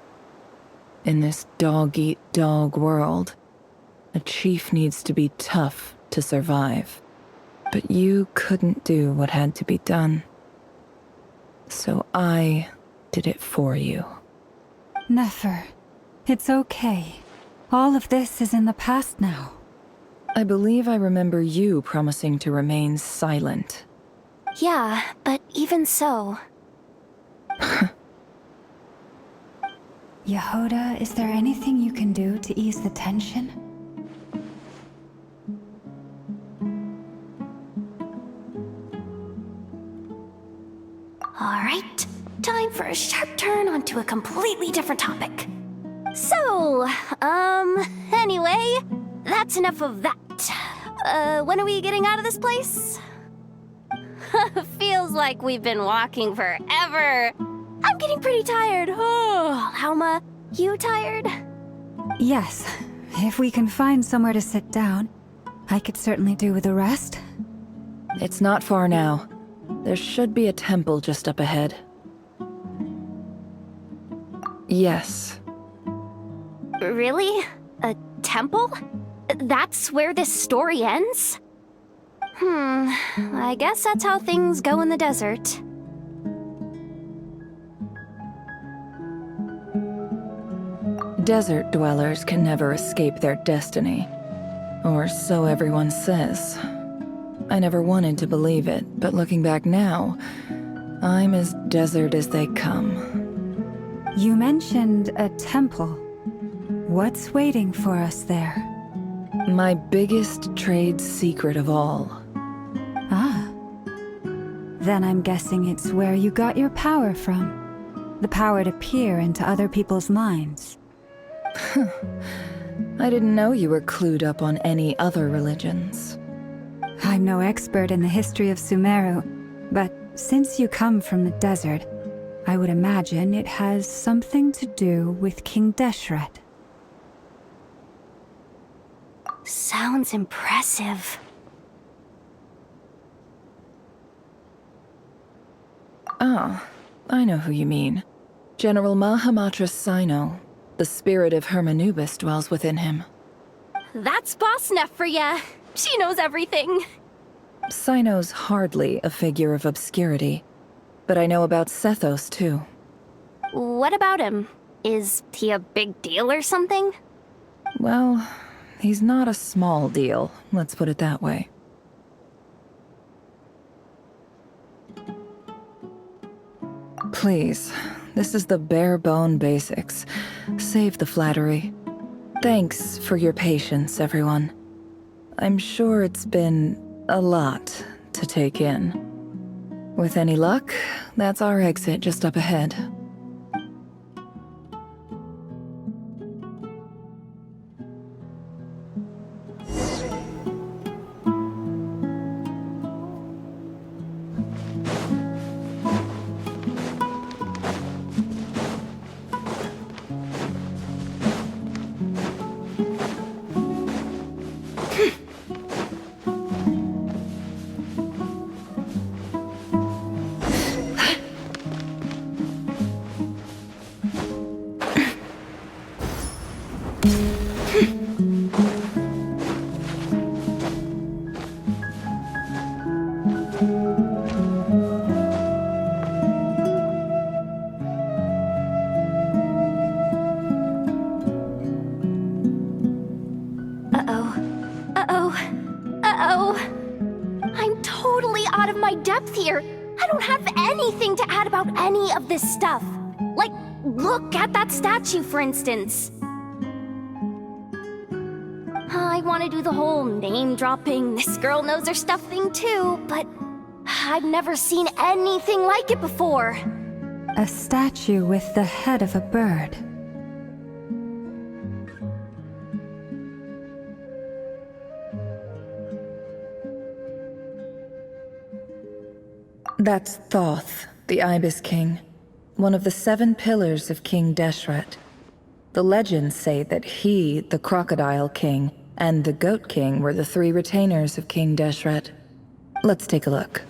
[SPEAKER 10] In this dog-eat-dog world, a chief needs to be tough to survive. But you couldn't do what had to be done. So I did it for you.
[SPEAKER 2] Nefer, it's okay. All of this is in the past now.
[SPEAKER 10] I believe I remember you promising to remain silent.
[SPEAKER 12] Yeah, but even so...
[SPEAKER 2] Yehoda, is there anything you can do to ease the tension?
[SPEAKER 12] Alright, time for a sharp turn onto a completely different topic. So, anyway, that's enough of that. When are we getting out of this place? Feels like we've been walking forever. I'm getting pretty tired. Oh, Alma, you tired?
[SPEAKER 2] Yes. If we can find somewhere to sit down, I could certainly do with a rest.
[SPEAKER 10] It's not far now. There should be a temple just up ahead. Yes.
[SPEAKER 12] Really? A temple? That's where this story ends? I guess that's how things go in the desert.
[SPEAKER 10] Desert dwellers can never escape their destiny. Or so everyone says. I never wanted to believe it, but looking back now, I'm as desert as they come.
[SPEAKER 2] You mentioned a temple. What's waiting for us there?
[SPEAKER 10] My biggest trade secret of all.
[SPEAKER 2] Ah. Then I'm guessing it's where you got your power from. The power to peer into other people's minds.
[SPEAKER 10] I didn't know you were clued up on any other religions.
[SPEAKER 2] I'm no expert in the history of Sumeru, but since you come from the desert, I would imagine it has something to do with King Deshret.
[SPEAKER 12] Sounds impressive.
[SPEAKER 10] Ah, I know who you mean. General Mahamatra Sino. The spirit of Hermanubis dwells within him.
[SPEAKER 12] That's Boss Neff for ya. She knows everything.
[SPEAKER 10] Sino's hardly a figure of obscurity, but I know about Sethos too.
[SPEAKER 12] What about him? Is he a big deal or something?
[SPEAKER 10] Well, he's not a small deal, let's put it that way. Please, this is the bare-bone basics. Save the flattery. Thanks for your patience, everyone. I'm sure it's been a lot to take in. With any luck, that's our exit just up ahead.
[SPEAKER 12] I'm totally out of my depth here. I don't have anything to add about any of this stuff. Like, look at that statue, for instance. I want to do the whole name-dropping, this girl knows her stuff thing too, but I've never seen anything like it before.
[SPEAKER 2] A statue with the head of a bird.
[SPEAKER 10] That's Thoth, the Ibis King, one of the 7 pillars of King Deshret. The legends say that he, the Crocodile King, and the Goat King were the 3 retainers of King Deshret. Let's take a look.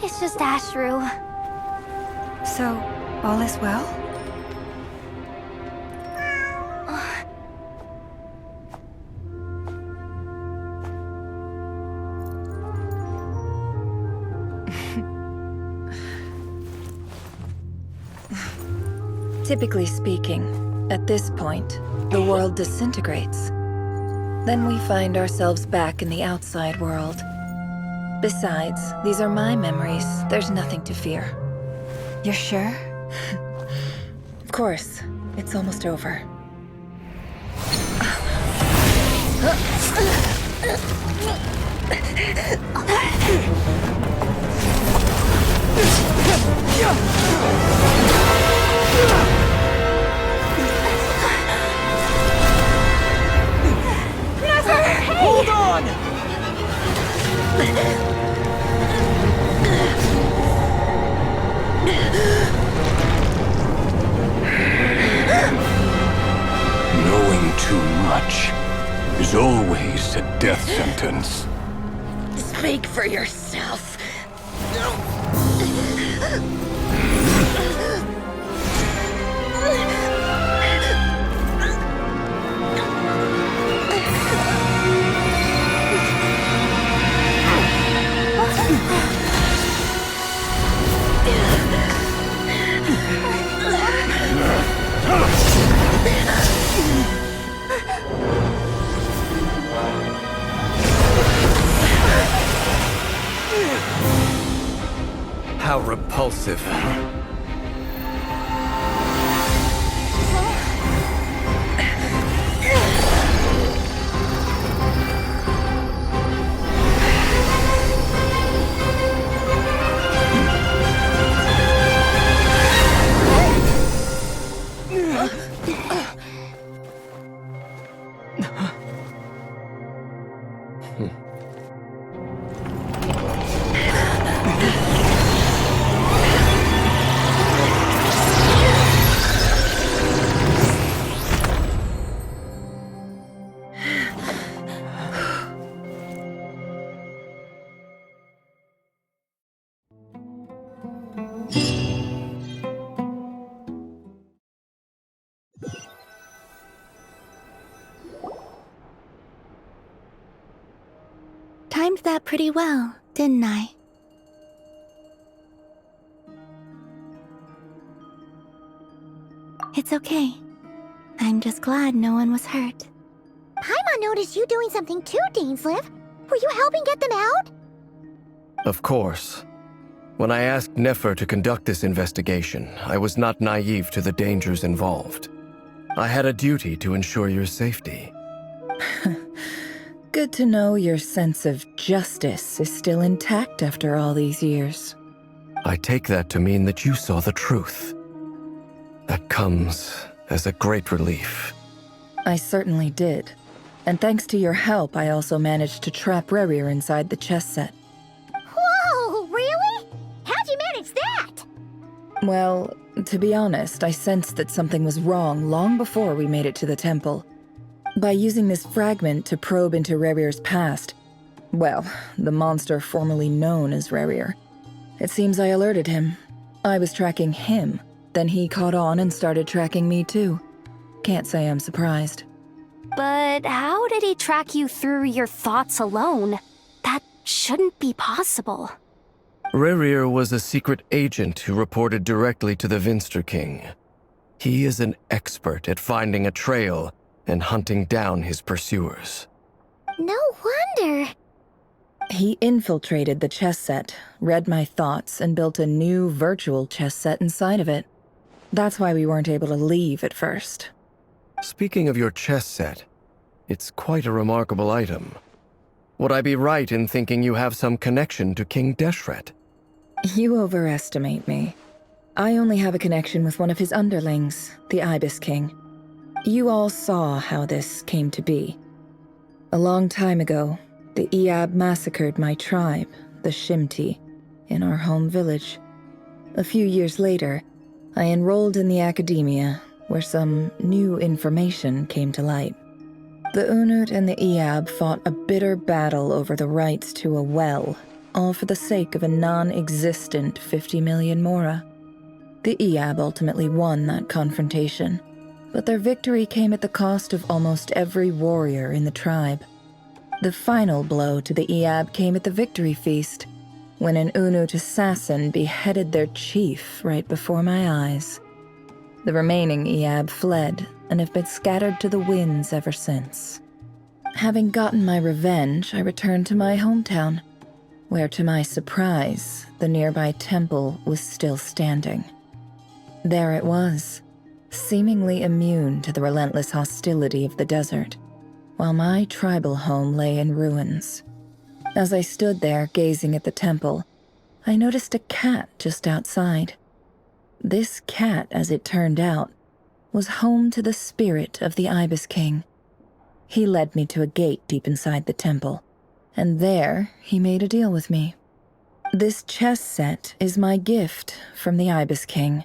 [SPEAKER 12] It's just Ashru.
[SPEAKER 2] So, all is well?
[SPEAKER 10] Typically speaking, at this point, the world disintegrates. Then we find ourselves back in the outside world. Besides, these are my memories. There's nothing to fear.
[SPEAKER 2] You're sure?
[SPEAKER 10] Of course. It's almost over.
[SPEAKER 12] No!
[SPEAKER 13] Knowing too much is always a death sentence.
[SPEAKER 17] Speak for yourself.
[SPEAKER 11] How repulsive.
[SPEAKER 1] Timed that pretty well, didn't I? It's okay. I'm just glad no one was hurt. Paimon noticed you doing something too, Dainsleif. Were you helping get them out?
[SPEAKER 11] Of course. When I asked Nefer to conduct this investigation, I was not naive to the dangers involved. I had a duty to ensure your safety.
[SPEAKER 10] Good to know your sense of justice is still intact after all these years.
[SPEAKER 11] I take that to mean that you saw the truth. That comes as a great relief.
[SPEAKER 10] I certainly did. And thanks to your help, I also managed to trap Rerir inside the chess set.
[SPEAKER 1] Whoa, really? How'd you manage that?
[SPEAKER 10] Well, to be honest, I sensed that something was wrong long before we made it to the temple. By using this fragment to probe into Rerir's past, well, the monster formerly known as Rerir, it seems I alerted him. I was tracking him, then he caught on and started tracking me too. Can't say I'm surprised.
[SPEAKER 12] But how did he track you through your thoughts alone? That shouldn't be possible.
[SPEAKER 11] Rerir was a secret agent who reported directly to the Vinster King. He is an expert at finding a trail and hunting down his pursuers.
[SPEAKER 1] No wonder.
[SPEAKER 10] He infiltrated the chess set, read my thoughts, and built a new virtual chess set inside of it. That's why we weren't able to leave at first.
[SPEAKER 11] Speaking of your chess set, it's quite a remarkable item. Would I be right in thinking you have some connection to King Deshret?
[SPEAKER 10] You overestimate me. I only have a connection with one of his underlings, the Ibis King. You all saw how this came to be. A long time ago, the Eab massacred my tribe, the Shimti, in our home village. A few years later, I enrolled in the academia, where some new information came to light. The Unut and the Eab fought a bitter battle over the rights to a well, all for the sake of a non-existent 50 million Mora. The Eab ultimately won that confrontation, but their victory came at the cost of almost every warrior in the tribe. The final blow to the Eab came at the victory feast, when an Unut assassin beheaded their chief right before my eyes. The remaining Eab fled and have been scattered to the winds ever since. Having gotten my revenge, I returned to my hometown, where to my surprise, the nearby temple was still standing. There it was, seemingly immune to the relentless hostility of the desert, while my tribal home lay in ruins. As I stood there gazing at the temple, I noticed a cat just outside. This cat, as it turned out, was home to the spirit of the Ibis King. He led me to a gate deep inside the temple, and there he made a deal with me. This chess set is my gift from the Ibis King.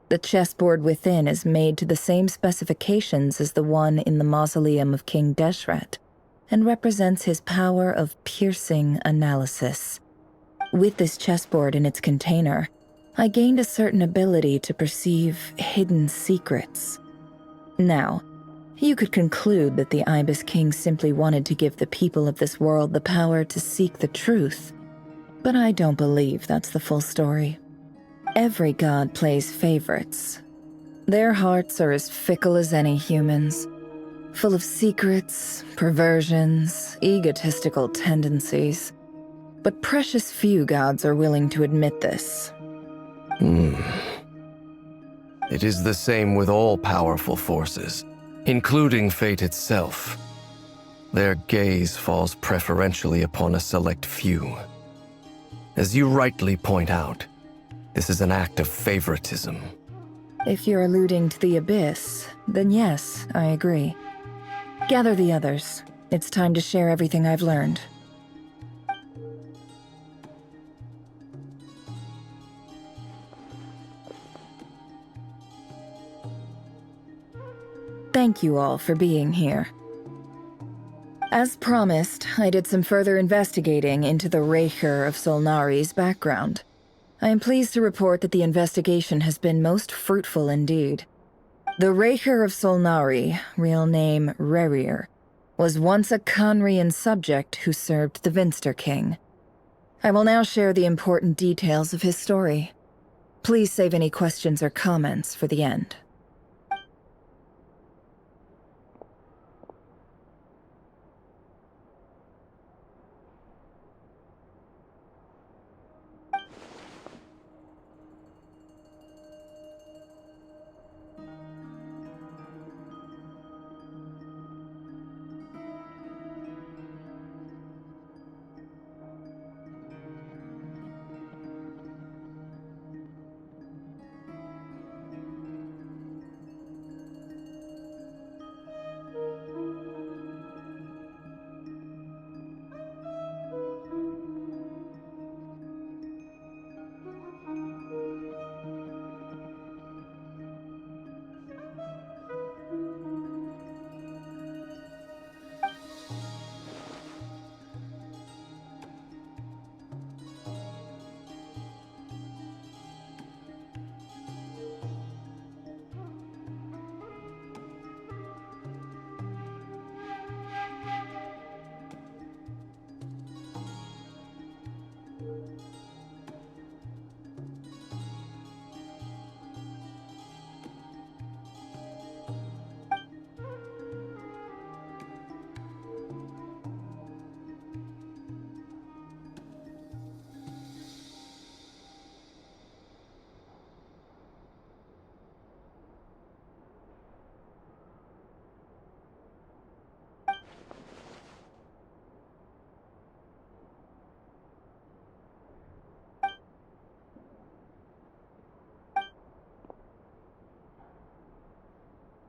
[SPEAKER 10] The chessboard within is made to the same specifications as the one in the mausoleum of King Deshret, and represents his power of piercing analysis. With this chessboard in its container, I gained a certain ability to perceive hidden secrets. Now, you could conclude that the Ibis King simply wanted to give the people of this world the power to seek the truth, but I don't believe that's the full story. Every god plays favorites. Their hearts are as fickle as any human's, full of secrets, perversions, egotistical tendencies. But precious few gods are willing to admit this.
[SPEAKER 11] It is the same with all powerful forces, including fate itself. Their gaze falls preferentially upon a select few. As you rightly point out, this is an act of favoritism.
[SPEAKER 10] If you're alluding to the Abyss, then yes, I agree. Gather the others. It's time to share everything I've learned. Thank you all for being here. As promised, I did some further investigating into the Raker of Solnari's background. I am pleased to report that the investigation has been most fruitful indeed. The Raker of Solnari, real name Rerir, was once a Conrian subject who served the Vinster King. I will now share the important details of his story. Please save any questions or comments for the end.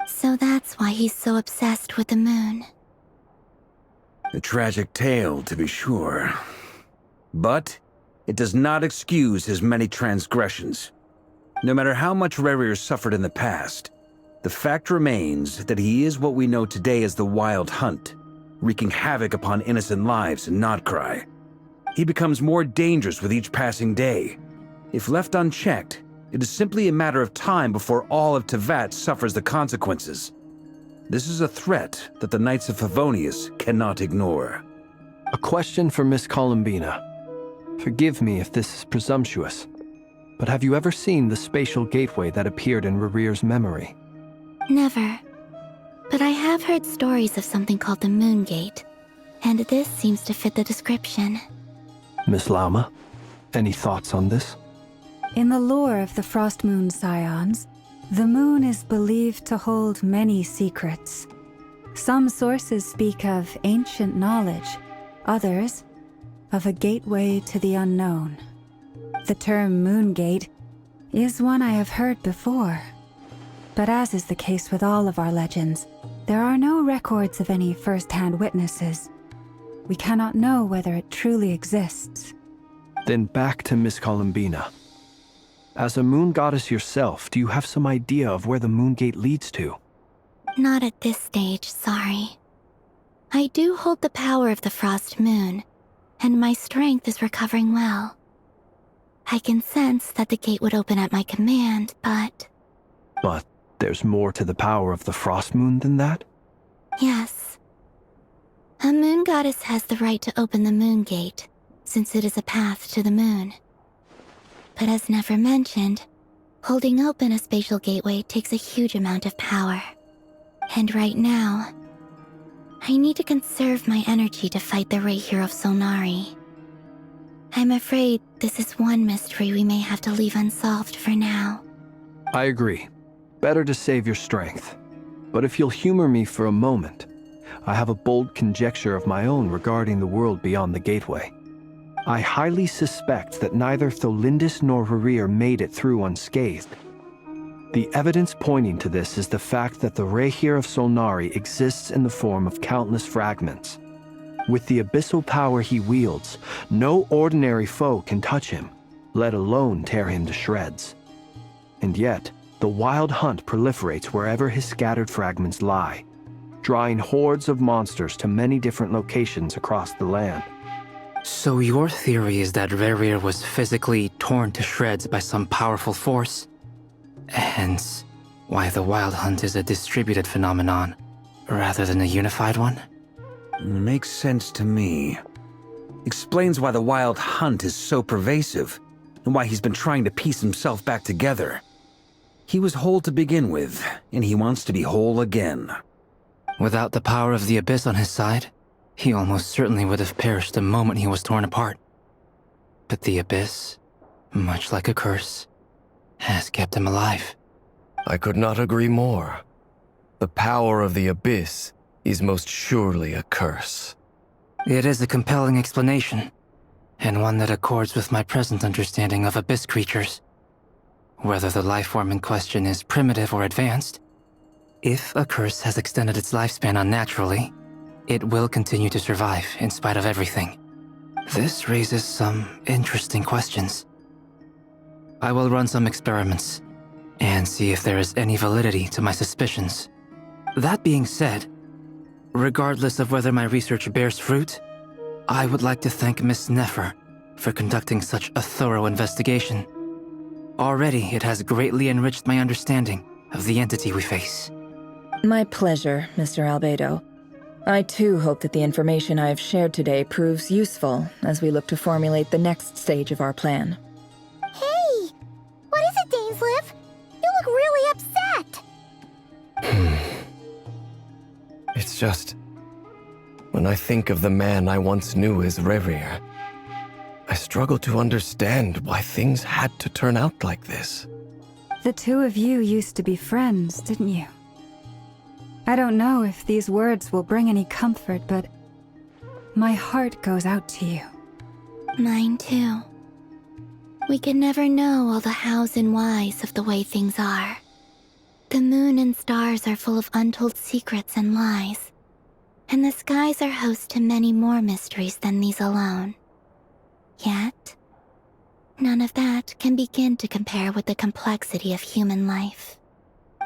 [SPEAKER 1] So that's why he's so obsessed with the moon.
[SPEAKER 7] A tragic tale, to be sure. But it does not excuse his many transgressions. No matter how much Rerir suffered in the past, the fact remains that he is what we know today as the Wild Hunt, wreaking havoc upon innocent lives in Nodcry. He becomes more dangerous with each passing day. If left unchecked, it is simply a matter of time before all of Tevat suffers the consequences. This is a threat that the Knights of Favonius cannot ignore.
[SPEAKER 3] A question for Miss Columbina. Forgive me if this is presumptuous, but have you ever seen the spatial gateway that appeared in Rerir's memory?
[SPEAKER 1] Never. But I have heard stories of something called the Moon Gate, and this seems to fit the description.
[SPEAKER 3] Miss Lauma, any thoughts on this?
[SPEAKER 2] In the lore of the Frost Moon Scions, the moon is believed to hold many secrets. Some sources speak of ancient knowledge, others of a gateway to the unknown. The term Moon Gate is one I have heard before. But as is the case with all of our legends, there are no records of any first-hand witnesses. We cannot know whether it truly exists.
[SPEAKER 3] Then back to Miss Columbina. As a moon goddess yourself, do you have some idea of where the moon gate leads to?
[SPEAKER 1] Not at this stage, sorry. I do hold the power of the frost moon, and my strength is recovering well. I can sense that the gate would open at my command, but...
[SPEAKER 3] But there's more to the power of the frost moon than that?
[SPEAKER 1] Yes. A moon goddess has the right to open the moon gate, since it is a path to the moon. But as Nefer mentioned, holding open a spatial gateway takes a huge amount of power. And right now, I need to conserve my energy to fight the Rayhir of Solnari. I'm afraid this is one mystery we may have to leave unsolved for now.
[SPEAKER 3] I agree. Better to save your strength. But if you'll humor me for a moment, I have a bold conjecture of my own regarding the world beyond the gateway. I highly suspect that neither Tholindis nor Rayhir made it through unscathed. The evidence pointing to this is the fact that the Rayhir of Solnari exists in the form of countless fragments. With the abyssal power he wields, no ordinary foe can touch him, let alone tear him to shreds. And yet, the Wild Hunt proliferates wherever his scattered fragments lie, drawing hordes of monsters to many different locations across the land.
[SPEAKER 14] So your theory is that Rayhir was physically torn to shreds by some powerful force? Hence, why the Wild Hunt is a distributed phenomenon, rather than a unified one?
[SPEAKER 7] Makes sense to me. Explains why the Wild Hunt is so pervasive, and why he's been trying to piece himself back together. He was whole to begin with, and he wants to be whole again.
[SPEAKER 14] Without the power of the Abyss on his side, he almost certainly would have perished the moment he was torn apart. But the Abyss, much like a curse, has kept him alive.
[SPEAKER 11] I could not agree more. The power of the Abyss is most surely a curse.
[SPEAKER 14] It is a compelling explanation, and one that accords with my present understanding of Abyss creatures. Whether the life form in question is primitive or advanced, if a curse has extended its lifespan unnaturally, it will continue to survive in spite of everything. This raises some interesting questions. I will run some experiments and see if there is any validity to my suspicions. That being said, regardless of whether my research bears fruit, I would like to thank Miss Nefer for conducting such a thorough investigation. Already, it has greatly enriched my understanding of the entity we face.
[SPEAKER 10] My pleasure, Mr. Albedo. I too hope that the information I have shared today proves useful as we look to formulate the next stage of our plan.
[SPEAKER 1] Hey! What is it, Dainsleif? You look really upset!
[SPEAKER 11] It's just... when I think of the man I once knew as Rayhir, I struggle to understand why things had to turn out like this.
[SPEAKER 2] The two of you used to be friends, didn't you? I don't know if these words will bring any comfort, but my heart goes out to you.
[SPEAKER 1] Mine too. We can never know all the hows and whys of the way things are. The moon and stars are full of untold secrets and lies, and the skies are host to many more mysteries than these alone. Yet, none of that can begin to compare with the complexity of human life.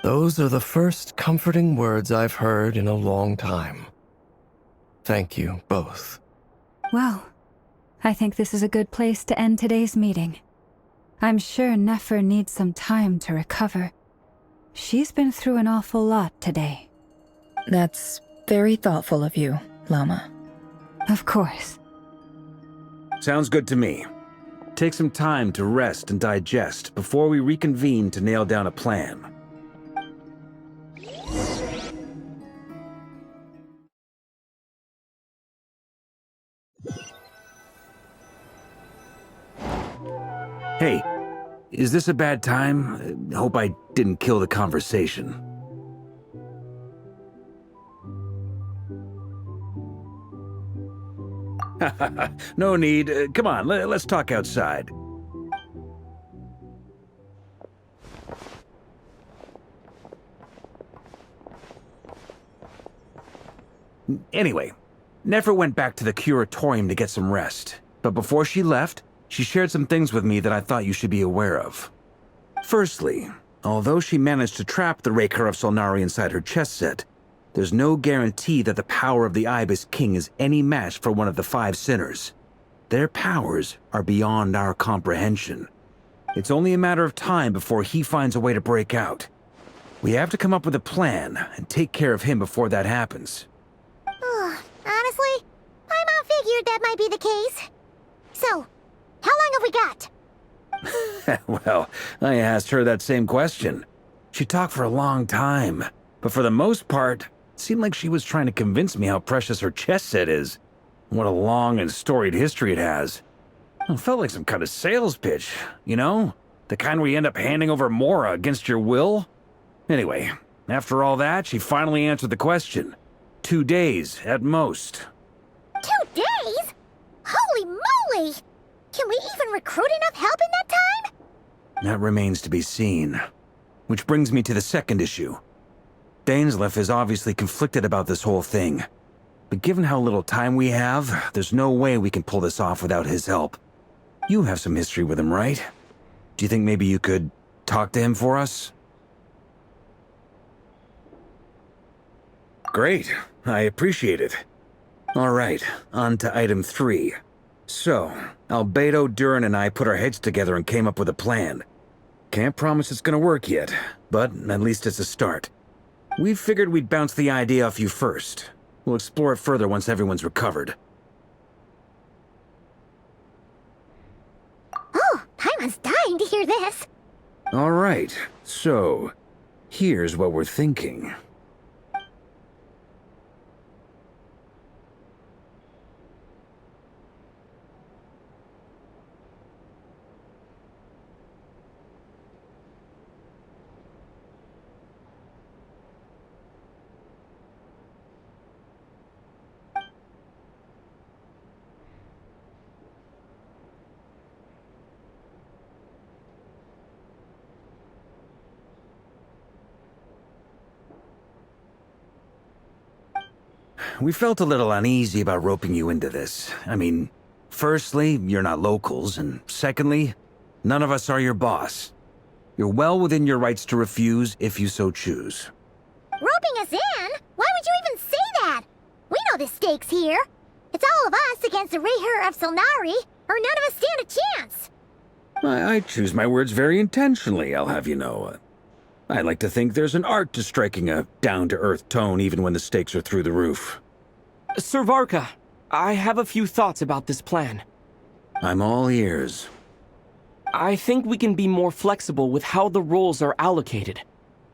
[SPEAKER 11] Those are the first comforting words I've heard in a long time. Thank you, both.
[SPEAKER 2] Well, I think this is a good place to end today's meeting. I'm sure Nefer needs some time to recover. She's been through an awful lot today.
[SPEAKER 10] That's very thoughtful of you, Lama.
[SPEAKER 2] Of course.
[SPEAKER 7] Sounds good to me. Take some time to rest and digest before we reconvene to nail down a plan. Hey, is this a bad time? Hope I didn't kill the conversation. No need. Come on, let's talk outside. Anyway, Nefer went back to the curatorium to get some rest. But before she left, She shared some things with me that I thought you should be aware of. Firstly, although she managed to trap the Raker of Solnari inside her chess set, there's no guarantee that the power of the Ibis King is any match for one of the 5 sinners. Their powers are beyond our comprehension. It's only a matter of time before he finds a way to break out. We have to come up with a plan and take care of him before that happens.
[SPEAKER 1] Honestly, my mom figured that might be the case. So, how long have we got?
[SPEAKER 7] Well, I asked her that same question. She talked for a long time, but for the most part, it seemed like she was trying to convince me how precious her chess set is. What a long and storied history it has. It felt like some kind of sales pitch, you know? The kind where you end up handing over Mora against your will? Anyway, after all that, she finally answered the question. 2 days, at most.
[SPEAKER 1] 2 days? Holy moly! Can we even recruit enough help in that time?
[SPEAKER 7] That remains to be seen. Which brings me to the second issue. Dainsleif is obviously conflicted about this whole thing. But given how little time we have, there's no way we can pull this off without his help. You have some history with him, right? Do you think maybe you could talk to him for us? Great. I appreciate it. All right, on to item 3. So, Albedo, Durin, and I put our heads together and came up with a plan. Can't promise it's gonna work yet, but at least it's a start. We figured we'd bounce the idea off you first. We'll explore it further once everyone's recovered.
[SPEAKER 1] Oh, Paimon's dying to hear this.
[SPEAKER 7] All right, so here's what we're thinking. We felt a little uneasy about roping you into this. I mean, firstly, you're not locals, and secondly, none of us are your boss. You're well within your rights to refuse if you so choose.
[SPEAKER 1] Roping us in? Why would you even say that? We know the stakes here. It's all of us against the Reher of Solnari, or none of us stand a chance.
[SPEAKER 7] I choose my words very intentionally, I'll have you know. I like to think there's an art to striking a down-to-earth tone even when the stakes are through the roof.
[SPEAKER 5] Sir Varka, I have a few thoughts about this plan.
[SPEAKER 7] I'm all ears.
[SPEAKER 5] I think we can be more flexible with how the roles are allocated.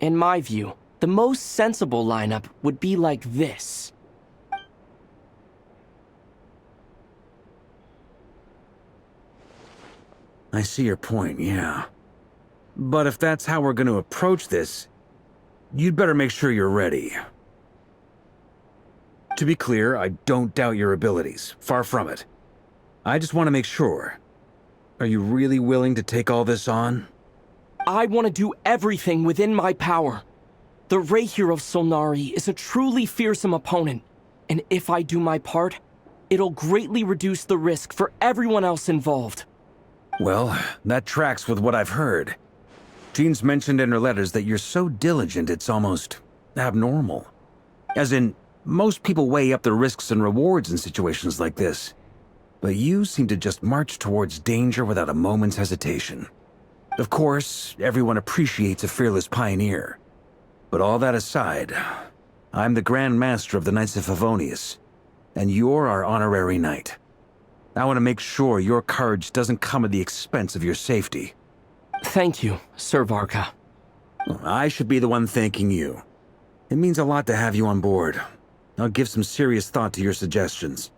[SPEAKER 5] In my view, the most sensible lineup would be like this.
[SPEAKER 7] I see your point, yeah. But if that's how we're going to approach this, you'd better make sure you're ready. To be clear, I don't doubt your abilities. Far from it. I just want to make sure. Are you really willing to take all this on?
[SPEAKER 5] I want to do everything within my power. The Reher of Solnari is a truly fearsome opponent, and if I do my part, it'll greatly reduce the risk for everyone else involved.
[SPEAKER 7] Well, that tracks with what I've heard. Jean's mentioned in her letters that you're so diligent it's almost abnormal. As in, most people weigh up the risks and rewards in situations like this. But you seem to just march towards danger without a moment's hesitation. Of course, everyone appreciates a fearless pioneer. But all that aside, I'm the Grand Master of the Knights of Favonius, and you're our honorary knight. I want to make sure your courage doesn't come at the expense of your safety.
[SPEAKER 5] Thank you, Sir Varka.
[SPEAKER 7] I should be the one thanking you. It means a lot to have you on board. I'll give some serious thought to your suggestions.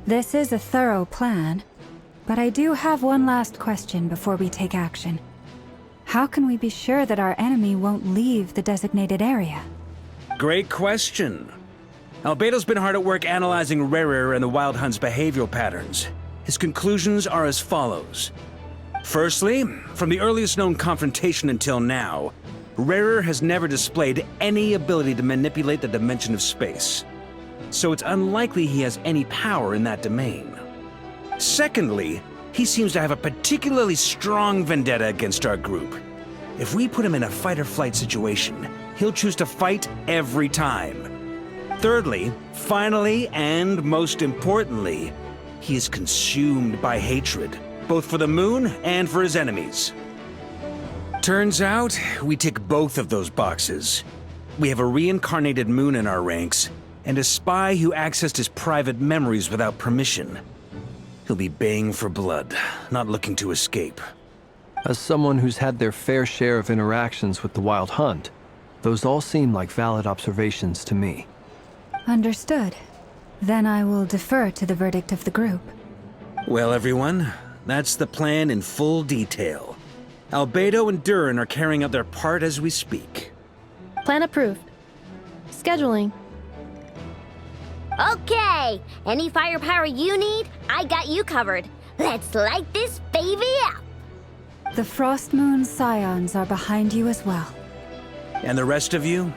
[SPEAKER 2] This is a thorough plan, but I do have one last question before we take action. How can we be sure that our enemy won't leave the designated area?
[SPEAKER 7] Great question. Albedo's been hard at work analyzing Rerir and the Wild Hunt's behavioral patterns. His conclusions are as follows. Firstly, from the earliest known confrontation until now, Rerir has never displayed any ability to manipulate the dimension of space. So it's unlikely he has any power in that domain. Secondly, he seems to have a particularly strong vendetta against our group. If we put him in a fight-or-flight situation, he'll choose to fight every time. Thirdly, finally, and most importantly, he is consumed by hatred, both for the moon and for his enemies. Turns out, we tick both of those boxes. We have a reincarnated moon in our ranks, and a spy who accessed his private memories without permission. He'll be baying for blood, not looking to escape.
[SPEAKER 3] As someone who's had their fair share of interactions with the Wild Hunt, those all seem like valid observations to me.
[SPEAKER 2] Understood. Then I will defer to the verdict of the group.
[SPEAKER 7] Well, everyone, that's the plan in full detail. Albedo and Durin are carrying out their part as we speak.
[SPEAKER 16] Plan approved. Scheduling.
[SPEAKER 17] Okay, any firepower you need, I got you covered. Let's light this baby up.
[SPEAKER 2] The Frost Moon Scions are behind you as well.
[SPEAKER 7] And the rest of you?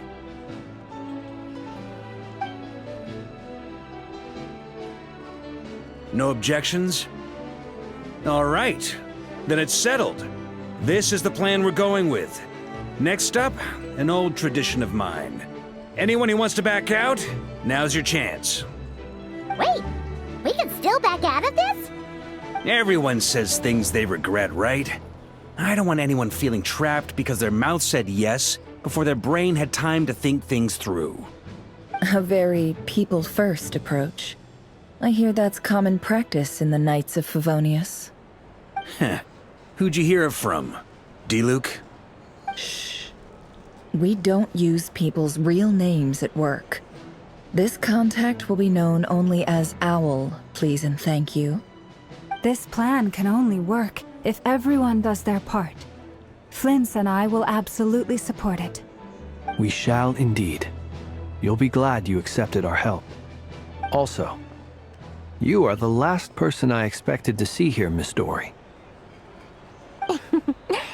[SPEAKER 7] No objections? All right, then it's settled. This is the plan we're going with. Next up, an old tradition of mine. Anyone who wants to back out, now's your chance.
[SPEAKER 1] Wait, we can still back out of this?
[SPEAKER 7] Everyone says things they regret, right? I don't want anyone feeling trapped because their mouth said yes before their brain had time to think things through.
[SPEAKER 10] A very people-first approach. I hear that's common practice in the Knights of Favonius.
[SPEAKER 7] Heh. Who'd you hear it from? D-Luke?
[SPEAKER 10] Shh. We don't use people's real names at work. This contact will be known only as Owl, please and thank you.
[SPEAKER 2] This plan can only work if everyone does their part. Flint's and I will absolutely support it.
[SPEAKER 3] We shall indeed. You'll be glad you accepted our help. Also, you are the last person I expected to see here, Miss Dory.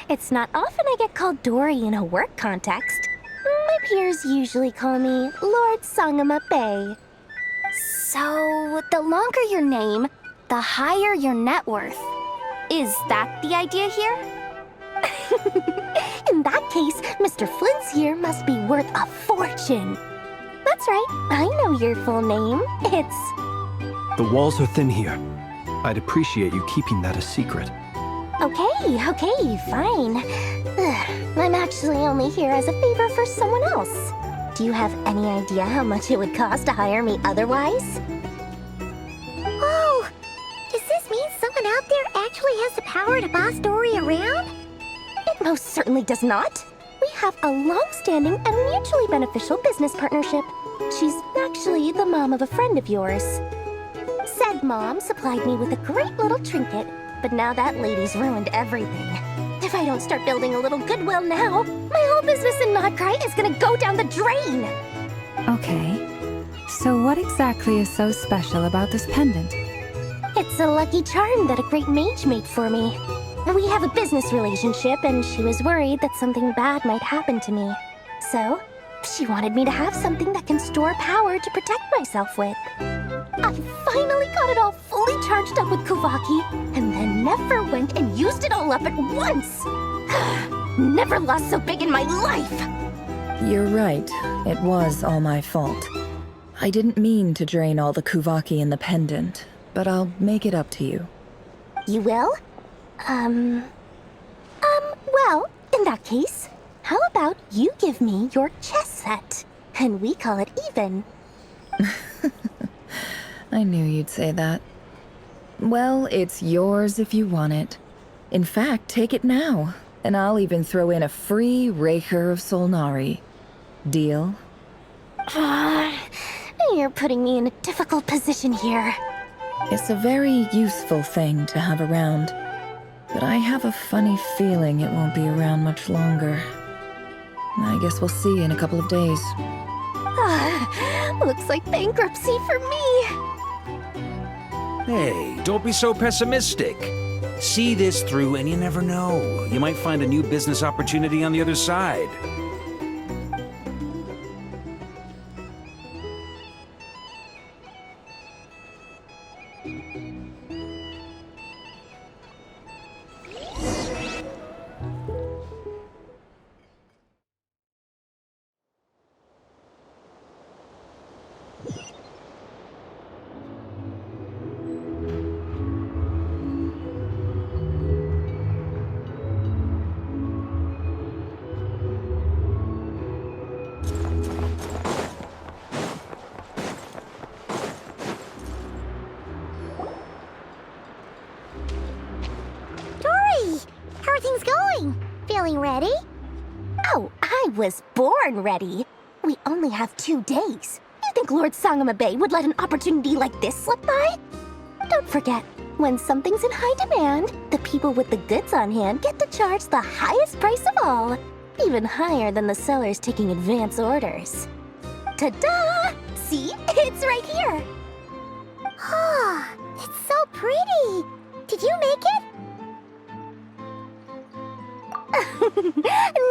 [SPEAKER 12] It's not often I get called Dory in a work context. My peers usually call me Lord Sangamabe. So, the longer your name, the higher your net worth. Is that the idea here? In that case, Mr. Flint's here must be worth a fortune. That's right, I know your full name. It's...
[SPEAKER 3] The walls are thin here. I'd appreciate you keeping that a secret.
[SPEAKER 12] Okay, fine. I'm actually only here as a favor for someone else. Do you have any idea how much it would cost to hire me otherwise?
[SPEAKER 1] Oh, does this mean someone out there actually has the power to boss Dory around?
[SPEAKER 12] It most certainly does not. We have a long-standing and mutually beneficial business partnership. She's actually the mom of a friend of yours. Said mom supplied me with a great little trinket, but now that lady's ruined everything. If I don't start building a little goodwill now, my whole business in Nodcry is gonna go down the drain!
[SPEAKER 2] Okay. So what exactly is so special about this pendant?
[SPEAKER 12] It's a lucky charm that a great mage made for me. We have a business relationship, and she was worried that something bad might happen to me. So, she wanted me to have something that can store power to protect myself with. I finally got it all fully charged up with Kuvaki, and then never went and used it all up at once! Never lost so big in my life!
[SPEAKER 10] You're right. It was all my fault. I didn't mean to drain all the Kuvaki in the pendant, but I'll make it up to you.
[SPEAKER 12] You will? Well, in that case, how about you give me your chess set, and we call it even?
[SPEAKER 10] I knew you'd say that. Well, it's yours if you want it. In fact, take it now, and I'll even throw in a free Raker of Solnari. Deal?
[SPEAKER 12] You're putting me in a difficult position here.
[SPEAKER 10] It's a very useful thing to have around, but I have a funny feeling it won't be around much longer. I guess we'll see in a couple of days.
[SPEAKER 12] Looks like bankruptcy for me.
[SPEAKER 7] Hey, don't be so pessimistic. See this through and you never know. You might find a new business opportunity on the other side.
[SPEAKER 1] How are things going? Feeling ready?
[SPEAKER 12] Oh, I was born ready. We only have 2 days. You think Lord Sangamabe would let an opportunity like this slip by? Don't forget, when something's in high demand, the people with the goods on hand get to charge the highest price of all. Even higher than the sellers taking advance orders. Ta-da! See? It's right here.
[SPEAKER 1] Ah, it's so pretty. Did you make it?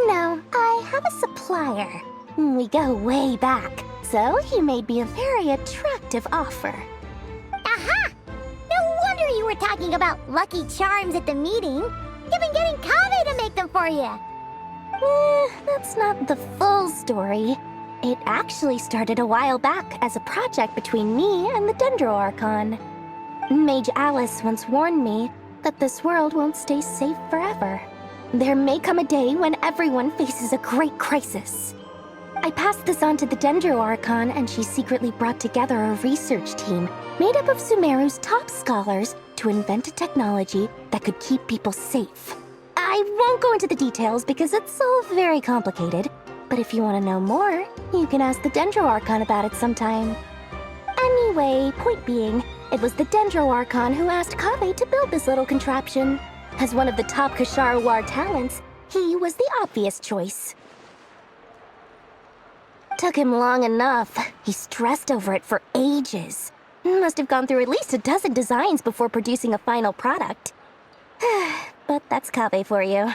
[SPEAKER 12] No, I have a supplier. We go way back, so he made me a very attractive offer.
[SPEAKER 1] Aha! No wonder you were talking about Lucky Charms at the meeting. You've been getting Kave to make them for you.
[SPEAKER 12] That's not the full story. It actually started a while back as a project between me and the Dendro Archon. Mage Alice once warned me that this world won't stay safe forever. There may come a day when everyone faces a great crisis. I passed this on to the Dendro Archon, and she secretly brought together a research team made up of Sumeru's top scholars to invent a technology that could keep people safe. I won't go into the details because it's all very complicated, but if you want to know more, you can ask the Dendro Archon about it sometime. Anyway, point being, it was the Dendro Archon who asked Kave to build this little contraption. As one of the top Kashara War talents, he was the obvious choice. Took him long enough. He stressed over it for ages. Must have gone through at least a dozen designs before producing a final product. But that's Kave for you.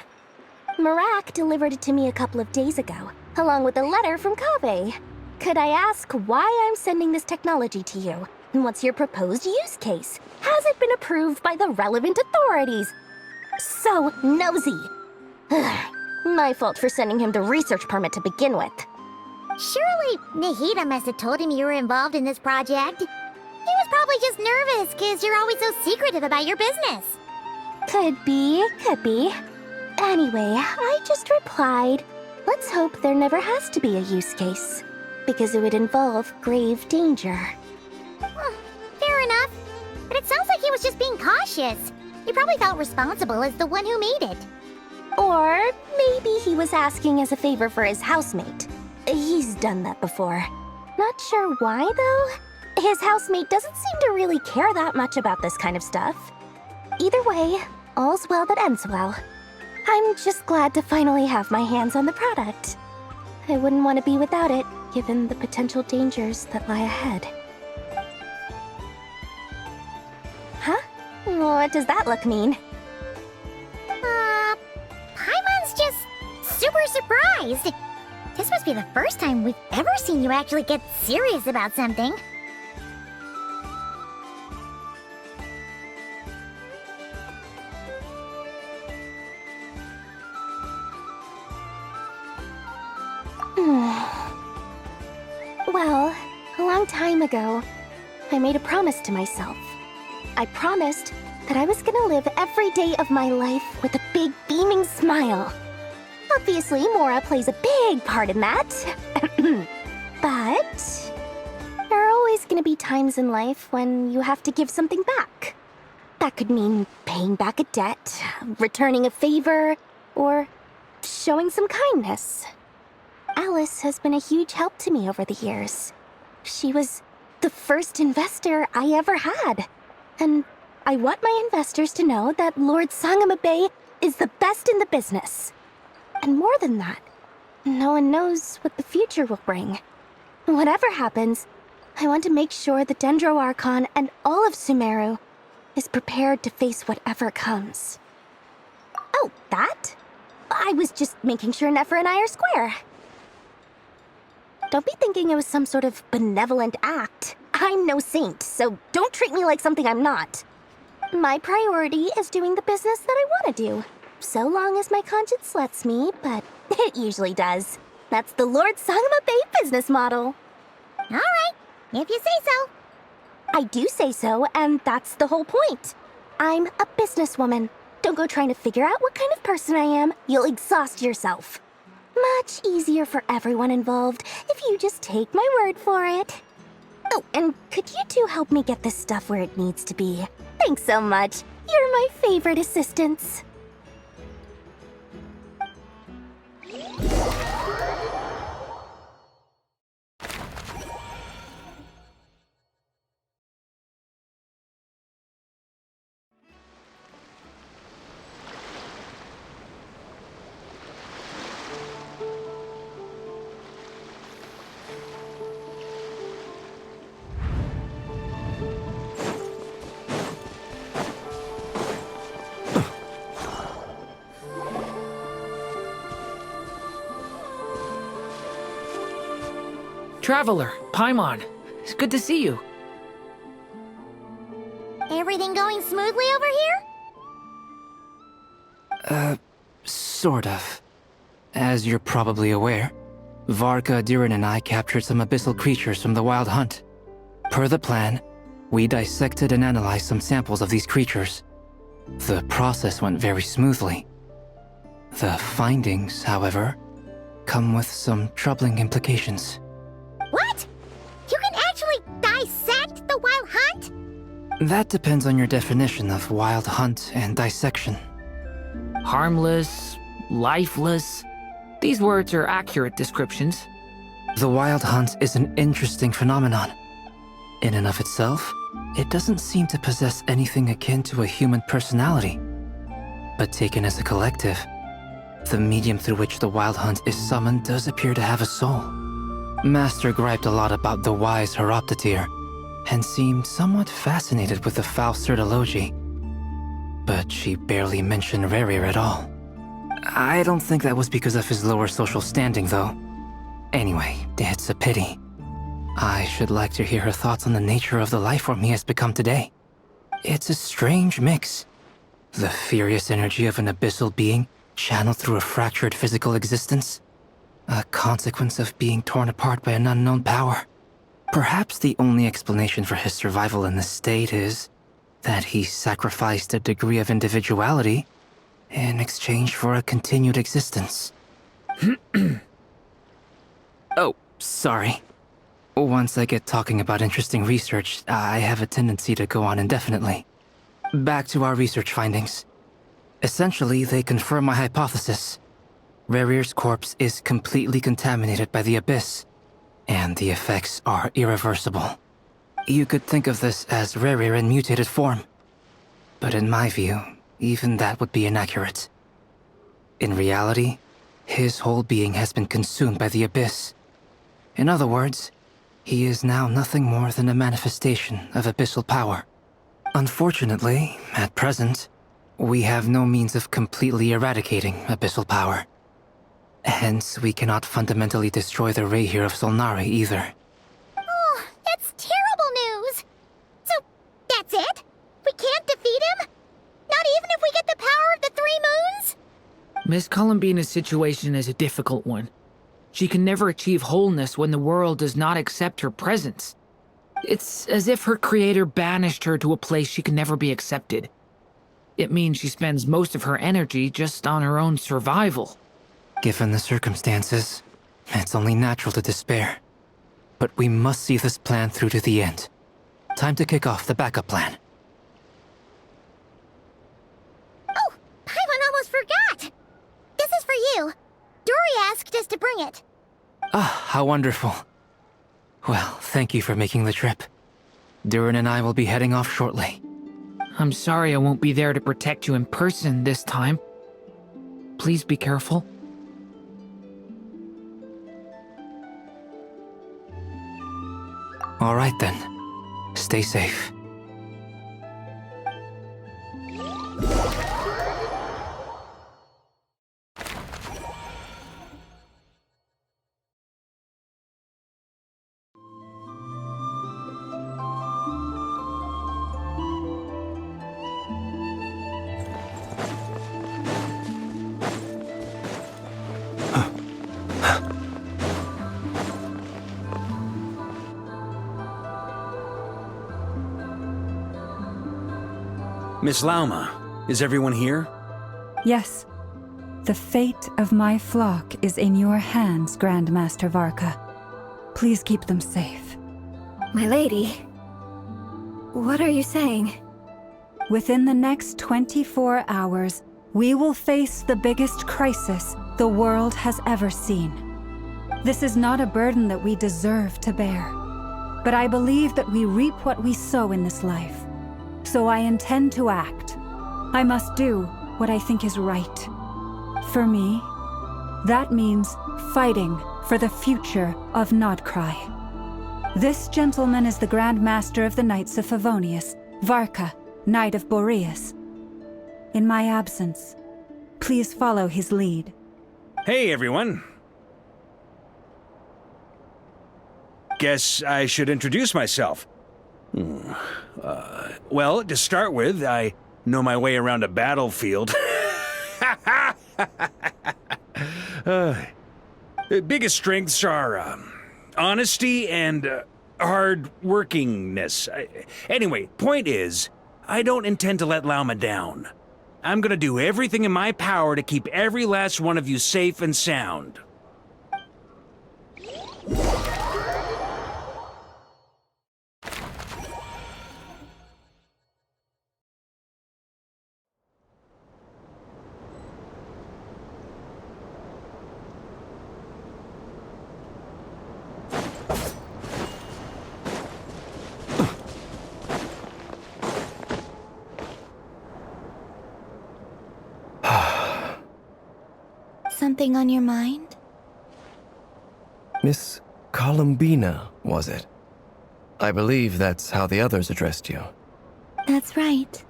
[SPEAKER 12] Marak delivered it to me a couple of days ago, along with a letter from Kave. Could I ask why I'm sending this technology to you? And what's your proposed use case? Has it been approved by the relevant authorities? So nosy. My fault for sending him the research permit to begin with.
[SPEAKER 1] Surely Nahida must have told him you were involved in this project. He was probably just nervous because you're always so secretive about your business.
[SPEAKER 12] Could be. Anyway, I just replied, let's hope there never has to be a use case, because it would involve grave danger.
[SPEAKER 1] Fair enough. But it sounds like he was just being cautious. He probably felt responsible as the one who made it.
[SPEAKER 12] Or maybe he was asking as a favor for his housemate. He's done that before. Not sure why, though. His housemate doesn't seem to really care that much about this kind of stuff. Either way, all's well that ends well. I'm just glad to finally have my hands on the product. I wouldn't want to be without it, given the potential dangers that lie ahead. Huh? What does that look mean?
[SPEAKER 1] Paimon's just super surprised. This must be the first time we've ever seen you actually get serious about something.
[SPEAKER 12] Well, a long time ago, I made a promise to myself. I promised that I was gonna live every day of my life with a big beaming smile. Obviously, Mora plays a big part in that. But there are always gonna be times in life when you have to give something back. That could mean paying back a debt, returning a favor, or showing some kindness. Alice has been a huge help to me over the years. She was the first investor I ever had. And I want my investors to know that Lord Sangama Bay is the best in the business. And more than that, no one knows what the future will bring. Whatever happens, I want to make sure the Dendro Archon and all of Sumeru is prepared to face whatever comes. Oh, that? I was just making sure Nefer and I are square. Don't be thinking it was some sort of benevolent act. I'm no saint, so don't treat me like something I'm not. My priority is doing the business that I want to do, so long as my conscience lets me, but it usually does. That's the Lord Sangama Bay business model.
[SPEAKER 1] All right, if you say so.
[SPEAKER 12] I do say so, and that's the whole point. I'm a businesswoman. Don't go trying to figure out what kind of person I am. You'll exhaust yourself. Much easier for everyone involved if you just take my word for it. Oh, and could you two help me get this stuff where it needs to be? Thanks so much. You're my favorite assistants.
[SPEAKER 9] Traveler, Paimon, it's good to see you.
[SPEAKER 1] Everything going smoothly over here?
[SPEAKER 14] Sort of. As you're probably aware, Varka, Durin, and I captured some abyssal creatures from the Wild Hunt. Per the plan, we dissected and analyzed some samples of these creatures. The process went very smoothly. The findings, however, come with some troubling implications.
[SPEAKER 1] What? You can actually dissect the Wild Hunt?
[SPEAKER 14] That depends on your definition of Wild Hunt and dissection.
[SPEAKER 9] Harmless, lifeless. These words are accurate descriptions.
[SPEAKER 14] The Wild Hunt is an interesting phenomenon. In and of itself, it doesn't seem to possess anything akin to a human personality. But taken as a collective, the medium through which the Wild Hunt is summoned does appear to have a soul. Master griped a lot about the wise Horoptotire, and seemed somewhat fascinated with the Fausted Elegy. But she barely mentioned Rerir at all. I don't think that was because of his lower social standing, though. Anyway, it's a pity. I should like to hear her thoughts on the nature of the lifeform he has become today. It's a strange mix. The furious energy of an abyssal being channeled through a fractured physical existence. A consequence of being torn apart by an unknown power. Perhaps the only explanation for his survival in this state is that he sacrificed a degree of individuality in exchange for a continued existence. Oh, sorry. Once I get talking about interesting research, I have a tendency to go on indefinitely. Back to our research findings. Essentially, they confirm my hypothesis. Rerir's corpse is completely contaminated by the Abyss, and the effects are irreversible. You could think of this as Rerir in mutated form. But in my view, even that would be inaccurate. In reality, his whole being has been consumed by the Abyss. In other words, he is now nothing more than a manifestation of abyssal power. Unfortunately, at present, we have no means of completely eradicating abyssal power. Hence, we cannot fundamentally destroy the Reihir of Solnari either.
[SPEAKER 1] Oh, that's terrible news! So, that's it? We can't defeat him? Not even if we get the power of the Three Moons?
[SPEAKER 9] Miss Columbina's situation is a difficult one. She can never achieve wholeness when the world does not accept her presence. It's as if her creator banished her to a place she can never be accepted. It means she spends most of her energy just on her own survival.
[SPEAKER 14] Given the circumstances, it's only natural to despair. But we must see this plan through to the end. Time to kick off the backup plan.
[SPEAKER 1] Oh, Paimon almost forgot! This is for you. Dory asked us to bring it.
[SPEAKER 14] Ah, how wonderful. Well, thank you for making the trip. Durin and I will be heading off shortly.
[SPEAKER 9] I'm sorry I won't be there to protect you in person this time. Please be careful.
[SPEAKER 14] All right then. Stay safe.
[SPEAKER 7] Miss Lauma, is everyone here?
[SPEAKER 2] Yes. The fate of my flock is in your hands, Grand Master Varka. Please keep them safe.
[SPEAKER 17] My lady, what are you saying?
[SPEAKER 2] Within the next 24 hours, we will face the biggest crisis the world has ever seen. This is not a burden that we deserve to bear, but I believe that we reap what we sow in this life. So I intend to act. I must do what I think is right. For me, that means fighting for the future of Nodcry. This gentleman is the Grand Master of the Knights of Favonius, Varka, Knight of Boreas. In my absence, please follow his lead.
[SPEAKER 7] Hey, everyone. Guess I should introduce myself. Well, to start with, I know my way around a battlefield. The biggest strengths are honesty and hard-workingness. Anyway, point is, I don't intend to let Lauma down. I'm gonna do everything in my power to keep every last one of you safe and sound.
[SPEAKER 1] Something on your mind?
[SPEAKER 11] Miss Columbina, was it? I believe that's how the others addressed you.
[SPEAKER 1] That's right.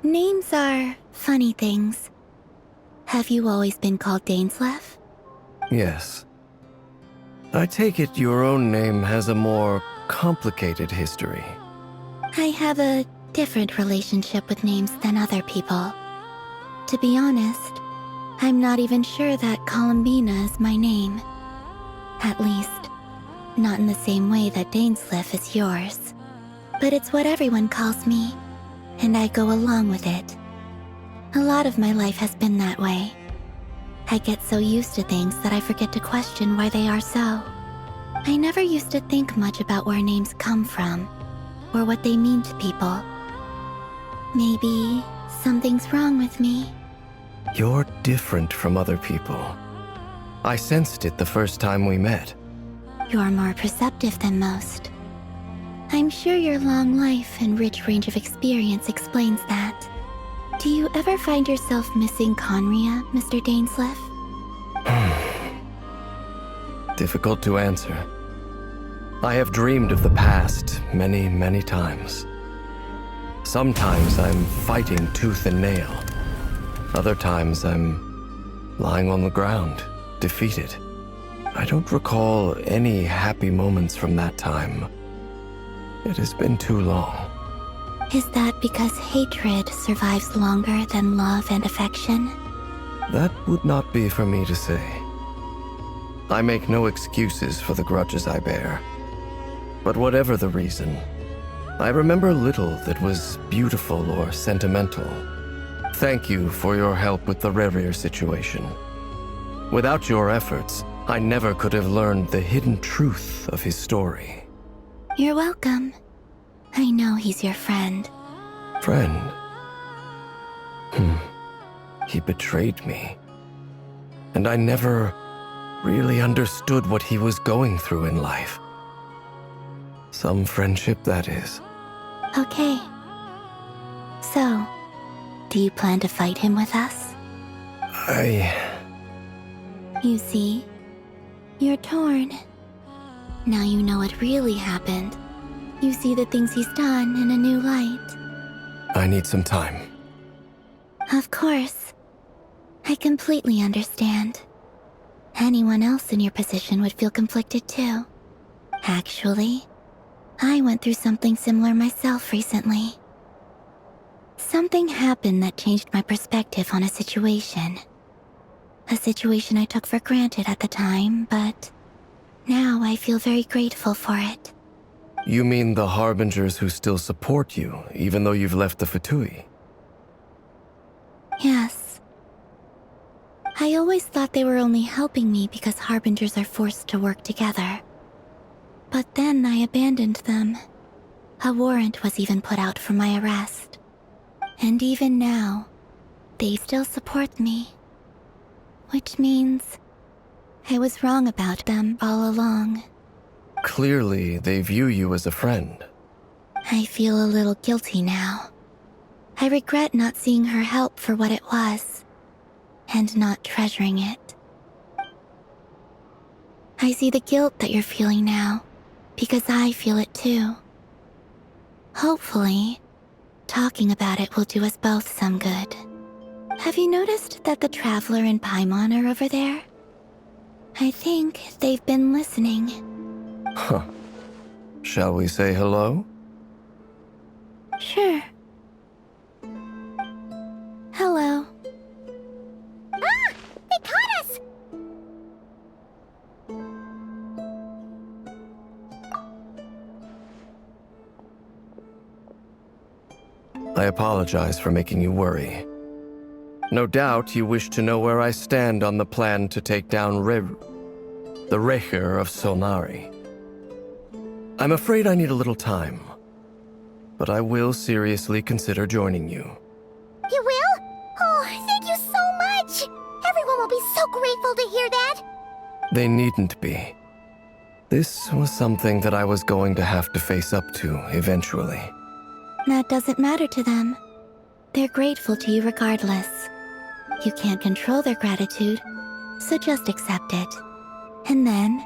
[SPEAKER 1] Names are funny things. Have you always been called Dainsleif?
[SPEAKER 11] Yes. I take it your own name has a more complicated history.
[SPEAKER 1] I have a different relationship with names than other people. To be honest, I'm not even sure that Columbina is my name. At least, not in the same way that Dainsleif is yours. But it's what everyone calls me, and I go along with it. A lot of my life has been that way. I get so used to things that I forget to question why they are so. I never used to think much about where names come from, or what they mean to people. Maybe something's wrong with me.
[SPEAKER 11] You're different from other people. I sensed it the first time we met.
[SPEAKER 1] You're more perceptive than most. I'm sure your long life and rich range of experience explains that. Do you ever find yourself missing Conria, Mr. Dainsleif?
[SPEAKER 11] Difficult to answer. I have dreamed of the past many, many times. Sometimes I'm fighting tooth and nail. Other times I'm lying on the ground, defeated. I don't recall any happy moments from that time. It has been too long.
[SPEAKER 1] Is that because hatred survives longer than love and affection?
[SPEAKER 11] That would not be for me to say. I make no excuses for the grudges I bear. But whatever the reason, I remember little that was beautiful or sentimental. Thank you for your help with the Rerir situation. Without your efforts, I never could have learned the hidden truth of his story.
[SPEAKER 1] You're welcome. I know he's your friend.
[SPEAKER 11] Friend? He betrayed me. And I never really understood what he was going through in life. Some friendship, that is.
[SPEAKER 1] Okay. Do you plan to fight him with us? You see, you're torn. Now you know what really happened. You see the things he's done in a new light.
[SPEAKER 11] I need some time.
[SPEAKER 1] Of course. I completely understand. Anyone else in your position would feel conflicted too. Actually, I went through something similar myself recently. Something happened that changed my perspective on a situation. A situation I took for granted at the time, but now I feel very grateful for it.
[SPEAKER 11] You mean the Harbingers who still support you, even though you've left the Fatui?
[SPEAKER 1] Yes. I always thought they were only helping me because Harbingers are forced to work together. But then I abandoned them. A warrant was even put out for my arrest. And even now, they still support me. Which means I was wrong about them all along.
[SPEAKER 11] Clearly, they view you as a friend.
[SPEAKER 1] I feel a little guilty now. I regret not seeing her help for what it was, and not treasuring it. I see the guilt that you're feeling now, because I feel it too. Hopefully, talking about it will do us both some good. Have you noticed that the Traveler and Paimon are over there? I think they've been listening.
[SPEAKER 11] Huh. Shall we say hello?
[SPEAKER 1] Sure. Hello.
[SPEAKER 6] Ah! They caught us!
[SPEAKER 11] I apologize for making you worry. No doubt you wish to know where I stand on the plan to take down the Recher of Solnari. I'm afraid I need a little time, but I will seriously consider joining you.
[SPEAKER 6] You will? Oh, thank you so much! Everyone will be so grateful to hear that!
[SPEAKER 11] They needn't be. This was something that I was going to have to face up to eventually.
[SPEAKER 1] That doesn't matter to them. They're grateful to you regardless. You can't control their gratitude, so just accept it. And then,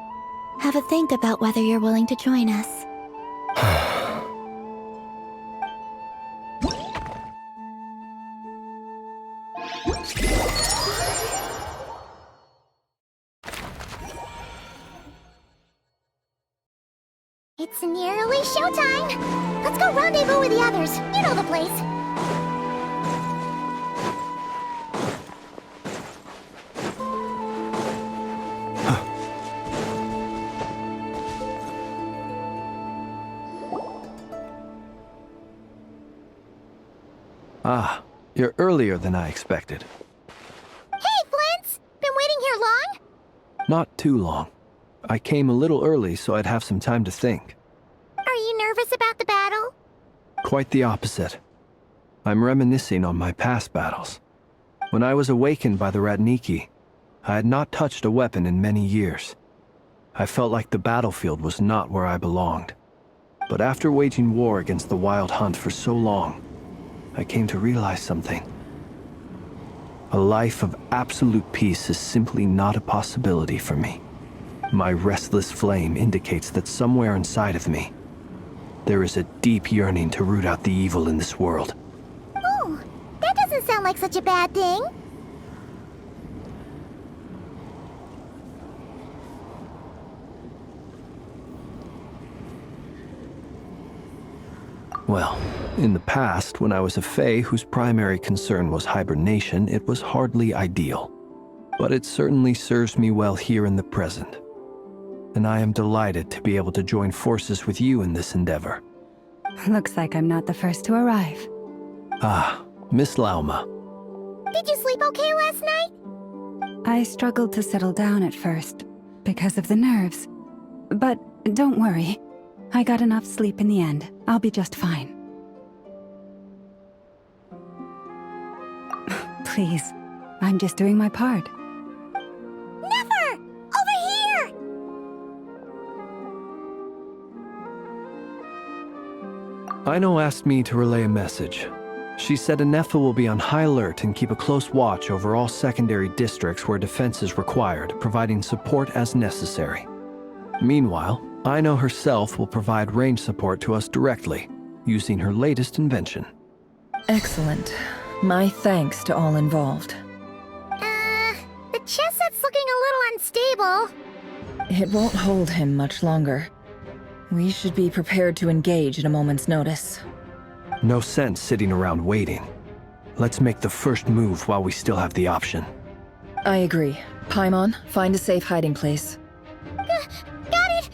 [SPEAKER 1] have a think about whether you're willing to join us.
[SPEAKER 6] It's nearly showtime! Let's go rendezvous with the others. You know the place.
[SPEAKER 3] Ah, you're earlier than I expected.
[SPEAKER 6] Hey, Flint's! Been waiting here long?
[SPEAKER 3] Not too long. I came a little early so I'd have some time to think.
[SPEAKER 6] Are you nervous about the battle?
[SPEAKER 3] Quite the opposite. I'm reminiscing on my past battles. When I was awakened by the Radniki, I had not touched a weapon in many years. I felt like the battlefield was not where I belonged. But after waging war against the Wild Hunt for so long, I came to realize something. A life of absolute peace is simply not a possibility for me. My restless flame indicates that somewhere inside of me, there is a deep yearning to root out the evil in this world.
[SPEAKER 6] Ooh, that doesn't sound like such a bad thing.
[SPEAKER 3] Well, in the past, when I was a Fae whose primary concern was hibernation, it was hardly ideal. But it certainly serves me well here in the present. And I am delighted to be able to join forces with you in this endeavor.
[SPEAKER 2] Looks like I'm not the first to arrive.
[SPEAKER 3] Ah, Miss Lauma.
[SPEAKER 6] Did you sleep okay last night?
[SPEAKER 2] I struggled to settle down at first, because of the nerves. But don't worry. I got enough sleep in the end. I'll be just fine. Please, I'm just doing my part.
[SPEAKER 6] Never! Over here!
[SPEAKER 3] Aino asked me to relay a message. She said Anefa will be on high alert and keep a close watch over all secondary districts where defense is required, providing support as necessary. Meanwhile, Ino herself will provide range support to us directly, using her latest invention.
[SPEAKER 10] Excellent. My thanks to all involved.
[SPEAKER 6] The chess set's looking a little unstable.
[SPEAKER 10] It won't hold him much longer. We should be prepared to engage at a moment's notice.
[SPEAKER 3] No sense sitting around waiting. Let's make the first move while we still have the option.
[SPEAKER 10] I agree. Paimon, find a safe hiding place.
[SPEAKER 6] Got it!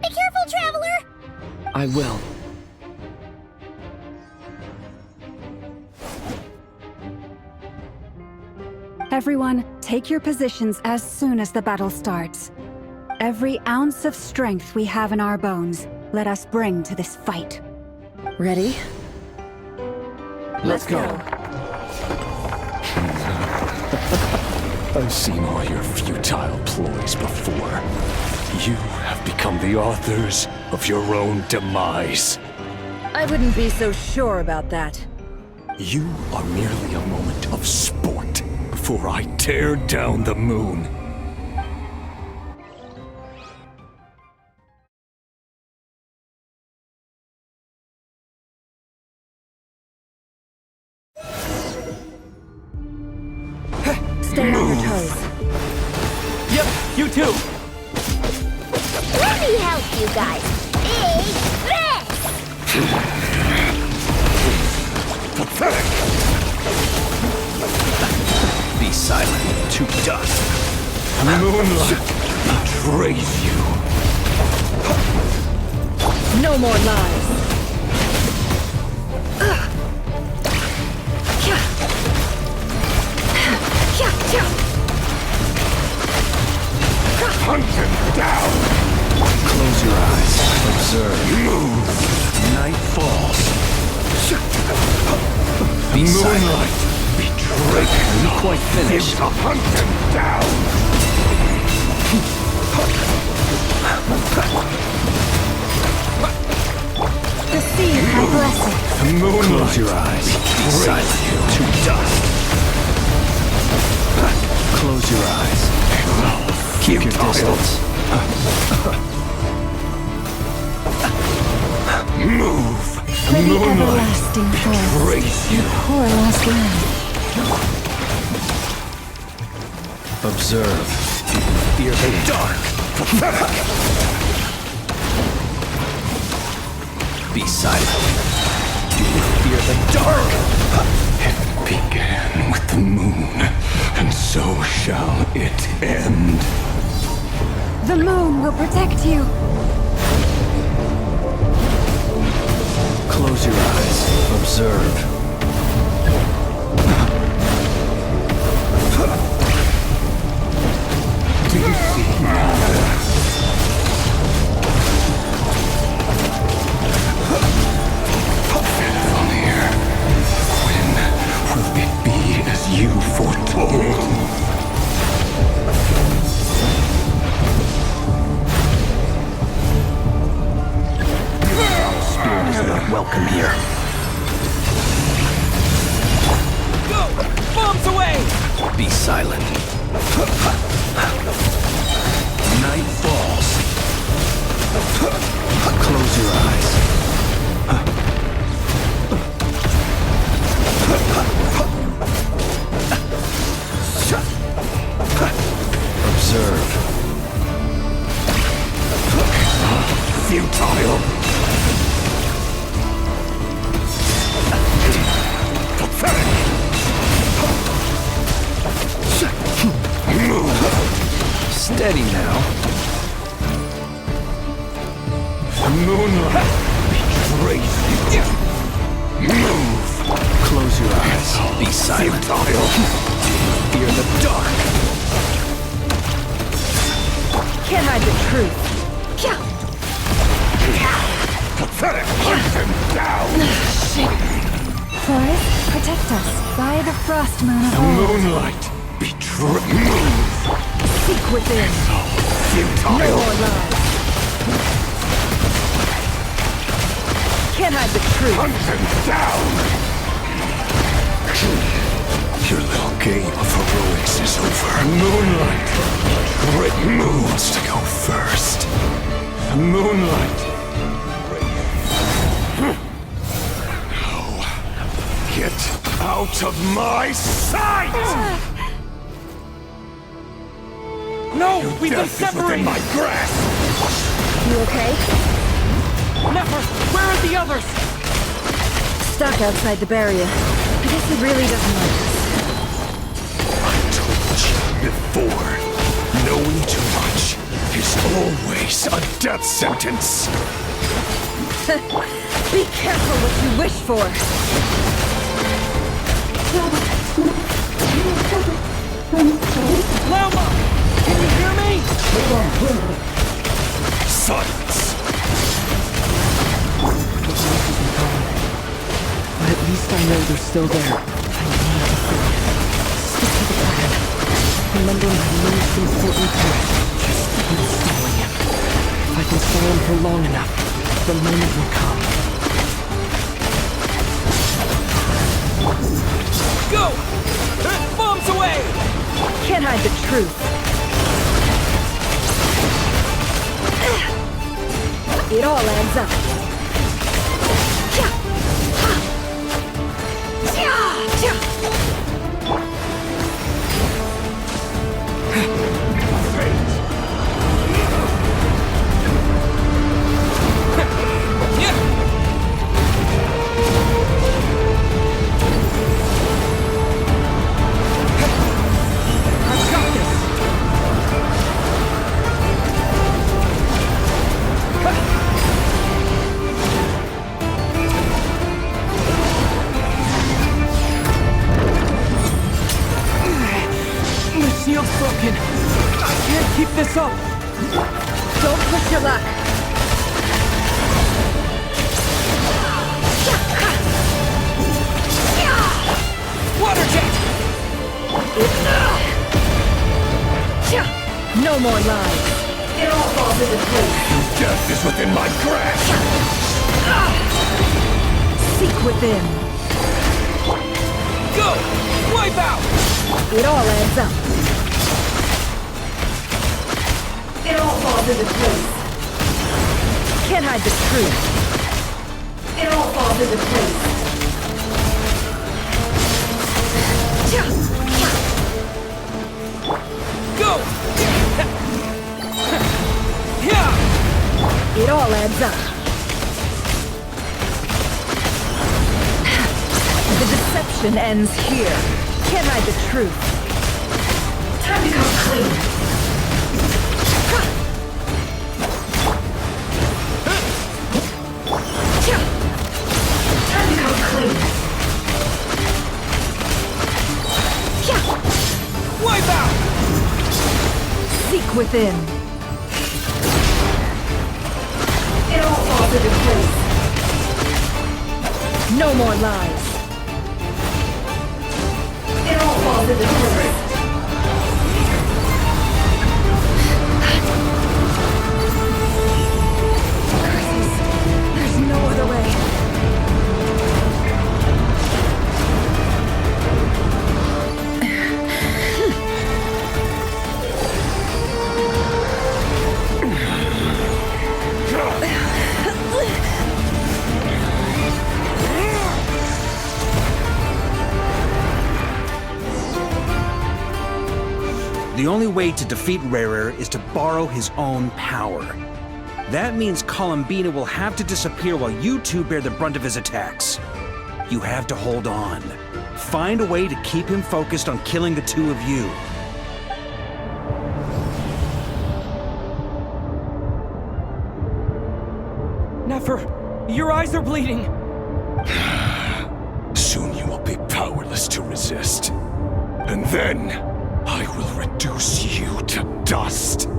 [SPEAKER 6] Be careful, Traveler!
[SPEAKER 5] I will.
[SPEAKER 2] Everyone, take your positions as soon as the battle starts. Every ounce of strength we have in our bones, let us bring to this fight.
[SPEAKER 10] Ready?
[SPEAKER 5] Let's go.
[SPEAKER 13] I've seen all your futile ploys before. You have become the authors of your own demise.
[SPEAKER 10] I wouldn't be so sure about that.
[SPEAKER 13] You are merely a moment of sport before I tear down the moon.
[SPEAKER 10] Stay on your toes.
[SPEAKER 5] Yep, you too.
[SPEAKER 6] Let me help you guys. Big this!
[SPEAKER 13] Pathetic! Be silent, to dust. Moonlight betrays you.
[SPEAKER 10] No more lies.
[SPEAKER 13] Hunt him down! Close your eyes. Observe. Move. Night falls. Be Moonlight betrayed. You quite finished. To hunt him down.
[SPEAKER 2] The sea has blessed.
[SPEAKER 13] Moonlight. Close your eyes. Be silent. To dust. Close your eyes. Keep your distance. Move.
[SPEAKER 2] For the everlasting forest.
[SPEAKER 13] Raise you.
[SPEAKER 2] Poor last land.
[SPEAKER 13] Observe. Fear the dark. Be silent. Do you fear the dark? It began with the moon, and so shall it end.
[SPEAKER 2] The moon will protect you.
[SPEAKER 13] Close your eyes. Observe. Do you see now? Fenrir, when will it be as you foretold? Spirit is not welcome here.
[SPEAKER 5] Go! Bombs away!
[SPEAKER 13] Be silent. Night falls. Close your eyes. Observe. Futile. Pathetic. Steady now. Moonlight betrays you. Move. Close your eyes. Be silent. Fear the dark.
[SPEAKER 10] Can't hide the truth.
[SPEAKER 13] Pathetic. Hunt him down.
[SPEAKER 2] Forest, protect us by the frost moon of
[SPEAKER 13] The
[SPEAKER 2] old.
[SPEAKER 13] moonlight betrays. Move.
[SPEAKER 10] Seek within.
[SPEAKER 13] Futile.
[SPEAKER 10] No more lies. Can't hide the truth.
[SPEAKER 13] Hunt him down. Your little game of heroics is over. Moonlight! Red Moon wants to go first. Moonlight! No. Get out of my sight!
[SPEAKER 5] No!
[SPEAKER 13] Your
[SPEAKER 5] We've been
[SPEAKER 13] death is within
[SPEAKER 5] separated!
[SPEAKER 13] my grasp!
[SPEAKER 17] You okay?
[SPEAKER 5] Never! Where are the others?
[SPEAKER 17] Stuck outside the barrier. I guess it really doesn't like us.
[SPEAKER 13] I told you before, knowing too much is always a death sentence.
[SPEAKER 17] Be careful what you wish for.
[SPEAKER 5] Lama! Can you hear me?
[SPEAKER 13] Silence.
[SPEAKER 5] But at least I know they're still there. I need to finish. Stick to the plan. Remember my most important task. Just keep stalling him. If I can stall him for long enough, the moment will come. Go! Bombs away!
[SPEAKER 17] Can't hide the truth. It all adds up.
[SPEAKER 5] Shield's broken. I can't keep this up.
[SPEAKER 17] Don't push your luck.
[SPEAKER 5] Water jet!
[SPEAKER 17] No more lies. It all falls into place.
[SPEAKER 13] Your death is within my grasp.
[SPEAKER 17] Seek within.
[SPEAKER 5] Go! Wipe out!
[SPEAKER 17] It all adds up. It all falls into place. Can't hide the truth. It all falls into place.
[SPEAKER 5] Go!
[SPEAKER 17] It all adds up. The deception ends here. Can't hide the truth. Time to come clean. Time to come clean.
[SPEAKER 5] Wipe out!
[SPEAKER 17] Seek within. It all falls into place. No more lies. It all falls into place. There's no other way.
[SPEAKER 7] The only way to defeat Rarer is to borrow his own power. That means Columbina will have to disappear while you two bear the brunt of his attacks. You have to hold on. Find a way to keep him focused on killing the two of you.
[SPEAKER 5] Nefer, your eyes are bleeding.
[SPEAKER 13] Soon you will be powerless to resist. And then, I will reduce you to dust.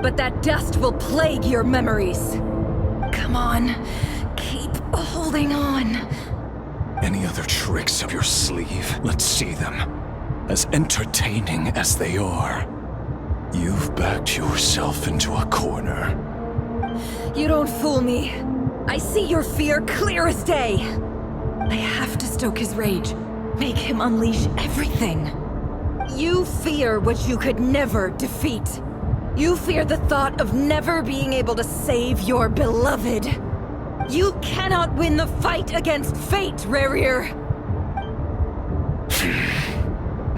[SPEAKER 17] But that dust will plague your memories. Come on, keep holding on.
[SPEAKER 13] Any other tricks up your sleeve? Let's see them. As entertaining as they are. You've backed yourself into a corner.
[SPEAKER 17] You don't fool me. I see your fear clear as day. I have to stoke his rage.
[SPEAKER 10] Make him unleash everything. You fear what you could never defeat. You fear the thought of never being able to save your beloved. You cannot win the fight against fate, Rerir.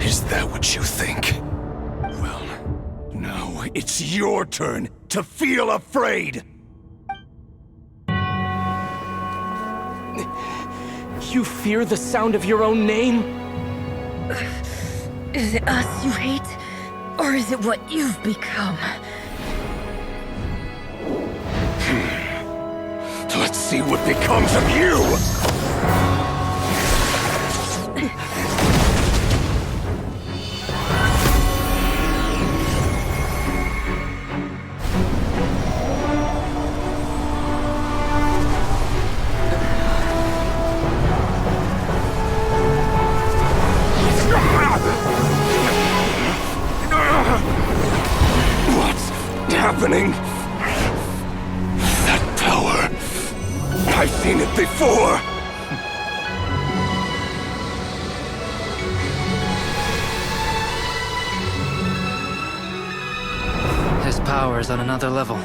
[SPEAKER 20] Is that what you think? Well, now it's your turn to feel afraid!
[SPEAKER 5] You fear the sound of your own name?
[SPEAKER 10] Is it us you hate? Or is it what you've become?
[SPEAKER 20] Let's see what becomes of you! What's happening? That power. I've seen it before.
[SPEAKER 14] His power is on another level.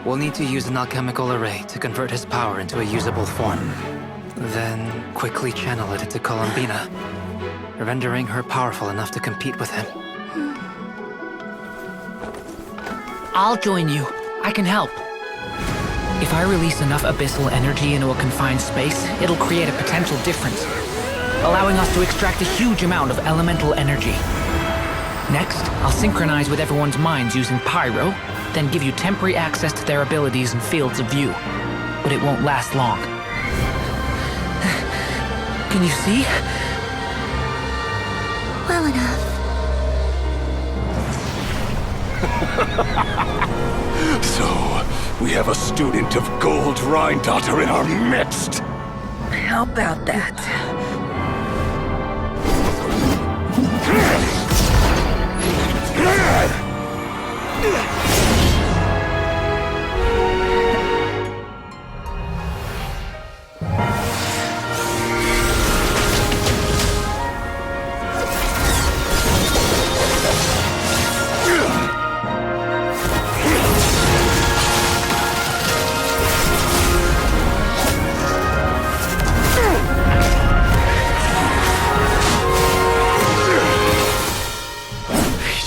[SPEAKER 14] We'll need to use an alchemical array to convert his power into a usable form. Then quickly channel it into Columbina, rendering her powerful enough to compete with him.
[SPEAKER 9] I'll join you. I can help. If I release enough abyssal energy into a confined space, it'll create a potential difference, allowing us to extract a huge amount of elemental energy. Next, I'll synchronize with everyone's minds using Pyro, then give you temporary access to their abilities and fields of view. But it won't last long. Can you see?
[SPEAKER 6] Well enough.
[SPEAKER 20] So, we have a student of Gold Rhine-Daughter in our midst.
[SPEAKER 10] How about that?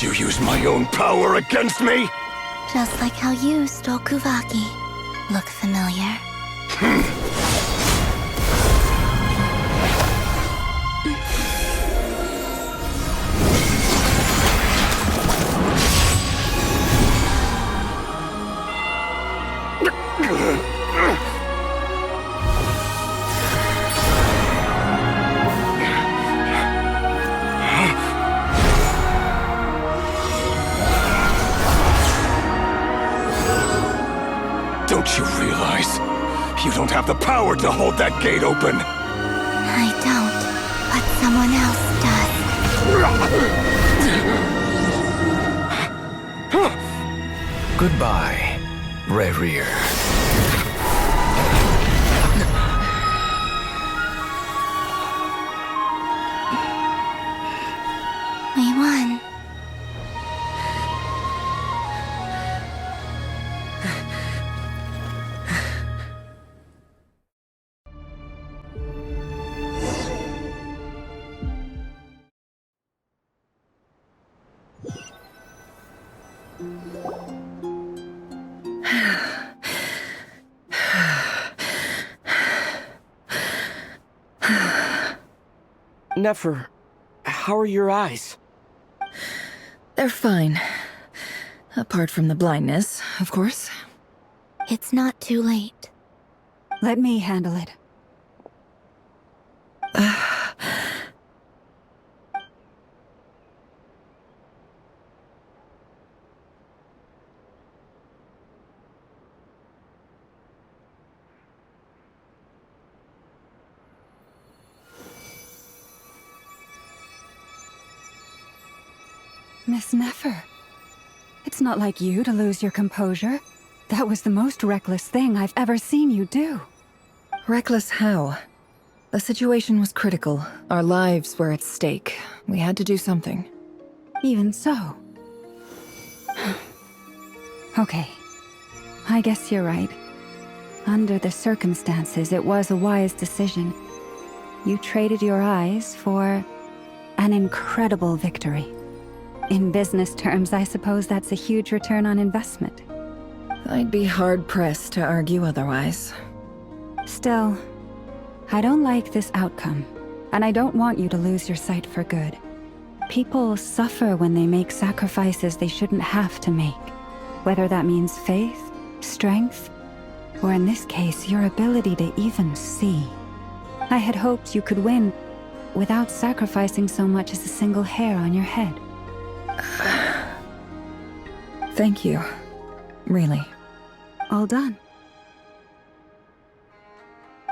[SPEAKER 20] You use my own power against me?
[SPEAKER 6] Just like how you stole Kuvaki. Look familiar?
[SPEAKER 20] Don't you realize? You don't have the power to hold that gate open!
[SPEAKER 6] I don't, but someone else does.
[SPEAKER 11] Goodbye, Rerir.
[SPEAKER 6] We won.
[SPEAKER 5] Nefer, how are your eyes?
[SPEAKER 10] They're fine. Apart from the blindness, of course.
[SPEAKER 1] It's not too late.
[SPEAKER 2] Let me handle it. Miss Nefer, it's not like you to lose your composure. That was the most reckless thing I've ever seen you do.
[SPEAKER 10] Reckless how? The situation was critical. Our lives were at stake. We had to do something.
[SPEAKER 2] Even so. Okay. I guess you're right. Under the circumstances, it was a wise decision. You traded your eyes for an incredible victory. In business terms, I suppose that's a huge return on investment.
[SPEAKER 10] I'd be hard-pressed to argue otherwise.
[SPEAKER 2] Still, I don't like this outcome, and I don't want you to lose your sight for good. People suffer when they make sacrifices they shouldn't have to make, whether that means faith, strength, or in this case, your ability to even see. I had hoped you could win without sacrificing so much as a single hair on your head.
[SPEAKER 10] Thank you. Really.
[SPEAKER 2] All done.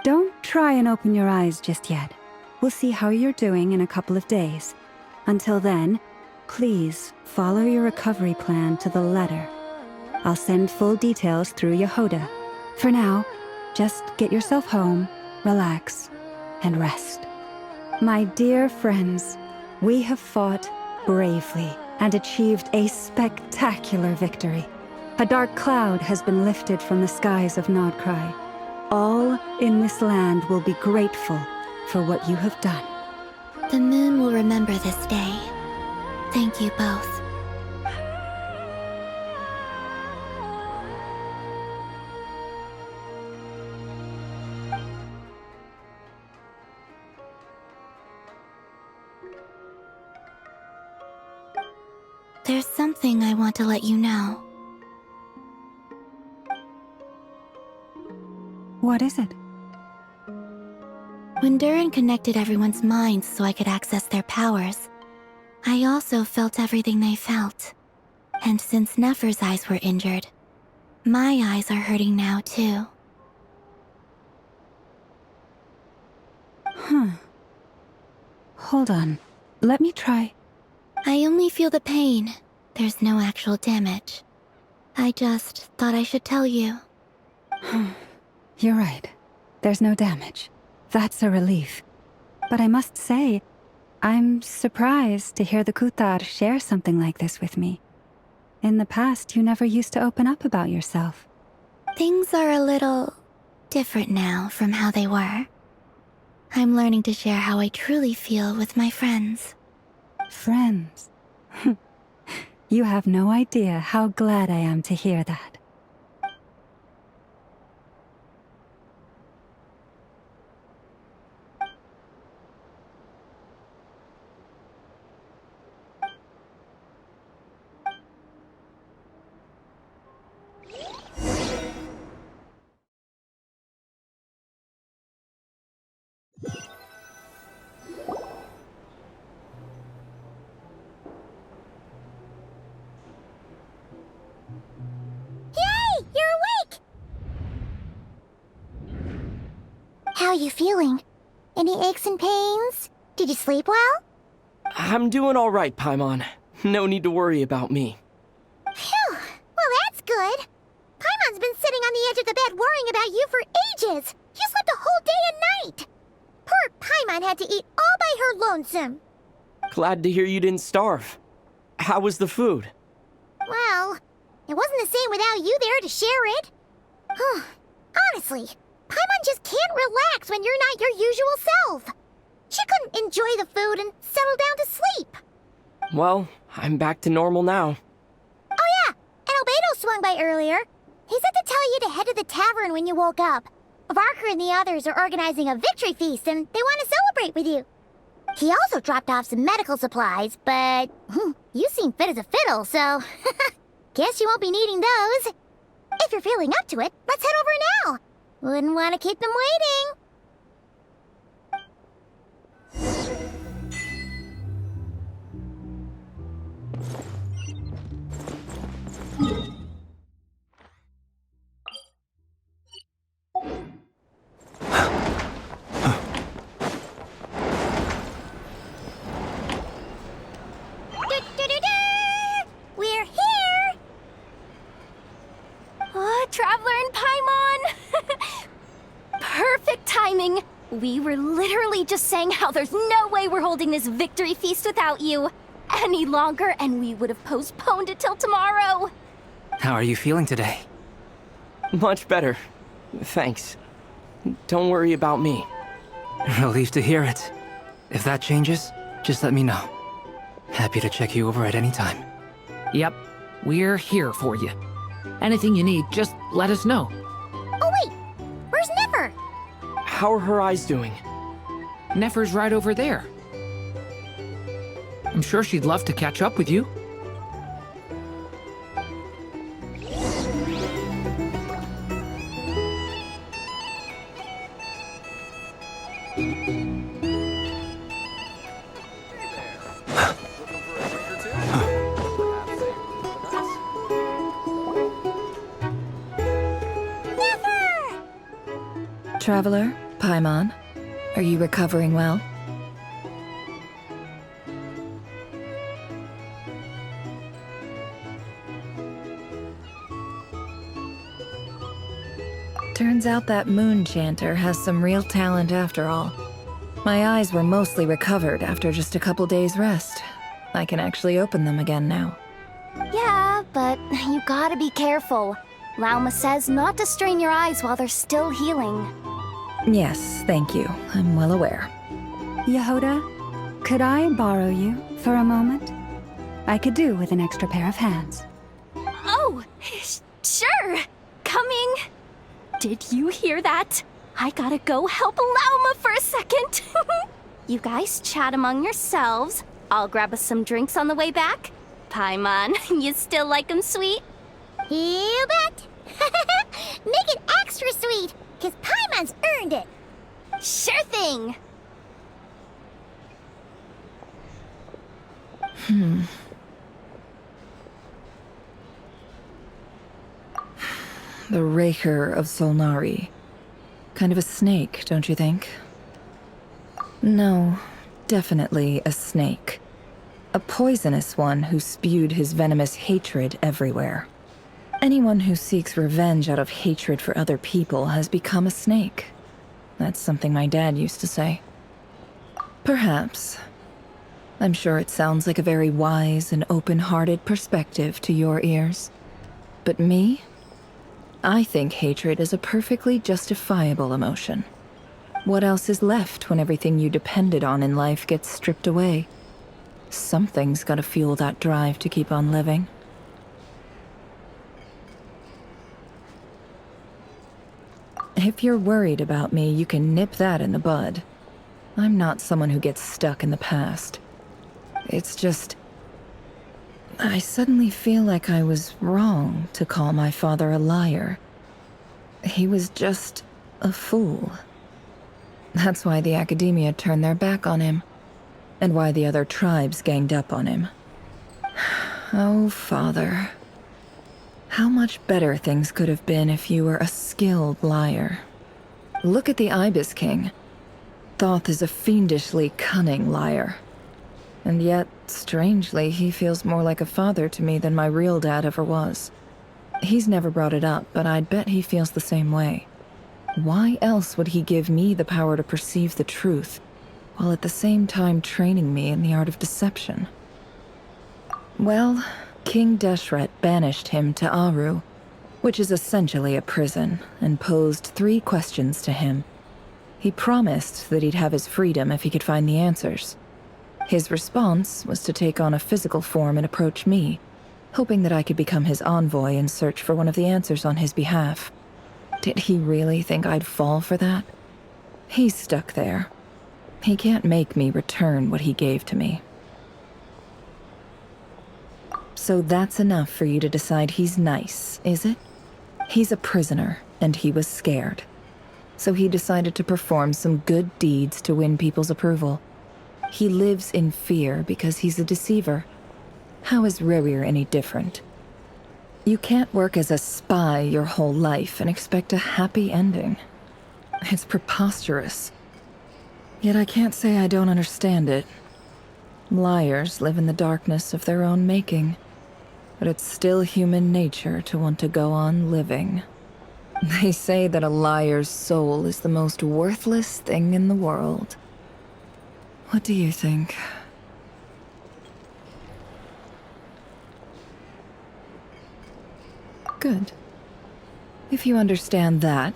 [SPEAKER 2] Don't try and open your eyes just yet. We'll see how you're doing in a couple of days. Until then, please follow your recovery plan to the letter. I'll send full details through Yehoda. For now, just get yourself home, relax, and rest. My dear friends, we have fought bravely and achieved a spectacular victory. A dark cloud has been lifted from the skies of Nodcry. All in this land will be grateful for what you have done.
[SPEAKER 15] The moon will remember this day. Thank you both. There's something I want to let you know.
[SPEAKER 2] What is it?
[SPEAKER 15] When Durin connected everyone's minds so I could access their powers, I also felt everything they felt. And since Nefer's eyes were injured, my eyes are hurting now too.
[SPEAKER 2] Hold on. Let me try.
[SPEAKER 15] I only feel the pain. There's no actual damage. I just thought I should tell you.
[SPEAKER 2] You're right. There's no damage. That's a relief. But I must say, I'm surprised to hear the Kutar share something like this with me. In the past, you never used to open up about yourself.
[SPEAKER 15] Things are a little different now from how they were. I'm learning to share how I truly feel with my friends.
[SPEAKER 2] Friends? You have no idea how glad I am to hear that.
[SPEAKER 6] How are you feeling? Any aches and pains? Did you sleep well?
[SPEAKER 5] I'm doing all right, Paimon. No need to worry about me.
[SPEAKER 6] Phew! Well, that's good. Paimon's been sitting on the edge of the bed worrying about you for ages. You slept a whole day and night. Poor Paimon had to eat all by her lonesome.
[SPEAKER 5] Glad to hear you didn't starve. How was the food?
[SPEAKER 6] Well, it wasn't the same without you there to share it. Honestly, Paimon just can't relax when you're not your usual self. She couldn't enjoy the food and settle down to sleep.
[SPEAKER 5] Well, I'm back to normal now.
[SPEAKER 6] Oh yeah, and Albedo swung by earlier. He said to tell you to head to the tavern when you woke up. Varker and the others are organizing a victory feast and they want to celebrate with you. He also dropped off some medical supplies, but you seem fit as a fiddle, so guess you won't be needing those. If you're feeling up to it, let's head over now. Wouldn't want to keep them waiting. We're here!
[SPEAKER 12] Oh, Traveler and Paimon! Perfect timing! We were literally just saying how there's no way we're holding this victory feast without you any longer, and we would have postponed it till tomorrow.
[SPEAKER 14] How are you feeling today?
[SPEAKER 5] Much better. Thanks. Don't worry about me.
[SPEAKER 14] Relieved to hear it. If that changes, just let me know. Happy to check you over at any time.
[SPEAKER 9] Yep, we're here for you. Anything you need, just let us know.
[SPEAKER 6] Oh wait, where's Nefer?
[SPEAKER 5] How are her eyes doing?
[SPEAKER 9] Nefer's right over there. I'm sure she'd love to catch up with you.
[SPEAKER 10] Traveler, Paimon, are you recovering well? Turns out that moon chanter has some real talent after all. My eyes were mostly recovered after just a couple days' rest. I can actually open them again now.
[SPEAKER 12] Yeah, but you gotta be careful. Lauma says not to strain your eyes while they're still healing.
[SPEAKER 10] Yes, thank you. I'm well aware.
[SPEAKER 2] Yehoda, could I borrow you for a moment? I could do with an extra pair of hands.
[SPEAKER 12] Oh, sure. Coming. Did you hear that? I gotta go help Lauma for a second. You guys chat among yourselves. I'll grab us some drinks on the way back. Paimon, you still like 'em sweet?
[SPEAKER 6] You bet. Make it extra sweet, because Paimon's earned it.
[SPEAKER 12] Sure thing.
[SPEAKER 10] The Raker of Solnari. Kind of a snake, don't you think? No, definitely a snake. A poisonous one who spewed his venomous hatred everywhere. Anyone who seeks revenge out of hatred for other people has become a snake. That's something my dad used to say. Perhaps. I'm sure it sounds like a very wise and open-hearted perspective to your ears. But me? I think hatred is a perfectly justifiable emotion. What else is left when everything you depended on in life gets stripped away? Something's gotta fuel that drive to keep on living. If you're worried about me, you can nip that in the bud. I'm not someone who gets stuck in the past. It's just... I suddenly feel like I was wrong to call my father a liar. He was just a fool. That's why the Academia turned their back on him, and why the other tribes ganged up on him. Oh, Father. How much better things could have been if you were a skilled liar. Look at the Ibis King. Thoth is a fiendishly cunning liar. And yet, strangely, he feels more like a father to me than my real dad ever was. He's never brought it up, but I'd bet he feels the same way. Why else would he give me the power to perceive the truth, while at the same time training me in the art of deception? Well, King Deshret banished him to Aru, which is essentially a prison, and posed 3 questions to him. He promised that he'd have his freedom if he could find the answers. His response was to take on a physical form and approach me, hoping that I could become his envoy and search for one of the answers on his behalf. Did he really think I'd fall for that? He's stuck there. He can't make me return what he gave to me. So that's enough for you to decide he's nice, is it? He's a prisoner, and he was scared. So he decided to perform some good deeds to win people's approval. He lives in fear because he's a deceiver. How is Rerir any different? You can't work as a spy your whole life and expect a happy ending. It's preposterous. Yet I can't say I don't understand it. Liars live in the darkness of their own making, but it's still human nature to want to go on living. They say that a liar's soul is the most worthless thing in the world. What do you think? Good. If you understand that,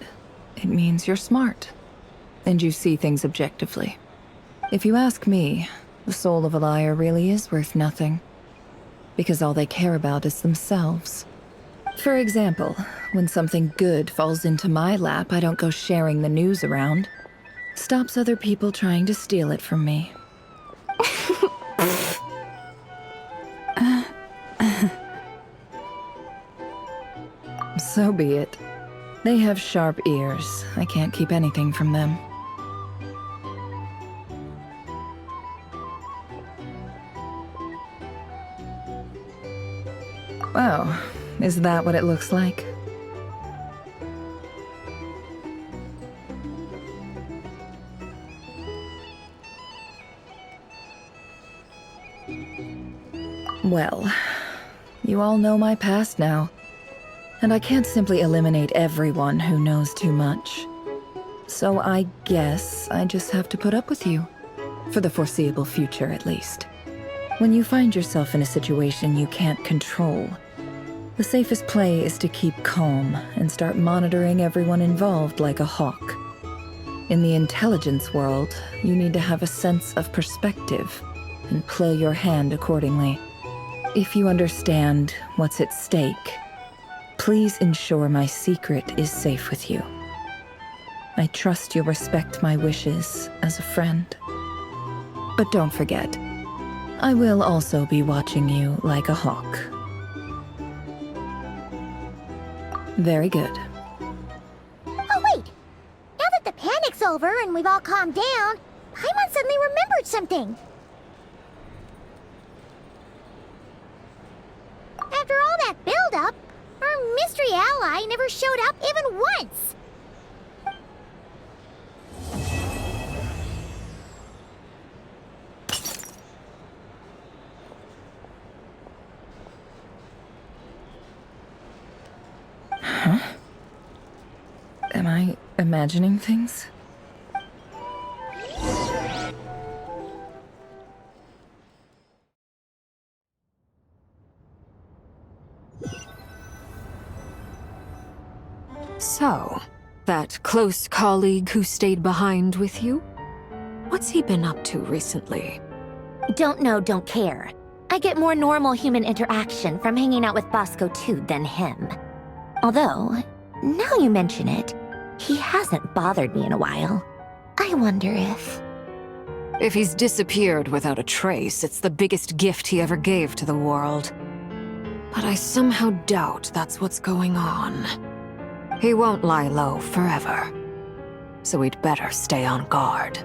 [SPEAKER 10] it means you're smart. And you see things objectively. If you ask me, the soul of a liar really is worth nothing. Because all they care about is themselves. For example, when something good falls into my lap, I don't go sharing the news around. Stops other people trying to steal it from me. So be it. They have sharp ears. I can't keep anything from them. Wow, is that what it looks like? Well, you all know my past now. And I can't simply eliminate everyone who knows too much. So I guess I just have to put up with you. For the foreseeable future, at least. When you find yourself in a situation you can't control, the safest play is to keep calm and start monitoring everyone involved like a hawk. In the intelligence world, you need to have a sense of perspective and play your hand accordingly. If you understand what's at stake, please ensure my secret is safe with you. I trust you'll respect my wishes as a friend. But don't forget, I will also be watching you like a hawk. Very good.
[SPEAKER 6] Oh, wait! Now that the panic's over and we've all calmed down, Paimon suddenly remembered something. After all that build-up, our mystery ally never showed up even once!
[SPEAKER 10] Huh? Am I imagining things?
[SPEAKER 8] So, that close colleague who stayed behind with you? What's he been up to recently?
[SPEAKER 1] Don't know, don't care. I get more normal human interaction from hanging out with Bosco too than him. Although, now you mention it, he hasn't bothered me in a while. I wonder if...
[SPEAKER 8] If he's disappeared without a trace, it's the biggest gift he ever gave to the world. But I somehow doubt that's what's going on. He won't lie low forever. So we'd better stay on guard.